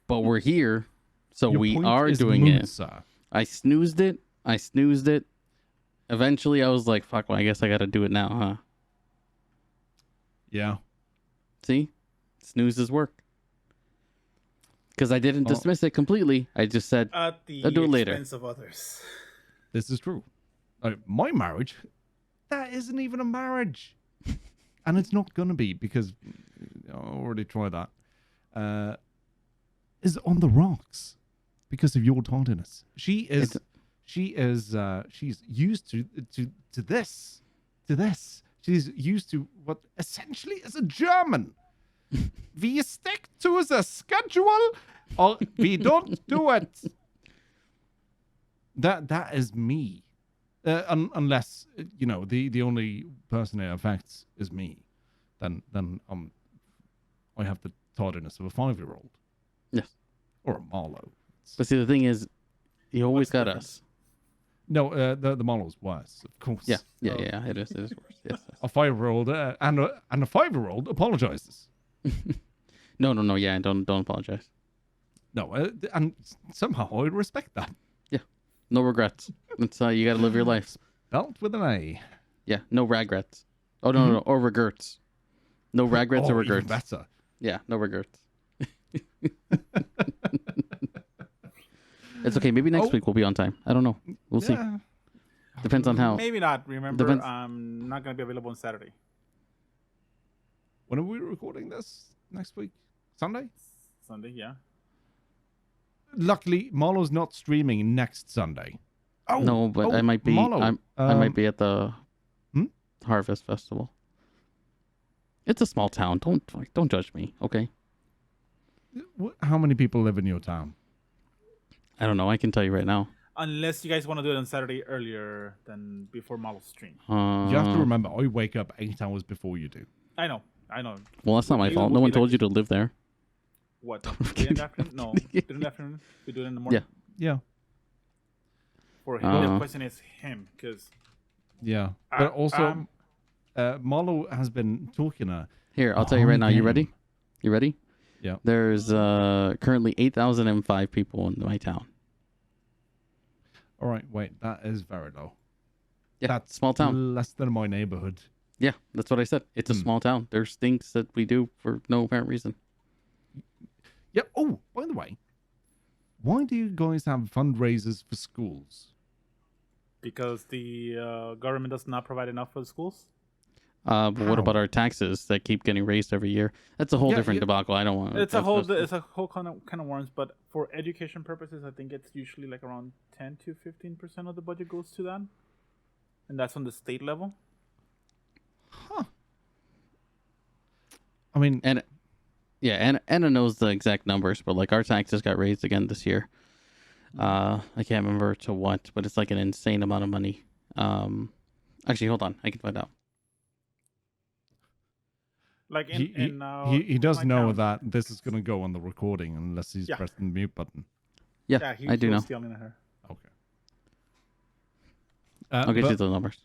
But we're here, so Your we point are is doing moot, it. Sir. I snoozed it. Eventually, I was like, fuck, well, I guess I got to do it now, huh? Yeah. See? Snoozes work. Because I didn't dismiss it completely. I just said, At the I'll do it later. expense of others. This is true. My marriage, that isn't even a marriage. And it's not going to be because I already tried that. Is on the rocks because of your tardiness. She's used to this. She's used to what essentially is a German. We stick to the schedule or we don't do it. That is me. Unless the only person it affects is me, then I have the tardiness of a 5-year-old. yes. Or a Malo. But see, the thing is, you always What's the got difference? us. No, the Malo's worse, of course. Yeah, it is worse. Yes. A 5-year-old and a 5-year-old apologizes. No, yeah, don't apologize. No, and somehow I respect that. No regrets. That's how you got to live your life. Spelt with an A. Yeah, no regrets. Oh no, or regrets. No regrets or Even regrets. better. Yeah, no regrets. It's okay. Maybe next week we'll be on time. I don't know. We'll see. Depends on how. Maybe not. Remember, I'm not going to be available on Saturday. When are we recording this? Next week? Sunday? Sunday, yeah. Luckily, Molo's not streaming next Sunday. Oh No, but I might be. Molo. I might be at the Harvest Festival. It's a small town. Don't judge me, okay? How many people live in your town? I don't know. I can tell you right now. Unless you guys want to do it on Saturday earlier than before Malo's stream. You have to remember, I wake up 8 hours before you do. I know. Well, that's not my fault. No one told you to live there. What? 3 in the afternoon? No, 3 in the afternoon. We do it in the morning. Yeah. For him, the question is him, because. Yeah, but also, Malo has been talking. Here, I'll tell you right now. You ready? You ready? Yeah. There's currently 8,005 people in my town. All right, wait, that is very low. Yeah, that's small town. Less than my neighborhood. Yeah, that's what I said. It's a small town. There's things that we do for no apparent reason. Yeah. Oh, by the way, why do you guys have fundraisers for schools? Because the government does not provide enough for the schools. But what about our taxes that keep getting raised every year? That's a whole different debacle. I don't want. It's a whole kind of worms. But for education purposes, I think it's usually like around 10 to 15% of the budget goes to that, and that's on the state level. Huh. I mean, and Anna knows the exact numbers, but like our taxes got raised again this year. I can't remember to what, but it's like an insane amount of money. Actually, hold on, I can find out. Like he does know that this is going to go on the recording unless he's pressing the mute button. Yeah, I do know. Yelling at her. Okay. I'll get you the numbers.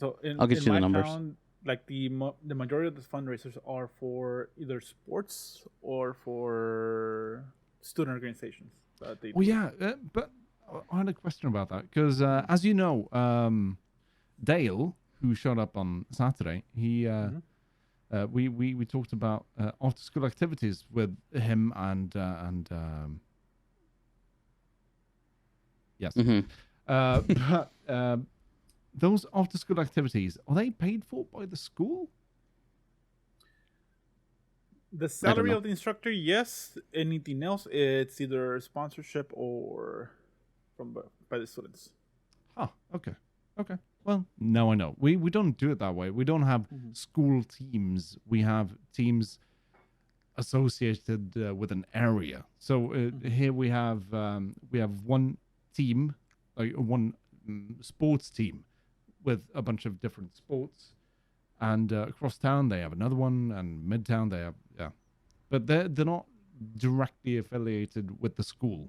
So I'll get you the numbers. Town, like the majority of the fundraisers are for either sports or for student organizations. But I had a question about that because, as you know, Dale, who showed up on Saturday, he we talked about after school activities with him and yes, but those after school activities, are they paid for by the school? The salary of the instructor, yes. Anything else, it's either sponsorship or by the students. Oh, okay. Well, now I know. We don't do it that way. We don't have school teams. We have teams associated with an area. So here we have one team, like one sports team, with a bunch of different sports, and across town they have another one, and midtown they have but they're not directly affiliated with the school.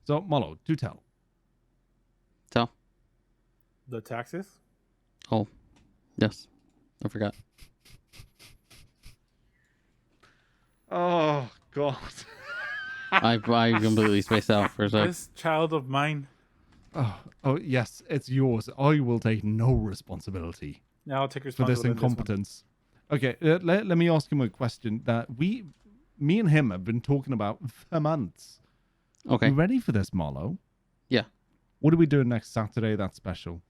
So Malo, do tell. The taxes? Oh, yes. I forgot. Oh, God. I completely spaced out for a sec. This child of mine. Oh, yes, it's yours. I will take no responsibility. Yeah, I'll take for responsibility this incompetence. Okay, let me ask him a question that me and him have been talking about for months. Okay. You ready for this, Malo? Yeah. What are we doing next Saturday that's special?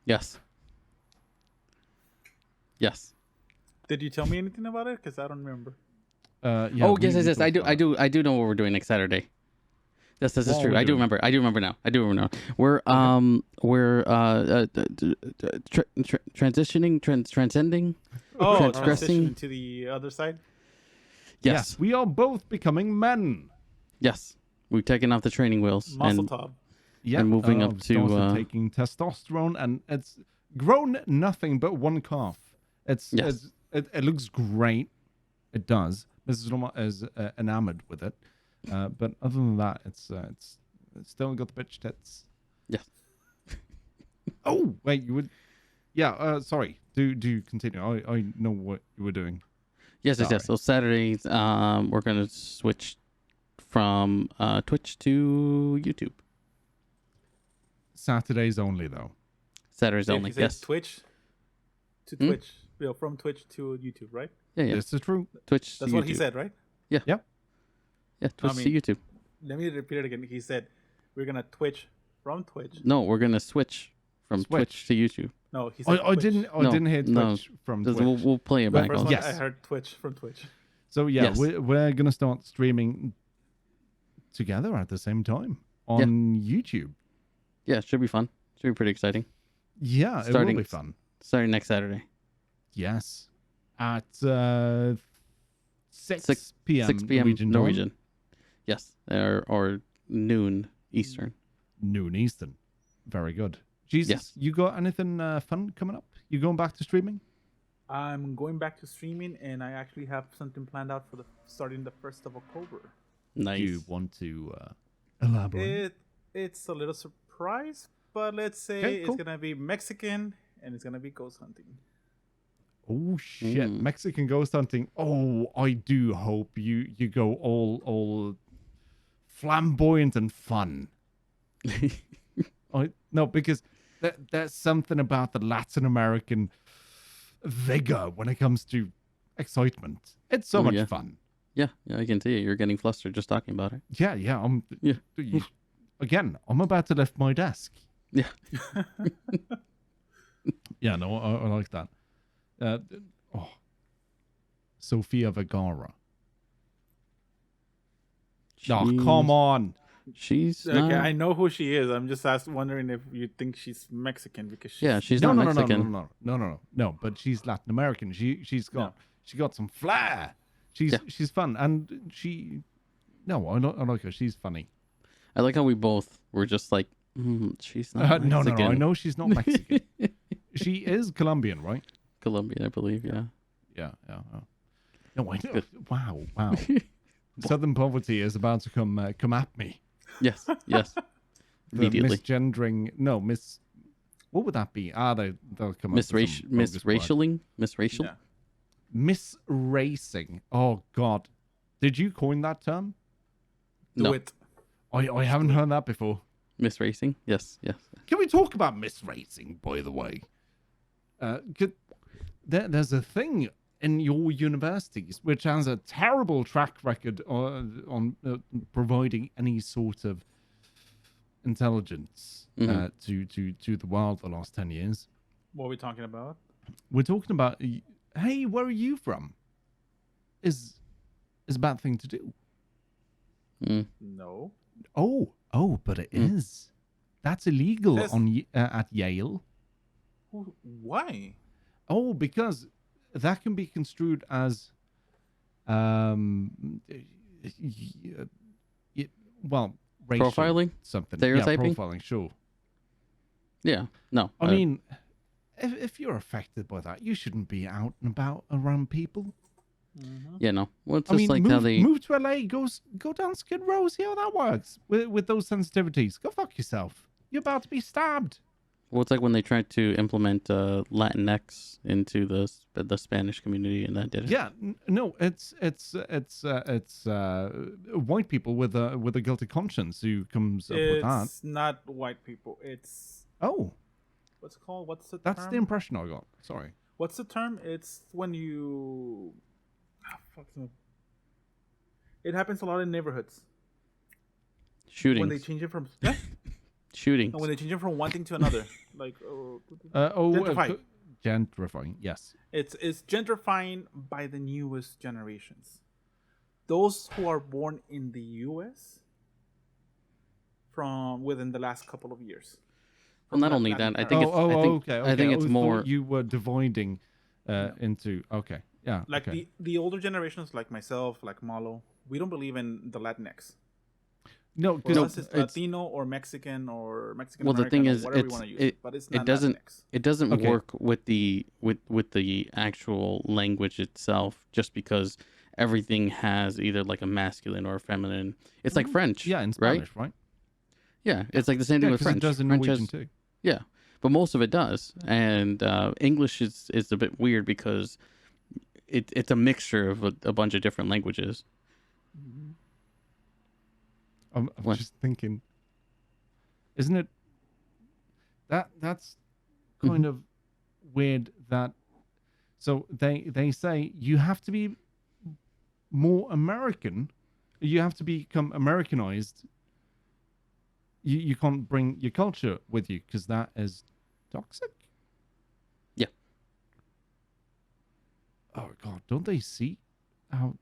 Yes. Did you tell me anything about it? Because I don't remember. Yes. I do know what we're doing next Saturday. Yes, this is true. I do remember now. We're transcending. Transitioning to the other side. Yes, we are both becoming men. Yes, we've taken off the training wheels. Muscle top. Yeah, and moving up to taking testosterone, and it's grown nothing but one calf. It looks great. It does. Mrs. Lomma is enamored with it. But other than that, it's still got the bitch tits. Yes. Oh wait, you would. Yeah. Sorry. Do continue. I know what you were doing. Yes. So Saturdays, we're gonna switch from Twitch to YouTube. Saturdays only, though. Saturdays If only. he says Yes. Twitch to Twitch, from Twitch to YouTube, right? Yeah. This is true. Twitch. That's to what YouTube. he said, right? Yeah. Yep. Yeah. Twitch to YouTube. Let me repeat it again. He said we're gonna Twitch from Twitch. No, we're gonna switch from Twitch to YouTube. No, he said I Twitch. didn't hear Twitch from Twitch. We'll play it The back. first on. one Yes. I heard Twitch from Twitch. So yeah, Yes. we're gonna start streaming together at the same time on YouTube. Yeah, it should be fun. Should be pretty exciting. Yeah, it will Starting- be fun. Starting next Saturday. Yes, at 6 6 p.m. 6 p.m. Norwegian. Norwegian. Yes, or noon Eastern. Noon Eastern. Very good. Jesus, Yes. you got anything fun coming up? You going back to streaming? I'm going back to streaming, and I actually have something planned out for starting the 1st of October. Nice. Do you want to elaborate? It's a little surprise, but let's say Okay, cool. it's gonna be Mexican and it's gonna be ghost hunting. Oh shit, Mexican ghost hunting. Oh, I do hope you go all flamboyant and fun. No, because there's something about the Latin American vigor when it comes to excitement. It's so much yeah. fun. Yeah, I can see it. You're getting flustered just talking about it. Yeah. Yeah. Again, I'm about to lift my desk. Yeah. Yeah, no, I like that. Sofia Vergara. Oh, come on. She's Okay, not, I know who she is. I'm just wondering if you think she's Mexican because she's, yeah, she's No, not no, Mexican. no. But she's Latin American. She's got some flair. She's fun, and I like her. She's funny. I like how we both were just like, she's not No, Mexican. I know she's not Mexican. She is Colombian, right? Colombian, I believe. Yeah. Yeah. No, I know. Wow. Southern poverty is about to come at me. Yes. The Immediately. misgendering. No, what would that be? They'll come up with some bogus word. Misracialing? Misracial? Yeah. Misracing. Oh God, did you coin that term? Do No. it. I haven't heard that before. Misracing? Yes. Can we talk about misracing, by the way? There's a thing in your universities which has a terrible track record on providing any sort of intelligence to the world the last 10 years. What are we talking about? We're talking about, hey, where are you from? Is a bad thing to do. No. Oh, but it is. That's illegal Yes. at Yale. Why? Oh, because that can be construed as, racial Profiling? something. Stereotyping? Yeah, profiling, sure. Yeah. No. I mean, if you're affected by that, you shouldn't be out and about around people. Yeah, no. Well, it's I just mean, like move, how they. move to LA, go down Skid Row, see how that works with those sensitivities. Go fuck yourself. You're about to be stabbed. Well, it's like when they tried to implement Latinx into the Spanish community, and that did it. Yeah, no, it's white people with a guilty conscience who comes up with that. It's not white people. It's Oh, what's it called? What's the that's term? the impression I got. Sorry. What's the term? It's when you. It happens a lot in neighborhoods. Shootings. When they change it from yeah, Shootings. no, when they change it from one thing to another, like Gentrifying. Gentrifying. Yes. it's gentrifying by the newest generations. Those who are born in the U.S. from within the last couple of years. Well, not only that, I think Okay. I think it's thought more. you were dividing into. Okay. Yeah. Like okay. the older generations, like myself, like Malo, we don't believe in the Latinx. No, For us, because it's Latino or Mexican Well, the thing American or is, whatever we want to use. But it's not doesn't Latinx. it doesn't Okay. work with the actual language itself, just because everything has either like a masculine or a feminine. It's like French. yeah, in Spanish, right? Yeah, it's like the same thing with because French. it does in French Norwegian has, too. Yeah, but most of it does. And English is a bit weird because it's a mixture of a bunch of different languages. I'm What? just thinking, isn't it that's kind of weird that so they say you have to be more American, you have to become Americanized. You can't bring your culture with you because that is toxic. Yeah. Oh God, don't they see how?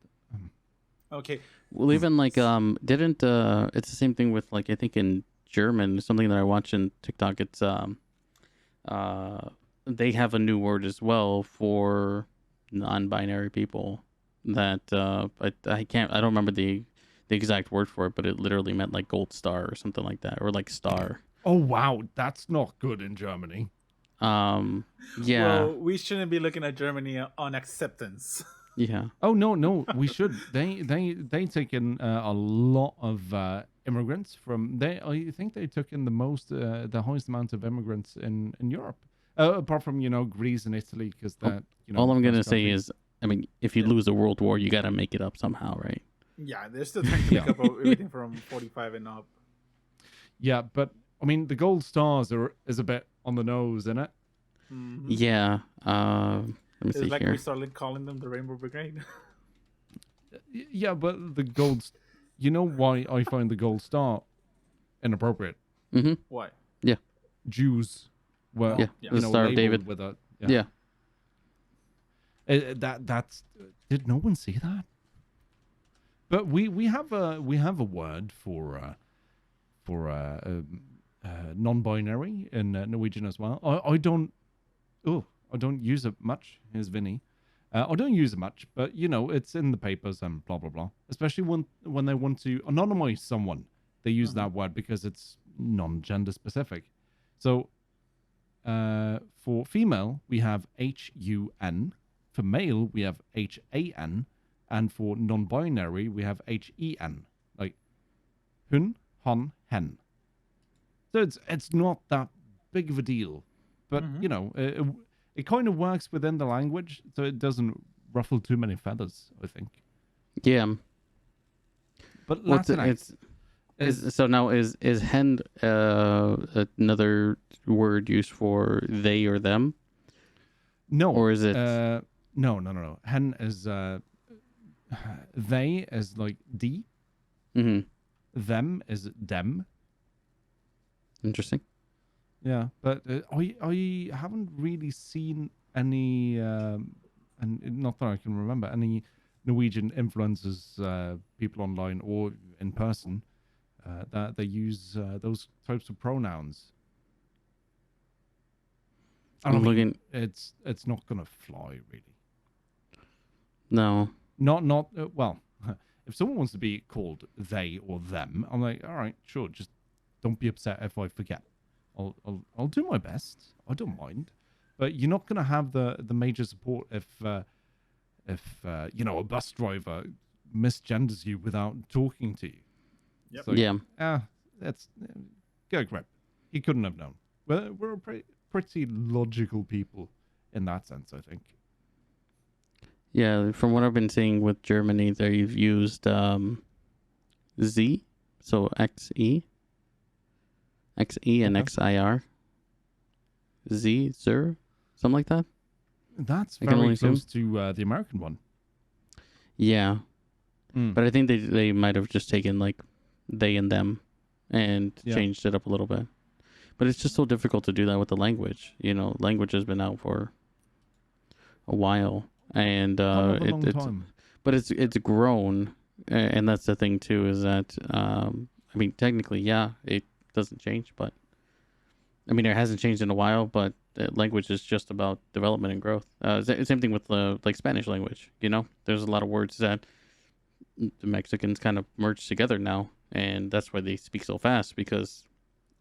Okay. Well, even like didn't it's the same thing with like I think in German something that I watch in TikTok. It's they have a new word as well for non-binary people that I don't remember the exact word for it, but it literally meant like gold star or something like that, or like star. Oh wow, that's not good in Germany. Yeah. Well, we shouldn't be looking at Germany on acceptance. Yeah. Oh no, we should. They take in a lot of immigrants from. I think they took in the highest amount of immigrants in Europe, apart from Greece and Italy, because that All I'm gonna those say countries- is, I mean, if you lose a world war, you gotta make it up somehow, right? Yeah, they're still trying to make up everything from 45 and up. yeah, but I mean the gold stars is a bit on the nose, isn't it? Yeah. Let me It's see like here. we started calling them the Rainbow Brigade. Yeah, but the gold. You know why I find the gold star inappropriate? Mm-hmm. Why? Yeah. Jews were Yeah. The Star of labeled David. with a Yeah. That's did no one see that? But we have a word for non-binary in Norwegian as well. I don't use it much. Here's Vinny. I don't use it much, but it's in the papers and blah blah blah. Especially when they want to anonymize someone, they use that word because it's non-gender specific. So for female we have HUN, for male we have HAN, and for non-binary we have HEN, like hun, han, hen. So it's not that big of a deal, but it kind of works within the language, so it doesn't ruffle too many feathers, I think. Yeah. But What's Latinx so now is hen another word used for they or them? no, Or is it no. Hen is they is like D, mm-hmm. them is dem. Interesting. Yeah, but I haven't really seen any, and not that I can remember, any Norwegian influencers, people online or in person, that they use those types of pronouns. I I'm mean, looking. it's not gonna fly really. No. Not well. If someone wants to be called they or them, I'm like, all right, sure, just don't be upset if I forget. I'll do my best. I don't mind, but you're not gonna have the major support if a bus driver misgenders you without talking to you. Yep. So, Yeah. that's go grip. He couldn't have known. We're pretty logical people in that sense, I think. Yeah. From what I've been seeing with Germany, they've used Z, so XE and Okay. XIR. Z, Zer, something like that. That's I can very only close to the American one. Yeah. Mm. But I think they might have just taken like they and them and changed it up a little bit. But it's just so difficult to do that with the language. Language has been out for a while, and time. but it's grown, and that's the thing too. Is that I mean, technically, yeah, it doesn't change, but I mean, it hasn't changed in a while. But language is just about development and growth. Same thing with like Spanish language. There's a lot of words that the Mexicans kind of merged together now, and that's why they speak so fast, because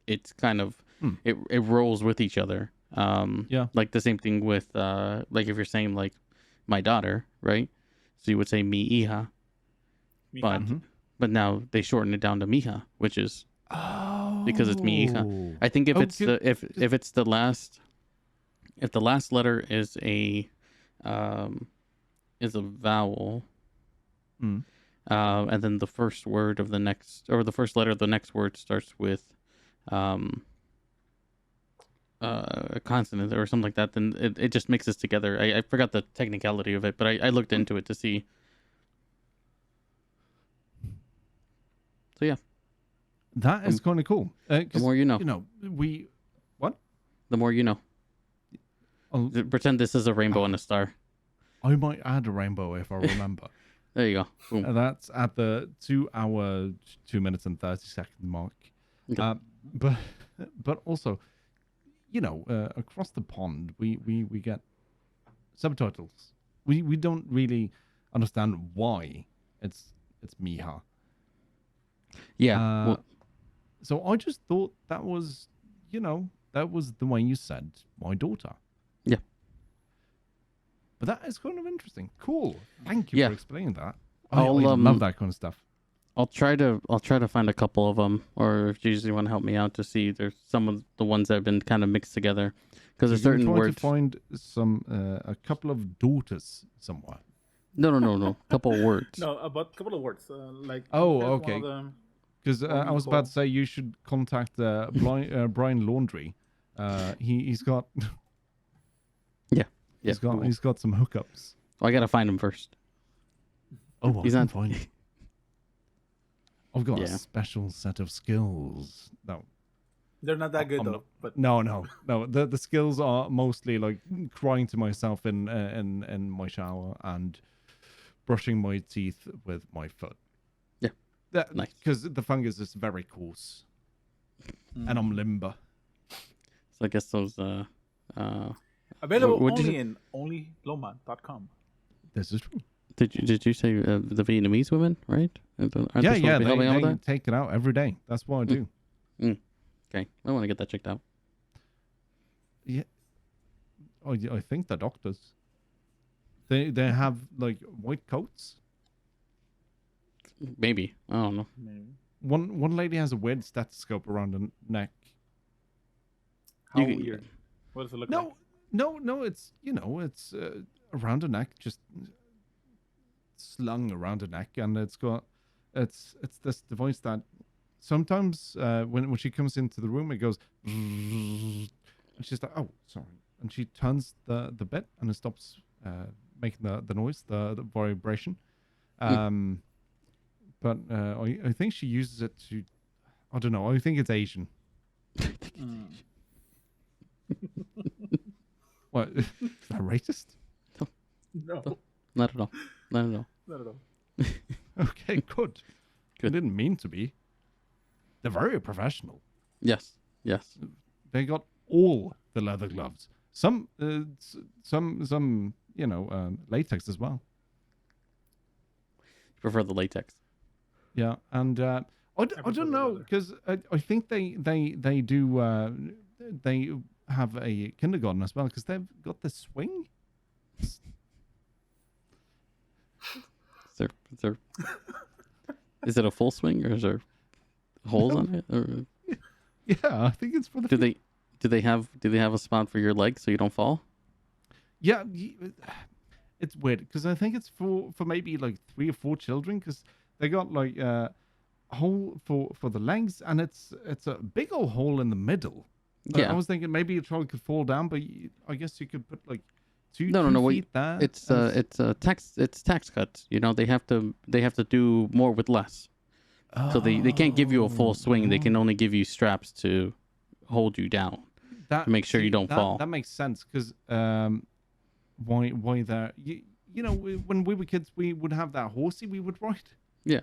it's kind of it rolls with each other. Like the same thing with like if you're saying like my daughter, right? So you would say mi hija, but now they shorten it down to mija, which is because it's mi hija. I think if Oh, it's the if it's the last if the last letter is a vowel, and then the first word of the next or the first letter of the next word starts with a consonant or something like that, then it just mixes together. I forgot the technicality of it, but I looked into it to see. So yeah, that is kind of cool. the more you know. You know, what? The more you know. Oh, Pretend this is a rainbow and a star. I might add a rainbow if I remember. There you go. Boom. That's at the 2 hour, 2 minutes and 30-second mark. Okay. But also, you know, across the pond, we get subtitles. We don't really understand why it's Miha. Yeah. Well, So I just thought that was, you know, that was the way you said my daughter. yeah. But that is kind of interesting. Cool. Thank you Yeah. for explaining that. I I'll love that kind of stuff. I'll try to find a couple of them, or if you usually want to help me out to see there's some of the ones that have been kind of mixed together, because there's certain words. To find some a couple of daughters somewhere. No. Couple of words. No, about a couple of words. Like Oh, here's okay. one of them. Because I was about to say you should contact Bryan Laundry. He's got Yeah. he's got some hookups. Well, I gotta find him first. Oh, He's I can not- find him. I've got a Yeah. special set of skills. No, They're not that good I'm though. not- But no. The skills are mostly like crying to myself in my shower and brushing my teeth with my foot. Yeah. Nice. Because the fungus is very coarse, and I'm limber. So I guess those available What did only you- in onlyloma.com. This is true. Did you say the Vietnamese women, right? Aren't they supposed to be helping out with They that? take it out every day. That's what I do. Okay, I want to get that checked out. Yeah, I think they're doctors. They have like white coats. Maybe, I don't know. Maybe. One lady has a weird stethoscope around her neck. How You- weird. What does it look like? No. It's it's around her neck, just slung around her neck, and it's this device that sometimes when she comes into the room, it goes, and she's like, oh, sorry, and she turns the bit, and it stops making the noise, the vibration. But I think she uses it to, I don't know. I think it's Asian. What? Is that racist? No, Not at all. Not at all. not at all. Okay, good. I Good. didn't mean to be. They're very professional. Yes. They got all the leather gloves. Some latex as well. Prefer the latex. Yeah, and I prefer don't the know leather. because I think they do they have a kindergarten as well because they've got the swing. Is it a full swing or is there holes on it? Or Yeah, I think it's for the. do they have a spot for your leg so you don't fall? Yeah, it's weird because I think it's for maybe like 3 or 4 children because they got like a hole for the legs and it's a big old hole in the middle. Yeah. I was thinking maybe a child could fall down, but I guess you could put like two No. feet there. It's tax cuts. You know, they have to do more with less. So they can't give you a full swing. They can only give you straps to hold you down that, to make sure you don't fall. That makes sense because why that you know when we were kids we would have that horsey we would ride. Yeah.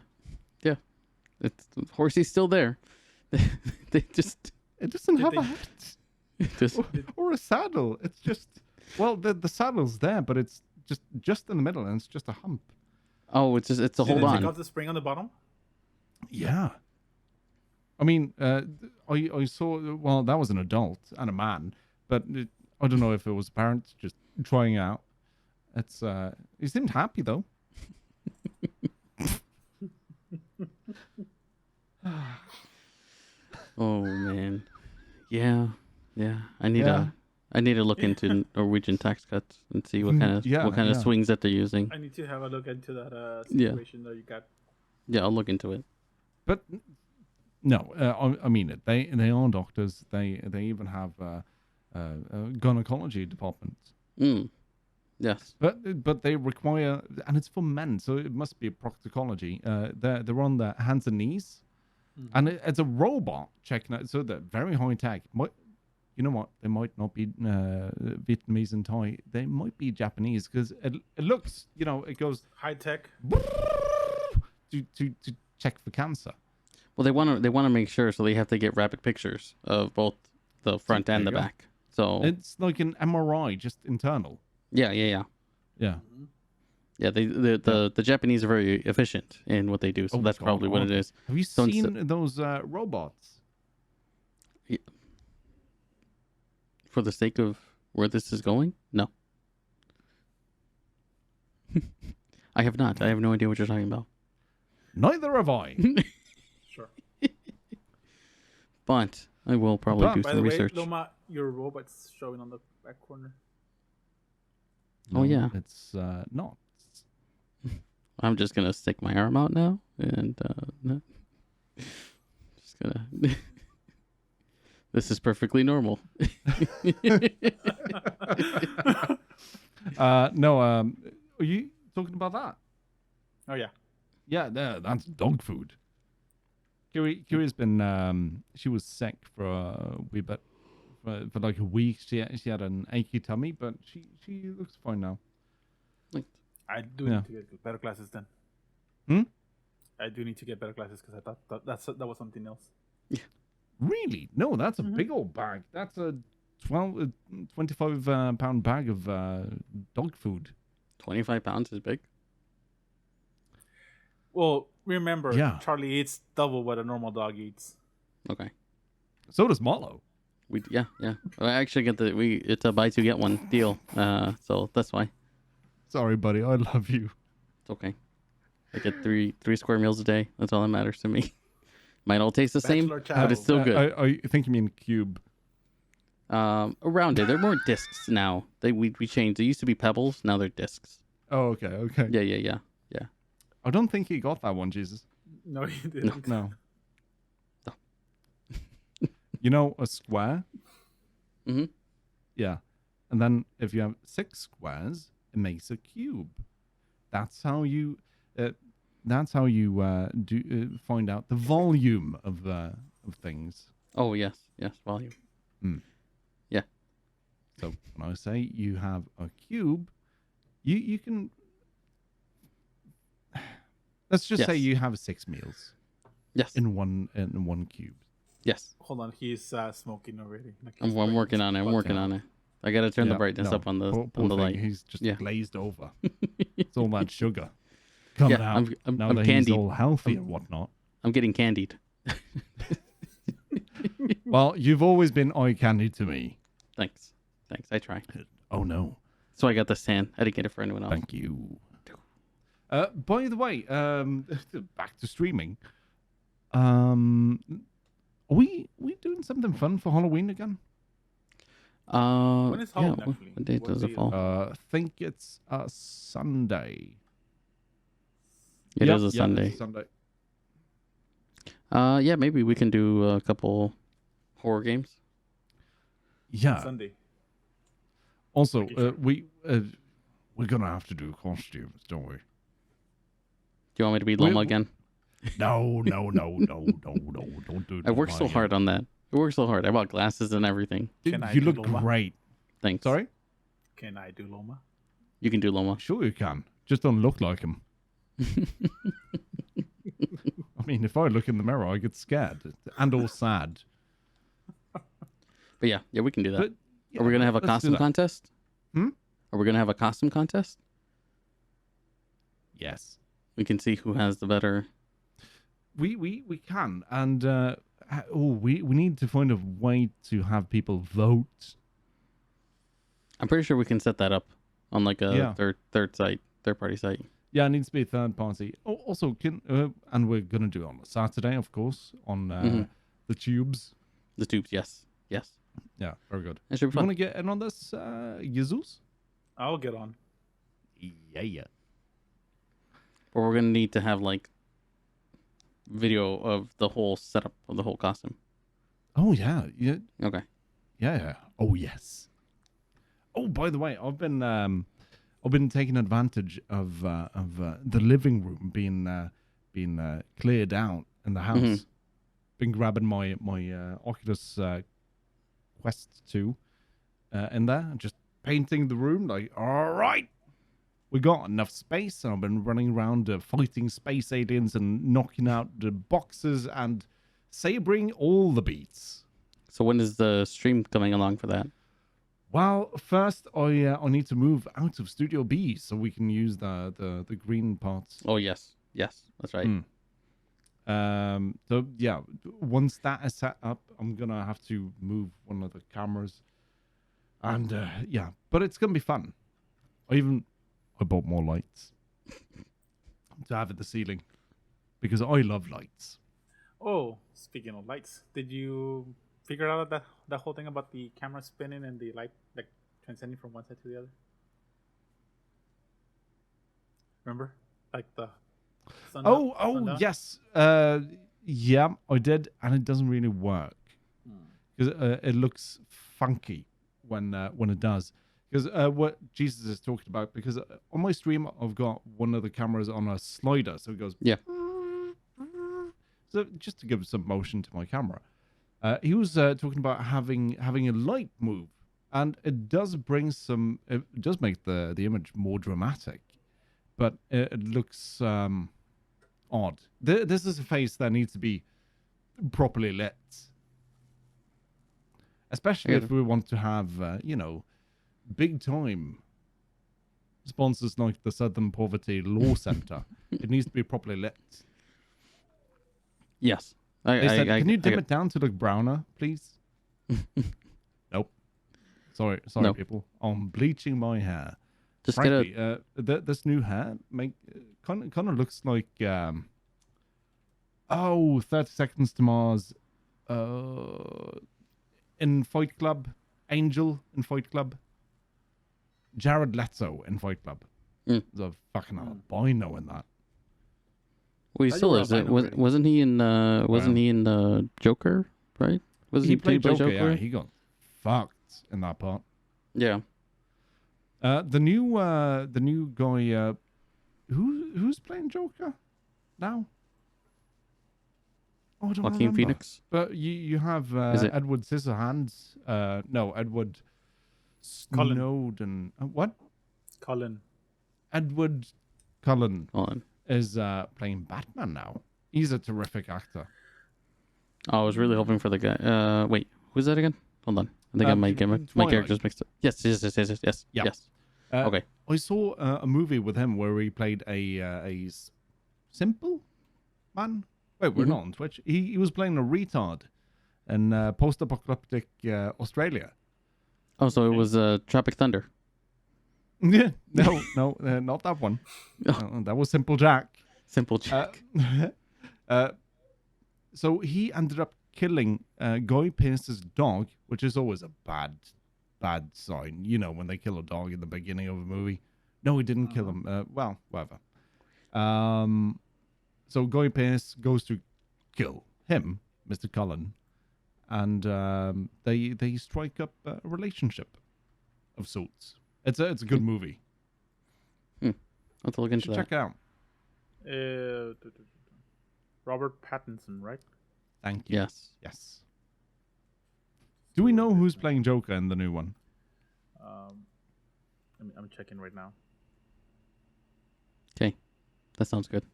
It's Horsey's still there. They just It doesn't have they- a hat just or a saddle. It's just the saddle's there, but it's just in the middle and it's just a hump. it's a Did hold they take on. off the spring on the bottom? Yeah. I mean, I saw. Well, that was an adult and a man, but I don't know if it was a parent just trying out. It's he seemed happy though. Oh man. Yeah. Yeah. I need Yeah. to look into Norwegian tax cuts and see what Yeah, kind of yeah. swings that they're using. I need to have a look into that Yeah. situation that you got. Yeah, I'll look into it. But no, I mean it. They are doctors. They even have gynecology departments. Yes. But they require, and it's for men, so it must be a proctology. They're on their hands and knees, and it's a robot checking out. So they're very high tech. You know what? They might not be Vietnamese and Thai. They might be Japanese because it looks, it goes High tech. to check for cancer. Well, they want to make sure, so they have to get rapid pictures of both the front and the There you go. back. So It's like an MRI, just internal. yeah. Yeah. Yeah, the Japanese are very efficient in what they do, so that's probably what it is. Have you So seen those robots? For the sake of where this is going? No. I have not. I have no idea what you're talking about. Neither have I. Sure. But I will probably do By some the research. way, Loma, your robot's showing on the back corner. Oh, yeah. It's not. I'm just gonna stick my arm out now and no. Just gonna. This is perfectly normal. No. Are you talking about that? Oh yeah. Yeah, that's dog food. Kiri's been she was sick for a wee bit, for like a week. She had an achy tummy, but she looks fine now. I do need to get better glasses then. I do need to get better glasses because I thought that was something else. Really? No, that's a big old bag. That's a 25 pound bag of dog food. 25 pounds is big. Well, remember, Yeah. Charlie eats double what a normal dog eats. Okay. So does Malo. Yeah. I actually get it's a buy two get one deal. So that's why. Sorry, buddy. I love you. It's okay. I get three square meals a day. That's all that matters to me. Might all taste the same, Bachelor but it's still good. I think you mean cube. Around it, they're more discs now. We changed. They used to be pebbles. Now they're discs. Oh, okay. Yeah. I don't think he got that one, Jesus. No, you didn't. No. You know a square? Mm-hmm. Yeah. And then if you have 6 squares, it makes a cube. That's how you do find out the volume of things. Oh yes, volume. Yeah. So when I say you have a cube, you can, let's just say you have 6 meals. Yes. In one cube. Yes. Hold on, he's smoking already. Like I'm working on it. I gotta turn the brightness up on the Poor thing. light. He's just glazed over. It's all that sugar coming out. I'm now that candied. he's all healthy and whatnot. I'm getting candied. Well, you've always been eye candy to me. Thanks. I try. Oh no. So I got this tan. I didn't get it for anyone else. Thank you. By the way, back to streaming. Are we doing something fun for Halloween again? When is Halloween, actually? What day does it fall? I think it's a Sunday. It is a Sunday. It's a Sunday. Yeah, maybe we can do a couple horror games. Yeah. Sunday. Also, we're gonna have to do costumes, don't we? Do you want me to be Loma again? No, don't do it. I worked so hard on that. I worked so hard. I bought glasses and everything. You look great. Thanks. Sorry? Can I do Loma? You can do Loma. Sure you can. Just don't look like him. I mean, if I look in the mirror, I get scared and all sad. But yeah, we can do that. But, yeah, Are we gonna have a let's do costume that. contest? Hmm? Are we gonna have a costume contest? Yes. We can see who has the better. We can, and we need to find a way to have people vote. I'm pretty sure we can set that up on like a third party site. Yeah, it needs to be a third party. Oh, also, and we're gonna do it on a Saturday, of course, on The tubes. The tubes, yes. Yes. Yeah, very good. That should You be fun. want to get in on this, Jesus? I'll get on. Yeah. Or we're gonna need to have like video of the whole setup of the whole costume. Oh yeah, yeah, Okay. yeah. Oh yes. Oh, by the way, I've been taking advantage of the living room being cleared out in the house. Mhm. Been grabbing my Oculus Quest 2 in there, and just painting the room. Like, all right, we got enough space, and I've been running around fighting space aliens and knocking out the boxes and sabering all the beats. So when is the stream coming along for that? Well, first I need to move out of Studio B so we can use the green parts. Oh yes, yes, that's right. So yeah, once that is set up, I'm gonna have to move one of the cameras, and yeah, but it's gonna be fun. I bought more lights to have at the ceiling because I love lights. Oh, speaking of lights, did you figure out that whole thing about the camera spinning and the light like transcending from one side to the other? Remember, like the sun up, sun Oh down? yes, yeah, I did, and it doesn't really work because it looks funky when it does. Because what Jesus is talking about, because on my stream I've got one of the cameras on a slider, so it goes Yeah. So just to give some motion to my camera, he was talking about having a light move, and it does bring some. It does make the image more dramatic, but it looks odd. This is a face that needs to be properly lit, especially if we want to have big time sponsors like the Southern Poverty Law Center. It needs to be properly lit. Yes. They said, can you dim it down to look browner, please? Nope. Sorry, No. people. I'm bleaching my hair. Just Frankly, get this new hair kind of looks like 30 Seconds to Mars in Fight Club, Angel in Fight Club, Jared Leto in Fight Club. There's a fucking albino in that. Well, he still is. Wasn't he in? Wasn't he in the Joker? Right? Wasn't he played by Joker? Joker? Yeah, he got fucked in that part. Yeah. The new guy. Who's playing Joker now? Oh, I don't Joaquin remember. Phoenix. But you have Is it- Edward Scissorhands. No, Edward Cullen. Snowden. What? Cullen. Edward Cullen Hold on. is playing Batman now. He's a terrific actor. Oh, I was really hoping for the guy. Wait, who's that again? Hold on. I think I might get my Twilight. characters mixed up. Yes. Yeah. Yes. Okay. I saw a movie with him where he played a simple man. Wait, we're not on Twitch. He was playing a retard in post-apocalyptic Australia. Oh, so it was Tropic Thunder. Yeah, no, not that one. That was Simple Jack. Simple Jack. So he ended up killing Guy Pearce's dog, which is always a bad sign. You know, when they kill a dog in the beginning of a movie. No, he didn't kill him. Well, whatever. So Guy Pearce goes to kill him, Mr. Cullen, and they strike up a relationship of sorts. It's a good movie. I'll have to look You into should that. check it out. Robert Pattinson, right? Thank you. Yes. Yes. Do we know who's playing Joker in the new one? I'm checking right now. Okay. That sounds good.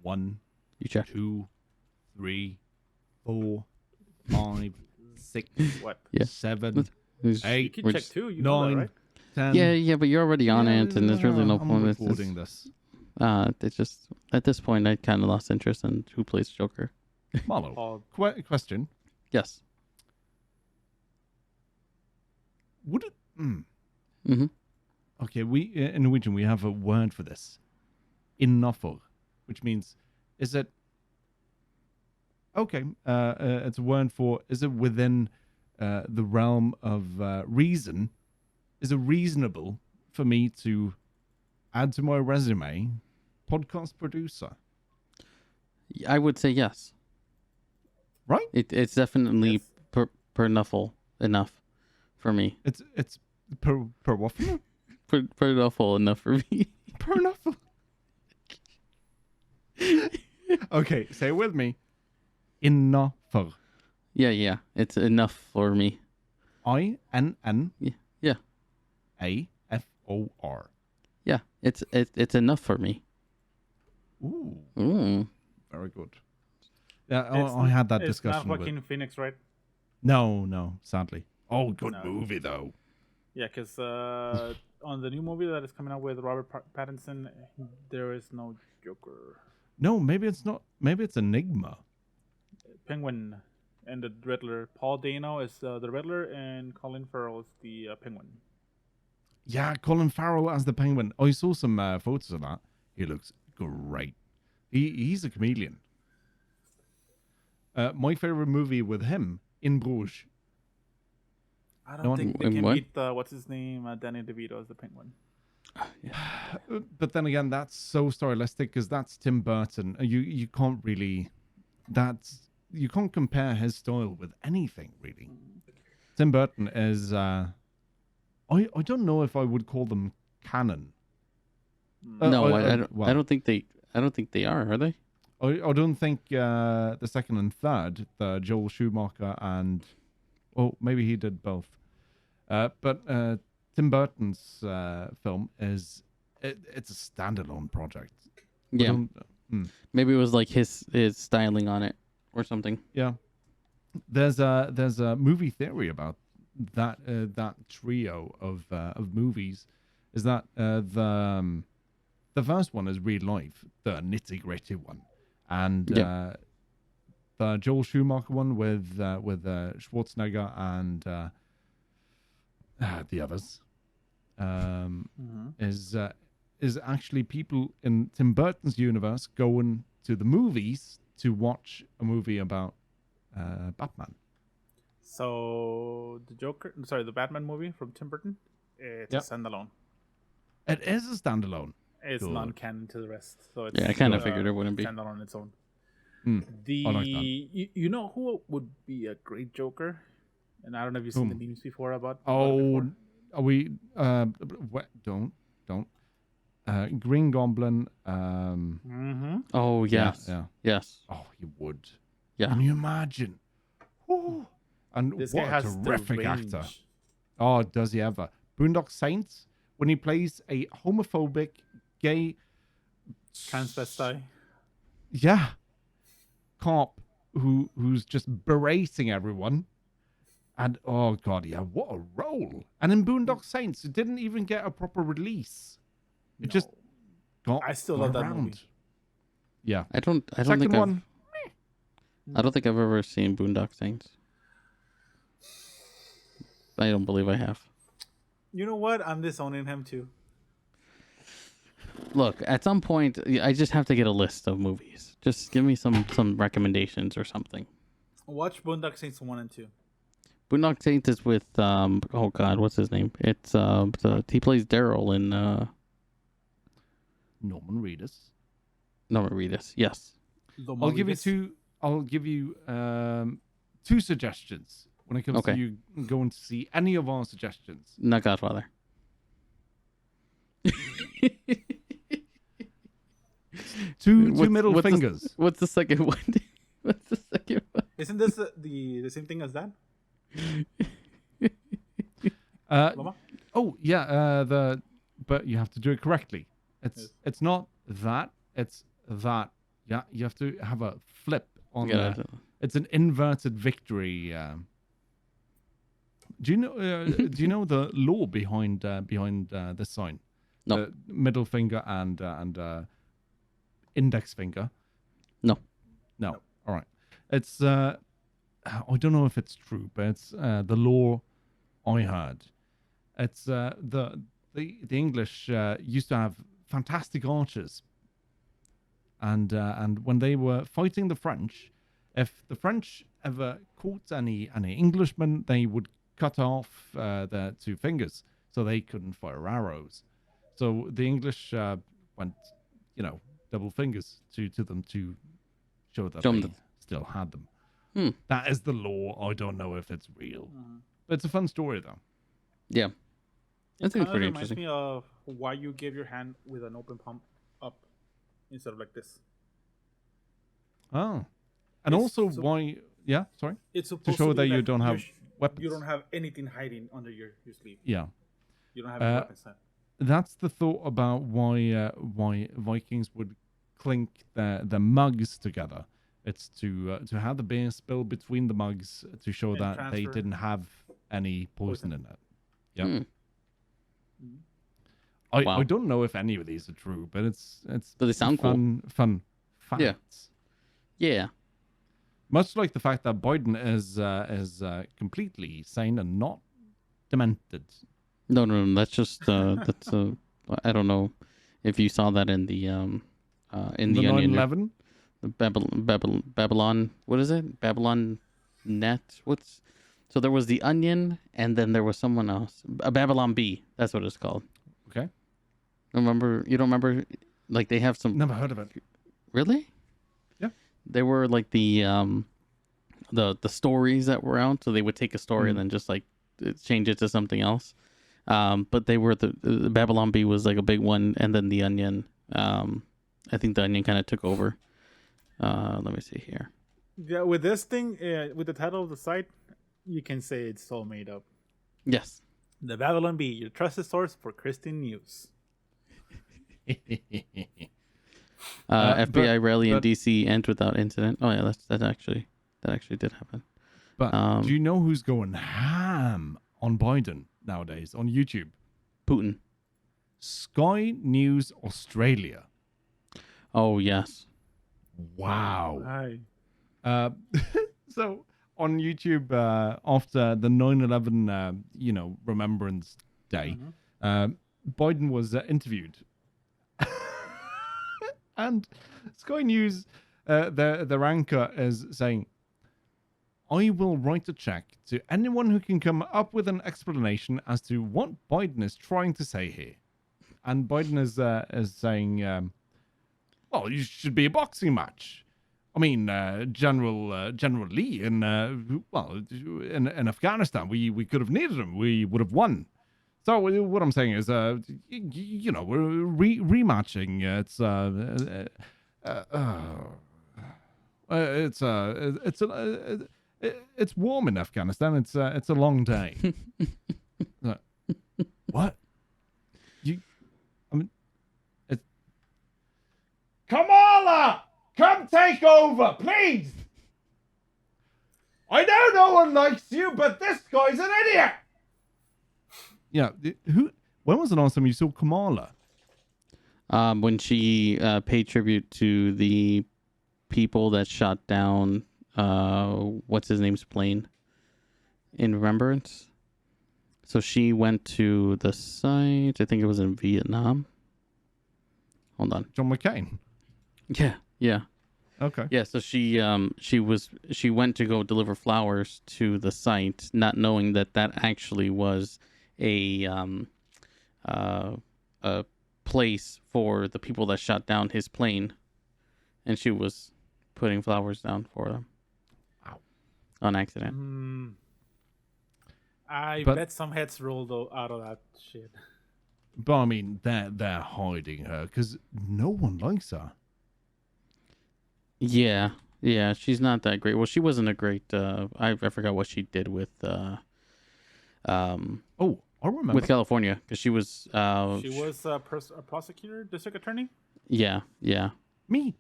1, You check. 2, 3, 4, 5, 6, What? Yeah. 7, You 8, can We're check just- too. You know that, 9, right? 10. Yeah, but you're already on it, and there's really no I'm point. recording this. It's just at this point I kind of lost interest in who plays Joker. Malo, Oh, question. Yes. Would it... Mm-hmm. Okay, we in Norwegian, we have a word for this. Innenfor, which means, is it... Okay. It's a word for. Is it within the realm of reason? Is it reasonable for me to add to my resume, podcast producer? I would say yes. Right? It's definitely Yes. enough for me. It's per waffle? Enough for me. Per waffle. Okay, say it with me. Enough. Yeah. It's enough for me. INN Yeah. AFOR. Yeah. It's enough for me. Ooh, Mm. very good. Yeah, I had that discussion. It's not Joaquin Phoenix, right? No, sadly. Oh, good No. movie though. Yeah, because on the new movie that is coming out with Robert Pattinson, there is no Joker. No, maybe it's not. Maybe it's Enigma. Penguin and the Riddler. Paul Dano is the Riddler, and Colin Farrell is the Penguin. Yeah, Colin Farrell as the Penguin. I saw some photos of that. He looks great. He's a comedian. My favorite movie with him, In Bruges. I No don't one- think they in can what? beat what's his name, Danny DeVito as the Penguin. But then again, that's so stylistic because that's Tim Burton. You can't really. You can't compare his style with anything really. Tim Burton is. I don't know if I would call them canon. No, I don't. well, I don't think they. I don't think they are they? I don't think the second and third, the Joel Schumacher and, oh, maybe he did both. But Tim Burton's film it's a standalone project. I Yeah. Maybe it was like his styling on it or something. Yeah. There's a movie theory about that that trio of movies. Is that the first one is real life, the nitty gritty one, and the Joel Schumacher one with Schwarzenegger and the others is actually people in Tim Burton's universe going to the movies to watch a movie about Batman. So the Batman movie from Tim Burton, it's Yep. a standalone. It is a standalone. It's Good. non-canon to the rest. So it's Yeah, I kind of figured it wouldn't be. standalone on its own. I like that. You know who would be a great Joker? And I don't know if you've seen the memes before about. Oh, before. are we? Don't. Green Goblin. Oh yes. Yeah. Yes. Oh, you would. Yeah. Can you imagine? Ooh. And This what guy a has the terrific range. actor. Oh, does he ever? Boondock Saints, when he plays a homophobic, gay, Transvestite. yeah, cop who's just berating everyone. And oh god, yeah, what a role! And in Boondock Saints, it didn't even get a proper release. It just got. I still love that around. movie. Yeah. I don't Second think one. I don't think I've ever seen Boondock Saints. I don't believe I have. You know what? I'm disowning him too. Look, at some point, I just have to get a list of movies. Just give me some recommendations or something. Watch Boondock Saints 1 and 2. Boondock Saints is with oh god, what's his name? It's he plays Daryl in Norman Reedus. Norman Reedus. Yes. I'll give you two. I'll give you two suggestions when it comes to you going to see any of our suggestions. Not Godfather. Two middle what's fingers. What's the second one? What's the second one? Isn't this the same thing as that? Lomma? Oh yeah, but you have to do it correctly. It's not that. It's that. Yeah, you have to have a flip on the. It's an inverted victory. Do you know? Do you know the law behind this sign? No. Middle finger and index finger. No. All right. It's I don't know if it's true, but it's the law I heard. It's the English used to have fantastic archers, and when they were fighting the French, If the French ever caught any Englishmen, they would cut off their 2 fingers so they couldn't fire arrows. So the English went, double fingers to them to show that they still had them. That is the law. I don't know if it's real. But it's a fun story, though. Yeah. I think it's pretty reminds interesting. me of why you give your hand with an open palm up instead of like this. Oh. And also why... Yeah, sorry? It's to supposed show be that you like don't have weapons. You don't have anything hiding under your sleeve. Yeah. You don't have any weapons. That's the thought about why Vikings would clink their mugs together. It's to have the beer spill between the mugs to show and that they didn't have any poison in it. Yeah. I don't know if any of these are true, but it's but they sound fun facts. Yeah. Much like the fact that Biden is completely sane and not demented. No. That's just that's I don't know if you saw that in the Onion. 9/11? The Babylon. What is it? Babylon Net. So there was the Onion, and then there was someone else. A Babylon Bee. That's what it's called. Okay. You don't remember? Like they have some. Never heard of it. Really? Yeah. They were like the stories that were out. So they would take a story and then just like change it to something else. But they were the Babylon Bee was like a big one, and then the Onion. I think the Onion kind of took over. Let me see here. Yeah, with this thing, with the title of the site, you can say it's all made up. Yes. The Babylon Bee, your trusted source for Christian news. FBI rally in DC ends without incident. Oh yeah, that actually did happen. But do you know who's going ham on Biden nowadays on YouTube? Putin. Sky News Australia. Oh yes. Wow. Hi. So on YouTube, after the 9/11, Remembrance Day, Biden was interviewed, and Sky News, their anchor is saying, "I will write a check to anyone who can come up with an explanation as to what Biden is trying to say here." And Biden is saying, "Well, you should be a boxing match. I mean, General Lee in Afghanistan, we could have needed him. We would have won. So what I'm saying is, we're rematching. It's warm in Afghanistan. It's a long day." What? Kamala, come take over, please. I know no one likes you, but this guy's an idiot. Yeah, when was the last time you saw Kamala? When she paid tribute to the people that shot down what's his name's plane in remembrance. So she went to the site. I think it was in Vietnam. Hold on. John McCain. Yeah. Okay. Yeah, so she went to go deliver flowers to the site, not knowing that actually was a place for the people that shot down his plane, and she was putting flowers down for them. Wow. On accident. I bet some heads rolled out of that shit. But I mean, they're hiding her because no one likes her. Yeah, she's not that great. Well, she wasn't a great. I forgot what she did with. Oh, I remember with California because she was. She was a prosecutor, district attorney. Yeah. Me.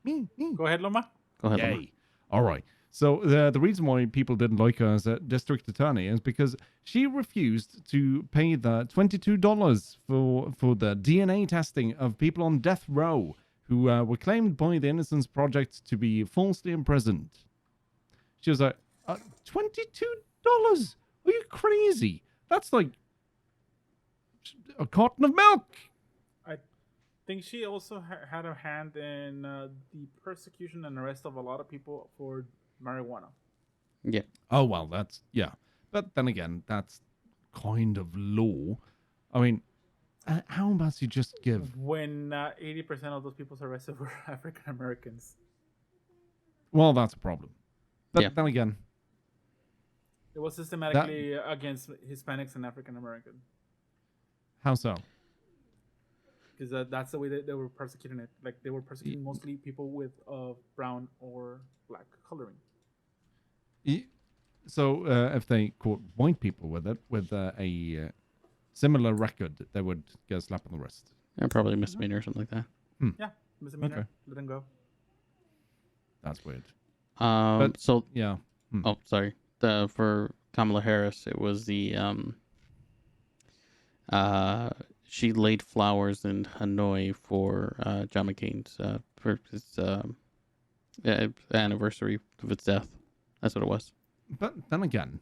Go ahead, Lomma. Go ahead, Yay. Lomma. All right. So the reason why people didn't like her as a district attorney is because she refused to pay the $22 for the DNA testing of people on death row who were claimed by the Innocence Project to be falsely imprisoned. She was like, $22? Are you crazy? That's like a carton of milk. I think she also had her hand in the persecution and arrest of a lot of people for marijuana. Yeah. Oh well, that's yeah. But then again, that's kind of law. I mean, how about you just give? When 80% of those people arrested were African Americans. Well, that's a problem. But Yeah. then again, It was systematically against Hispanics and African Americans. how so? Because that's the way they were persecuting it. Like they were persecuting mostly people with brown or black coloring. So if they caught white people with it, with a similar record, they would get a slap on the wrist. Yeah, probably misdemeanor or something like that. Yeah, misdemeanor. Okay. Let them go. That's weird. But so Yeah. oh, sorry. For Kamala Harris, it was the she laid flowers in Hanoi for John McCain's for his anniversary of its death. That's what it was. But then again,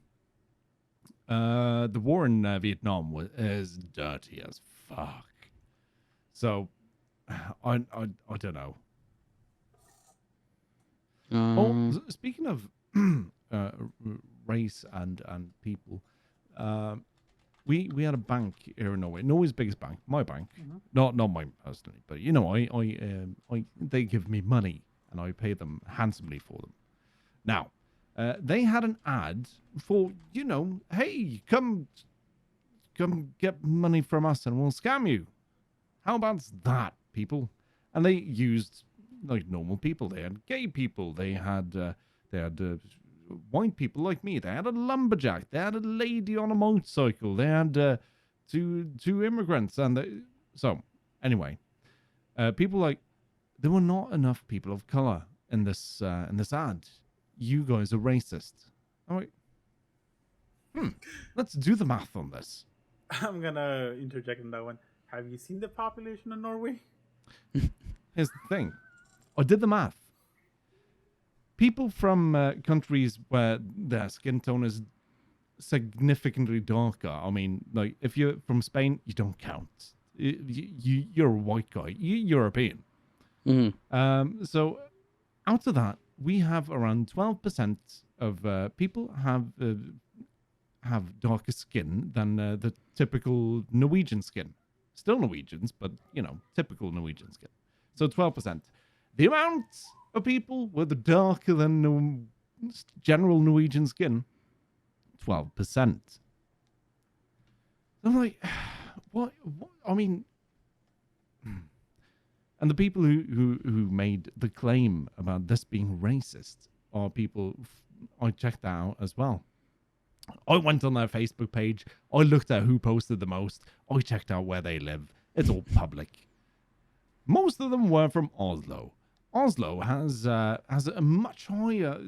the war in Vietnam is dirty as fuck. So, I don't know. Speaking of race and people, we had a bank here in Norway, Norway's biggest bank, my bank, not mine personally, but you know, I they give me money and I pay them handsomely for them. Now, they had an ad for, you know, hey, come get money from us and we'll scam you. How about that, people? And they used like normal people. They had gay people. They had white people like me. They had a lumberjack. They had a lady on a motorcycle. They had two immigrants. And so anyway, people like, there were not enough people of color in this ad. You guys are racist. I'm like, let's do the math on this. I'm gonna interject in that one. Have you seen the population of Norway? Here's the thing. I did the math. People from countries where their skin tone is significantly darker. I mean, like, if you're from Spain, you don't count. You're a white guy. You're European. Mm-hmm. So out of that, we have around 12% of people have darker skin than the typical Norwegian skin. Still Norwegians, but, you know, typical Norwegian skin. So 12%. The amount of people with darker than general Norwegian skin, 12%. I'm like, what? I mean, and the people who made the claim about this being racist are people I checked out as well. I went on their Facebook page. I looked at who posted the most. I checked out where they live. It's all public. Most of them were from Oslo. Oslo has a much higher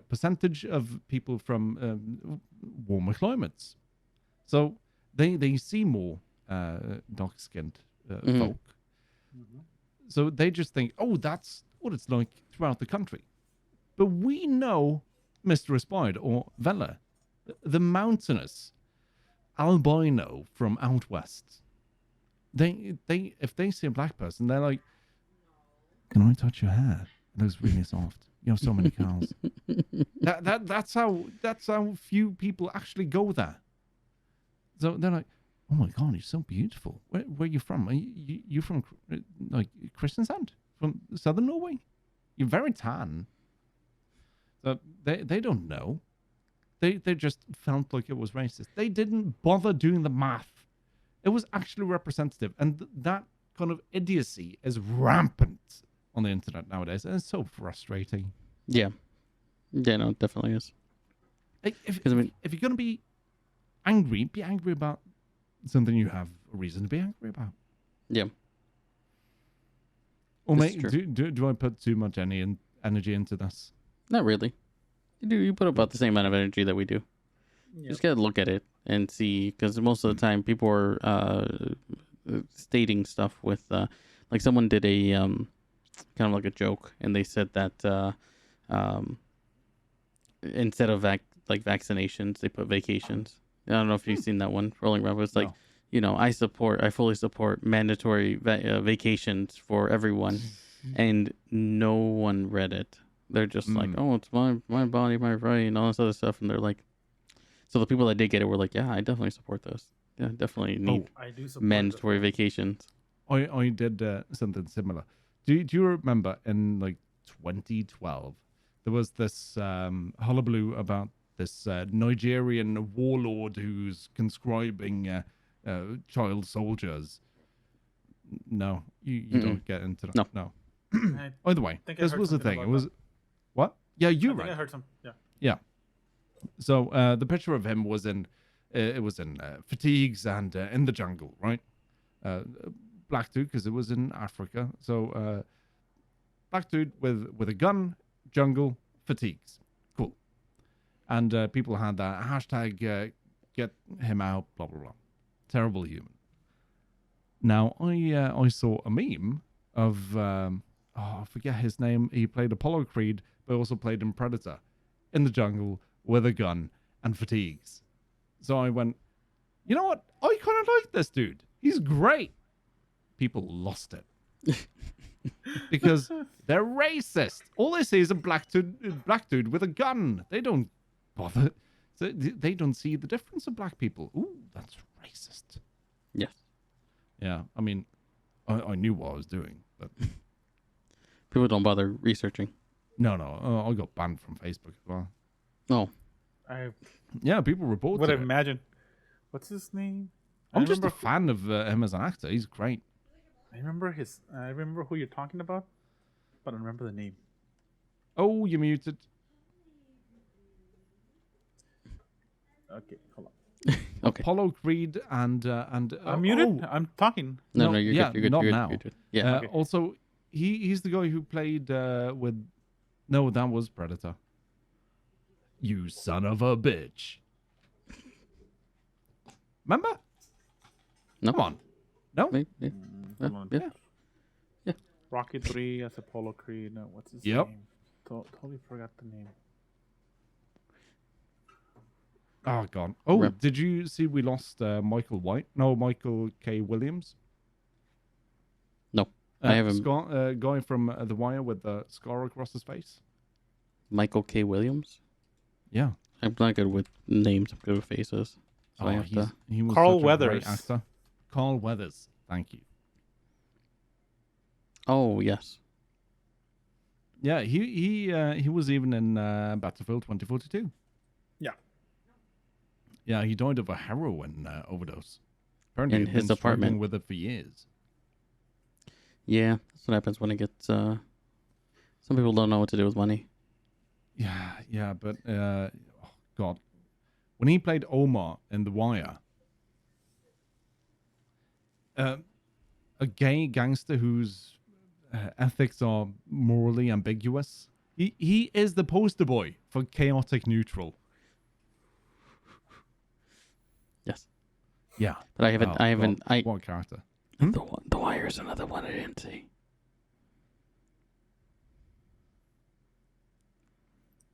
percentage of people from warmer climates. So they see more dark-skinned folk. So they just think, oh, that's what it's like throughout the country. But we know, Mr. Aspired or Vella, the mountainous albino from out west, they if they see a black person, they're like, can I touch your hair? It looks really soft. You have so many curls. That's how few people actually go there. So they're like, oh my God, you're so beautiful. Where are you from? Are you from like Kristiansand? From southern Norway? You're very tan. So they don't know. They just felt like it was racist. They didn't bother doing the math. It was actually representative. And that kind of idiocy is rampant on the internet nowadays. And it's so frustrating. Yeah. Yeah, no, it definitely is. Like, if you're going to be angry about something you have a reason to be angry about. Yeah. Or do I put too much energy into this? Not really. You put about the same amount of energy that we do. Yep. Just gotta look at it and see, because most of the time people are stating stuff with, like someone did a kind of like a joke, and they said that instead of vaccinations, they put vacations. I don't know if you've seen that one rolling around. It's like, no. You know, I fully support mandatory vacations for everyone, and no one read it. They're just like, oh, it's my body, my right, and all this other stuff. And they're like, so the people that did get it were like, yeah, I definitely support this. Yeah, definitely need I do support mandatory vacations. I did something similar. Do you remember in like 2012 there was this hullabaloo about this Nigerian warlord who's conscribing child soldiers? No, you don't get into that. No. Either way, this was the thing. It was what? Yeah, you're right. I heard some. Yeah. Yeah. So the picture of him was in fatigues and in the jungle, right? Black dude, because it was in Africa. So black dude with a gun, jungle, fatigues. Cool. And people had that hashtag get him out, blah blah blah. Terrible human. Now I saw a meme of I forget his name. He played Apollo Creed, but also played in Predator, in the jungle with a gun and fatigues. So I went, you know what? I kind of like this dude. He's great. People lost it because they're racist. All they see is a black dude with a gun. They don't bother. They don't see the difference of black people. Ooh, that's racist. Yes. Yeah, I mean, I knew what I was doing, but people don't bother researching. No, I got banned from Facebook as well. Oh, yeah, people reported. What I it. imagine. What's his name? I'm just a fan of him as an actor. He's great. I remember who you're talking about, but I don't remember the name. Oh, you're muted. Okay, hold on. Okay. Apollo Creed and I'm muted. I'm talking. No, you're yeah, good. You're good. not You're now. good. Yeah. Okay. Also, he's the guy who played with. No, that was Predator. You son of a bitch. Remember? No. Come on. No. Maybe, yeah. Hold on. Yeah. Rocky 3 as Apollo Creed. No, what's his Yep. name? Totally forgot the name. Oh god. Oh, Rep. did you see we lost Michael White? No, Michael K. Williams. No, I haven't. Guy from The Wire with the scar across his face. Michael K. Williams. Yeah. I'm not good with names. I'm good with faces. So I have to. He was Carl such a Weathers. great actor. Carl Weathers. Thank you. Oh yes. Yeah, he was even in Battlefield 2042. Yeah. Yeah, he died of a heroin overdose. Apparently, In he'd his been struggling apartment. with it for years. Yeah, that's what happens when it gets. Some people don't know what to do with money. Yeah, but oh god, when he played Omar in The Wire, a gay gangster whose ethics are morally ambiguous, he is the poster boy for chaotic neutral. Yes, Yeah, but I haven't. God, what character? The Wire is another one I didn't see.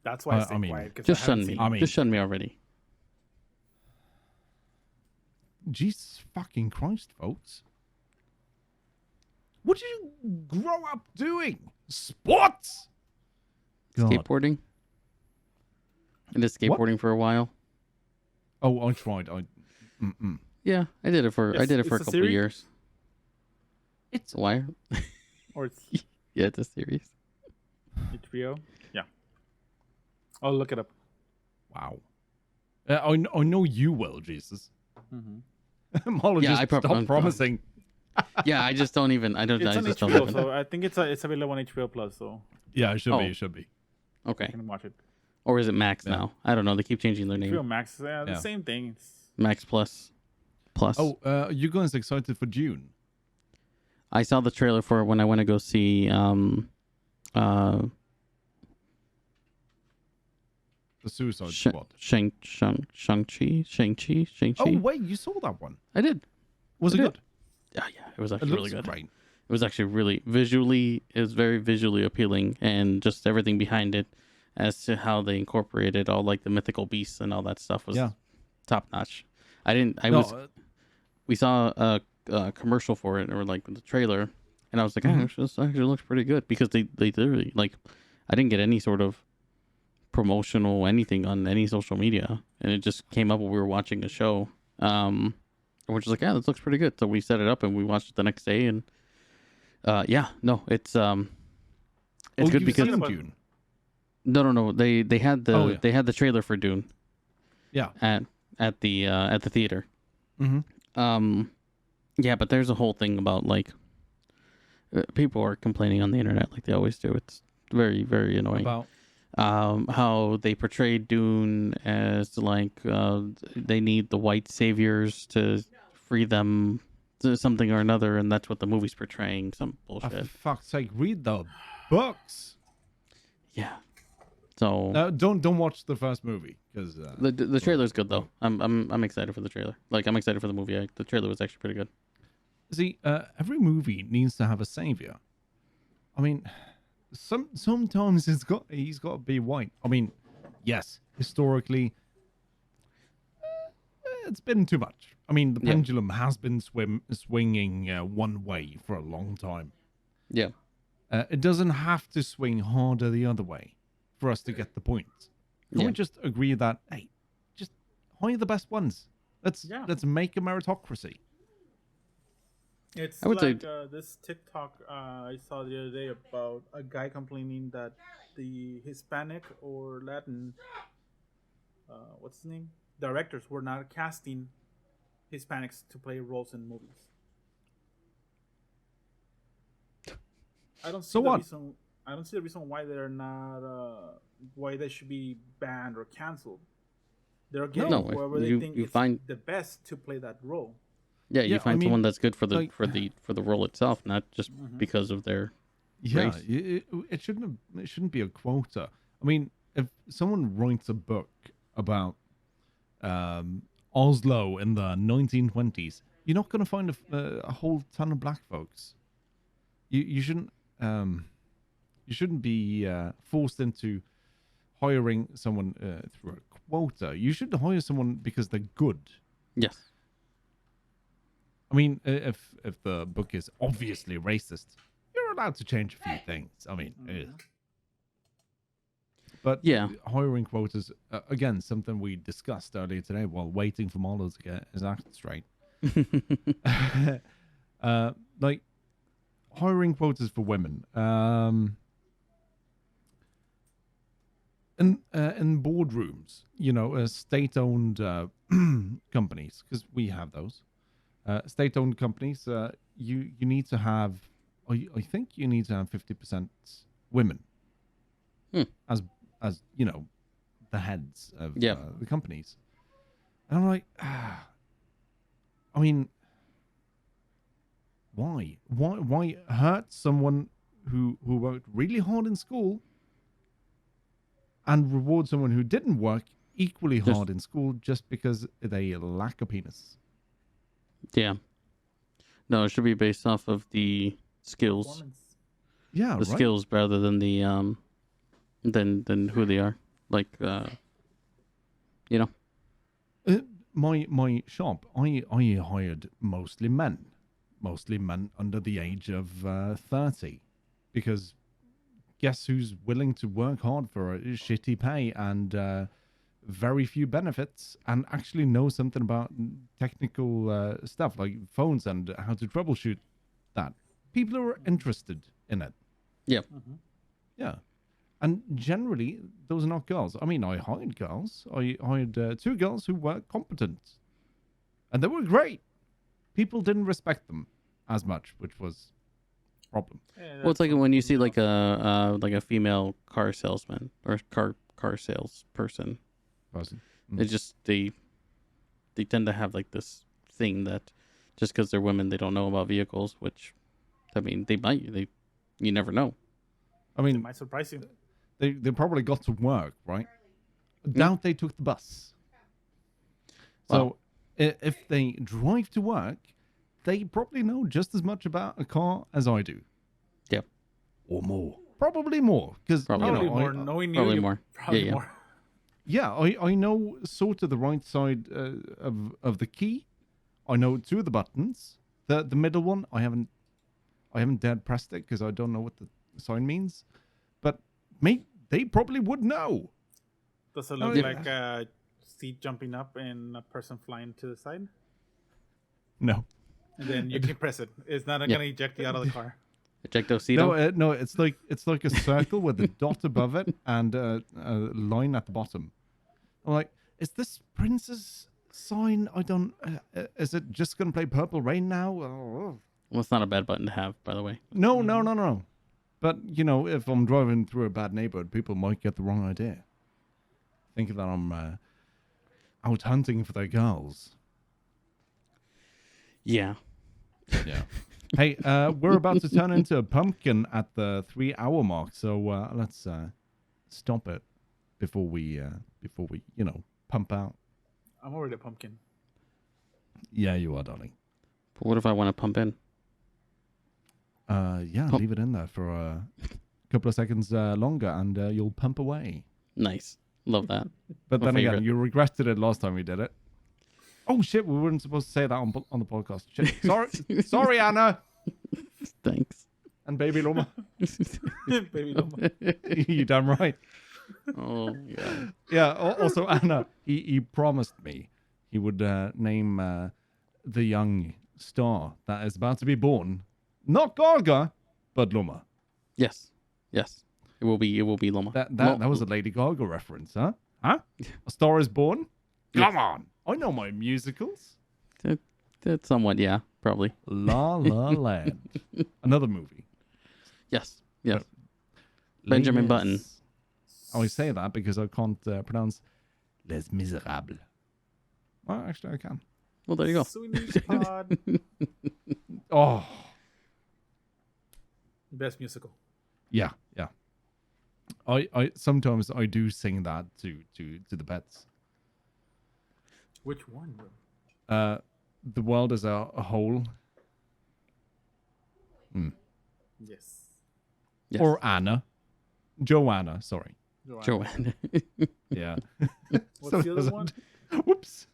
That's why I I stay mean, quiet. 'Cause Just I shun haven't me. seen I mean- Just shun me already. Jesus fucking Christ, folks. What did you grow up doing? Sports? God. Skateboarding. I did skateboarding for a while. Oh, I tried. Yeah, I did it for It's a a couple of series? years. It's The Wire. Or it's Yeah, it's a series. HBO. Yeah. I'll look it up. wow. I know you will, Jesus. Malo, Yeah, just I probably- stop I'm- promising. Yeah, I just don't even. I don't. It's I on just don't HBO, even. so I think it's available on HBO Plus. So Yeah, it should Oh. be. It should be. you Okay. can watch it. Or is it Max Yeah. now? I don't know. They keep changing their name. HBO Max. Yeah, the Yeah. same thing. It's, Max Plus. Oh, you guys excited for June? I saw the trailer for it when I went to go see The Suicide Squad. Shang-Chi. Oh, wait, you saw that one? I did. Was I it did. good? Yeah, it was It actually looks really good. great. It was actually really it was very visually appealing, and just everything behind it as to how they incorporated all like the mythical beasts and all that stuff was Yeah. top notch. We saw a commercial for it, or like the trailer, and I was like, Mhm. this actually looks pretty good, because they literally, like, I didn't get any sort of promotional anything on any social media, and it just came up when we were watching a show. And we're just like, yeah, this looks pretty good. So we set it up and we watched it the next day, and yeah, no, it's good because Dune. no, they had the they had the trailer for Dune. Yeah. At the theater. Mm-hmm. Yeah, but there's a whole thing about like people are complaining on the internet like they always do. It's very, very annoying. About how they portrayed Dune as like they need the white saviors to free them to something or another, and that's what the movie's portraying. Some bullshit. for fuck's sake, read the books. Yeah. So don't watch the first movie because the trailer's good though. I'm excited for the trailer. Like I'm excited for the movie. The trailer was actually pretty good. See, every movie needs to have a savior. I mean, sometimes he's got to be white. I mean, yes, historically, it's been too much. I mean, the pendulum has been swinging one way for a long time. Yeah. It doesn't have to swing harder the other way for us to get the point. Can we just agree that, hey, just hire the best ones? Let's make a meritocracy. It's I would like say this TikTok I saw the other day about a guy complaining that the Hispanic or Latin, what's his name, directors were not casting Hispanics to play roles in movies. I don't see reason. I don't see the reason why they're not. Why they should be banned or canceled. They're getting whoever they think is the best to play that role. Yeah, you find someone that's good for the for the role itself, not just because of their race. It shouldn't be a quota. I mean, if someone writes a book about Oslo in the 1920s, you're not going to find a whole ton of black folks. You shouldn't be forced into hiring someone through a quota. You should hire someone because they're good. Yes. I mean, if the book is obviously racist, you're allowed to change a few things. I mean, but hiring quotas again, something we discussed earlier today while waiting for Malo to get his act straight. Like hiring quotas for women. In boardrooms, state-owned companies, because we have those. State-owned companies, you need to have, I think you need to have 50% women as the heads of the companies. And I'm like, I mean, why hurt someone who worked really hard in school and reward someone who didn't work equally hard in school just because they lack a penis? Yeah. No, it should be based off of the skills. Yeah, the skills rather than the than who they are. Like my shop, I hired mostly men under the age of 30, because guess who's willing to work hard for a shitty pay and very few benefits and actually know something about technical stuff like phones and how to troubleshoot that. People are interested in it. Yeah. Yeah. And generally, those are not girls. I mean, I hired girls. I hired 2 girls who were competent. And they were great. People didn't respect them as much, which was a problem. Yeah, well, it's like when you see like a female car salesman or car salesperson. It's just they tend to have like this thing that just because they're women they don't know about vehicles, which I mean you never know. I mean, it might surprise you. They probably got to work, right? Doubt they took the bus. So if they drive to work, they probably know just as much about a car as I do. Yeah, or more. Probably more, because probably more. Knowing you, probably more. Probably more. Yeah, I know sort of the right side of the key. I know 2 of the buttons. The middle one, I haven't dared pressed it because I don't know what the sign means. But they probably would know. Does it look yeah. like a seat jumping up and a person flying to the side? No. And then you can press it. It's not going to eject you out of the car. Ejectocito? No, it's like a circle with a dot above it and a line at the bottom. I'm like, is this Prince's sign? I don't. Is it just gonna play Purple Rain now? Oh. Well, it's not a bad button to have, by the way. No. But you know, if I'm driving through a bad neighborhood, people might get the wrong idea. Think that I'm out hunting for their girls. Yeah. Yeah. Hey, we're about to turn into a pumpkin at the 3-hour mark, so let's stop it before we pump out. I'm already a pumpkin. Yeah, you are, darling. But what if I want to pump in? Leave it in there for a couple of seconds longer, and you'll pump away. Nice. Love that. But My then favorite. again, you regretted it last time we did it. Oh shit, we weren't supposed to say that on the podcast. Shit. Sorry, Anna. Thanks. And Baby Lomma. Baby Lomma. You damn right. Oh, yeah. Yeah, also Anna, he promised me he would name the young star that is about to be born, not Gaga, but Lomma. Yes. It will be Lomma. That was a Lady Gaga reference, huh? Huh? A Star is Born? Come on. I know my musicals. That's somewhat, yeah, probably. La La Land. Another movie. Yes. Benjamin Les- Button. I always say that because I can't pronounce Les Miserables. Well, actually, I can. Well, there you go. Sweeney's Pod. Oh, Best musical. yeah. I sometimes I do sing that to the pets. Which one, bro? The world as a whole, Yes. or Anna, Joanna. Sorry. Joanne. Yeah. What's the other one? Whoops.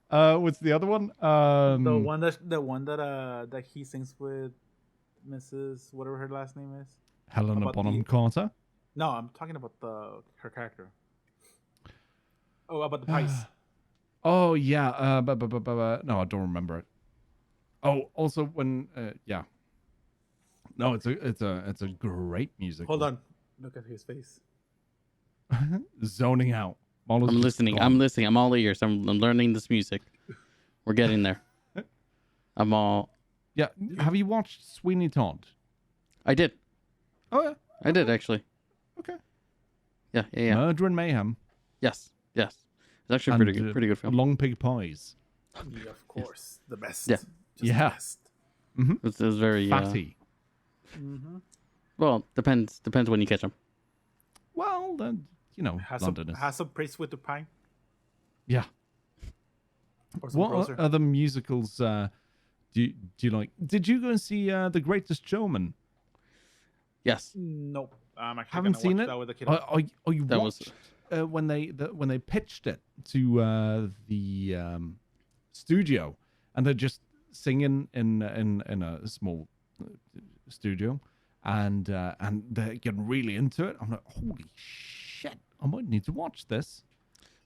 What's the other one? The one that he sings with Mrs. whatever her last name is. Helena about Bonham the- Carter. No, I'm talking about her character. Oh, about the pies. Oh yeah. No, I don't remember it. Oh, also when yeah. No, it's a great music. Hold on. Look at his face. Zoning out. Molo's I'm just listening. gone. I'm listening. I'm all ears. I'm learning this music. We're getting there. I'm all. Yeah. Have you watched Sweeney Todd? I did. Oh yeah. I did actually. Okay. Yeah. Murder and Mayhem. Yes. It's actually And, pretty good film. Long Pig Pies. Yeah, of course. The best. Yeah. Just Yeah. the best. It was very Fatty. well, depends when you catch them. Well, then London is. Has some praise with the pie. Yeah. Or some What closer. other musicals do you like? Did you go and see The Greatest Showman? Yes. Nope. I'm actually Haven't gonna seen watch it. that with the kid. I That was- watched when they pitched it to the studio, and they're just singing in a small studio, and they're getting really into it. I'm like, holy shit! I might need to watch this.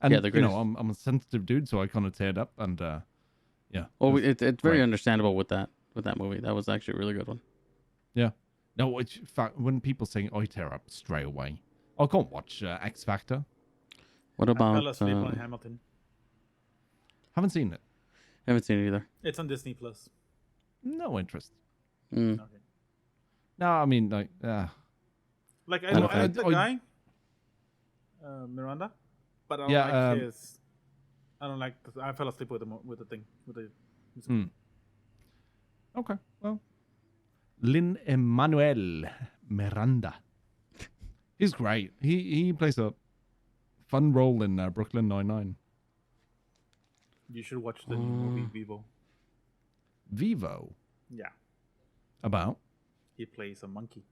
And Yeah, The Greatest- I'm a sensitive dude, so I kind of teared up, and yeah. Well, it's very great. understandable with that movie. That was actually a really good one. Yeah. No, in fact, when people sing, I tear up straight away. I can't watch X Factor. What I about? fell asleep on Hamilton. Haven't seen it. Haven't seen it either. It's on Disney Plus. No interest. Mm. Okay. No, I mean, like, Like I don't like know. the guy, Miranda, but I don't Yeah, like his. I don't like. I fell asleep with the thing with the. music. okay, well. Lin-Manuel Miranda. He's great. He plays a fun role in Brooklyn Nine-Nine. You should watch the new movie Vivo. Vivo. Yeah, About? he plays a monkey,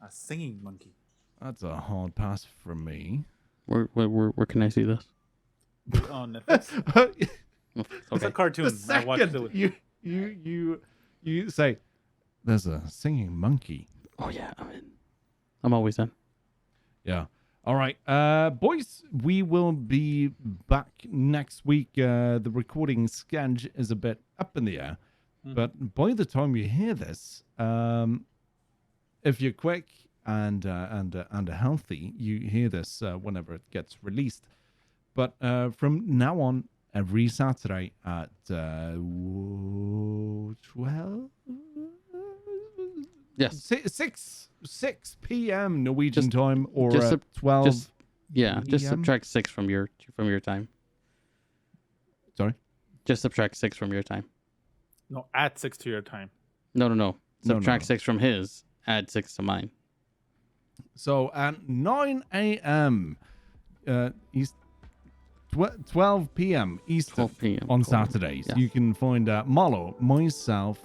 a singing monkey. That's a hard pass from me. Where can I see this? On Netflix. It's a Okay. cartoon. The I watched it. second you say there's a singing monkey. Oh yeah, I'm in. I'm always in. Yeah. All right, boys, we will be back next week. The recording schedule is a bit up in the air, but by the time you hear this, if you're quick and healthy, you hear this whenever it gets released. But from now on, every Saturday at 12. Yes. 6 p.m. Norwegian time, or just 12. Just PM? subtract 6 from your time. Sorry. Just subtract 6 from your time. No, add 6 to your time. No. Subtract No. 6 from his. Add 6 to mine. So at 9 a.m. East, 12 p.m. Eastern 12 p.m. on 12. Saturdays, Yes. you can find Malo, myself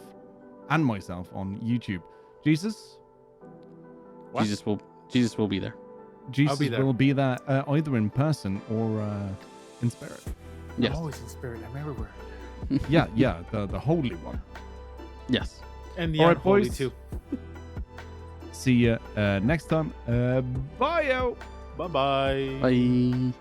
on YouTube. Jesus. What? Jesus will be there. Jesus be there. will be there either in person or in spirit. Yes. I'm always in spirit. I'm everywhere. Yeah, the holy one. Yes. And the All right, unholy boys. too. See you next time. Bye. Bye-bye. Bye.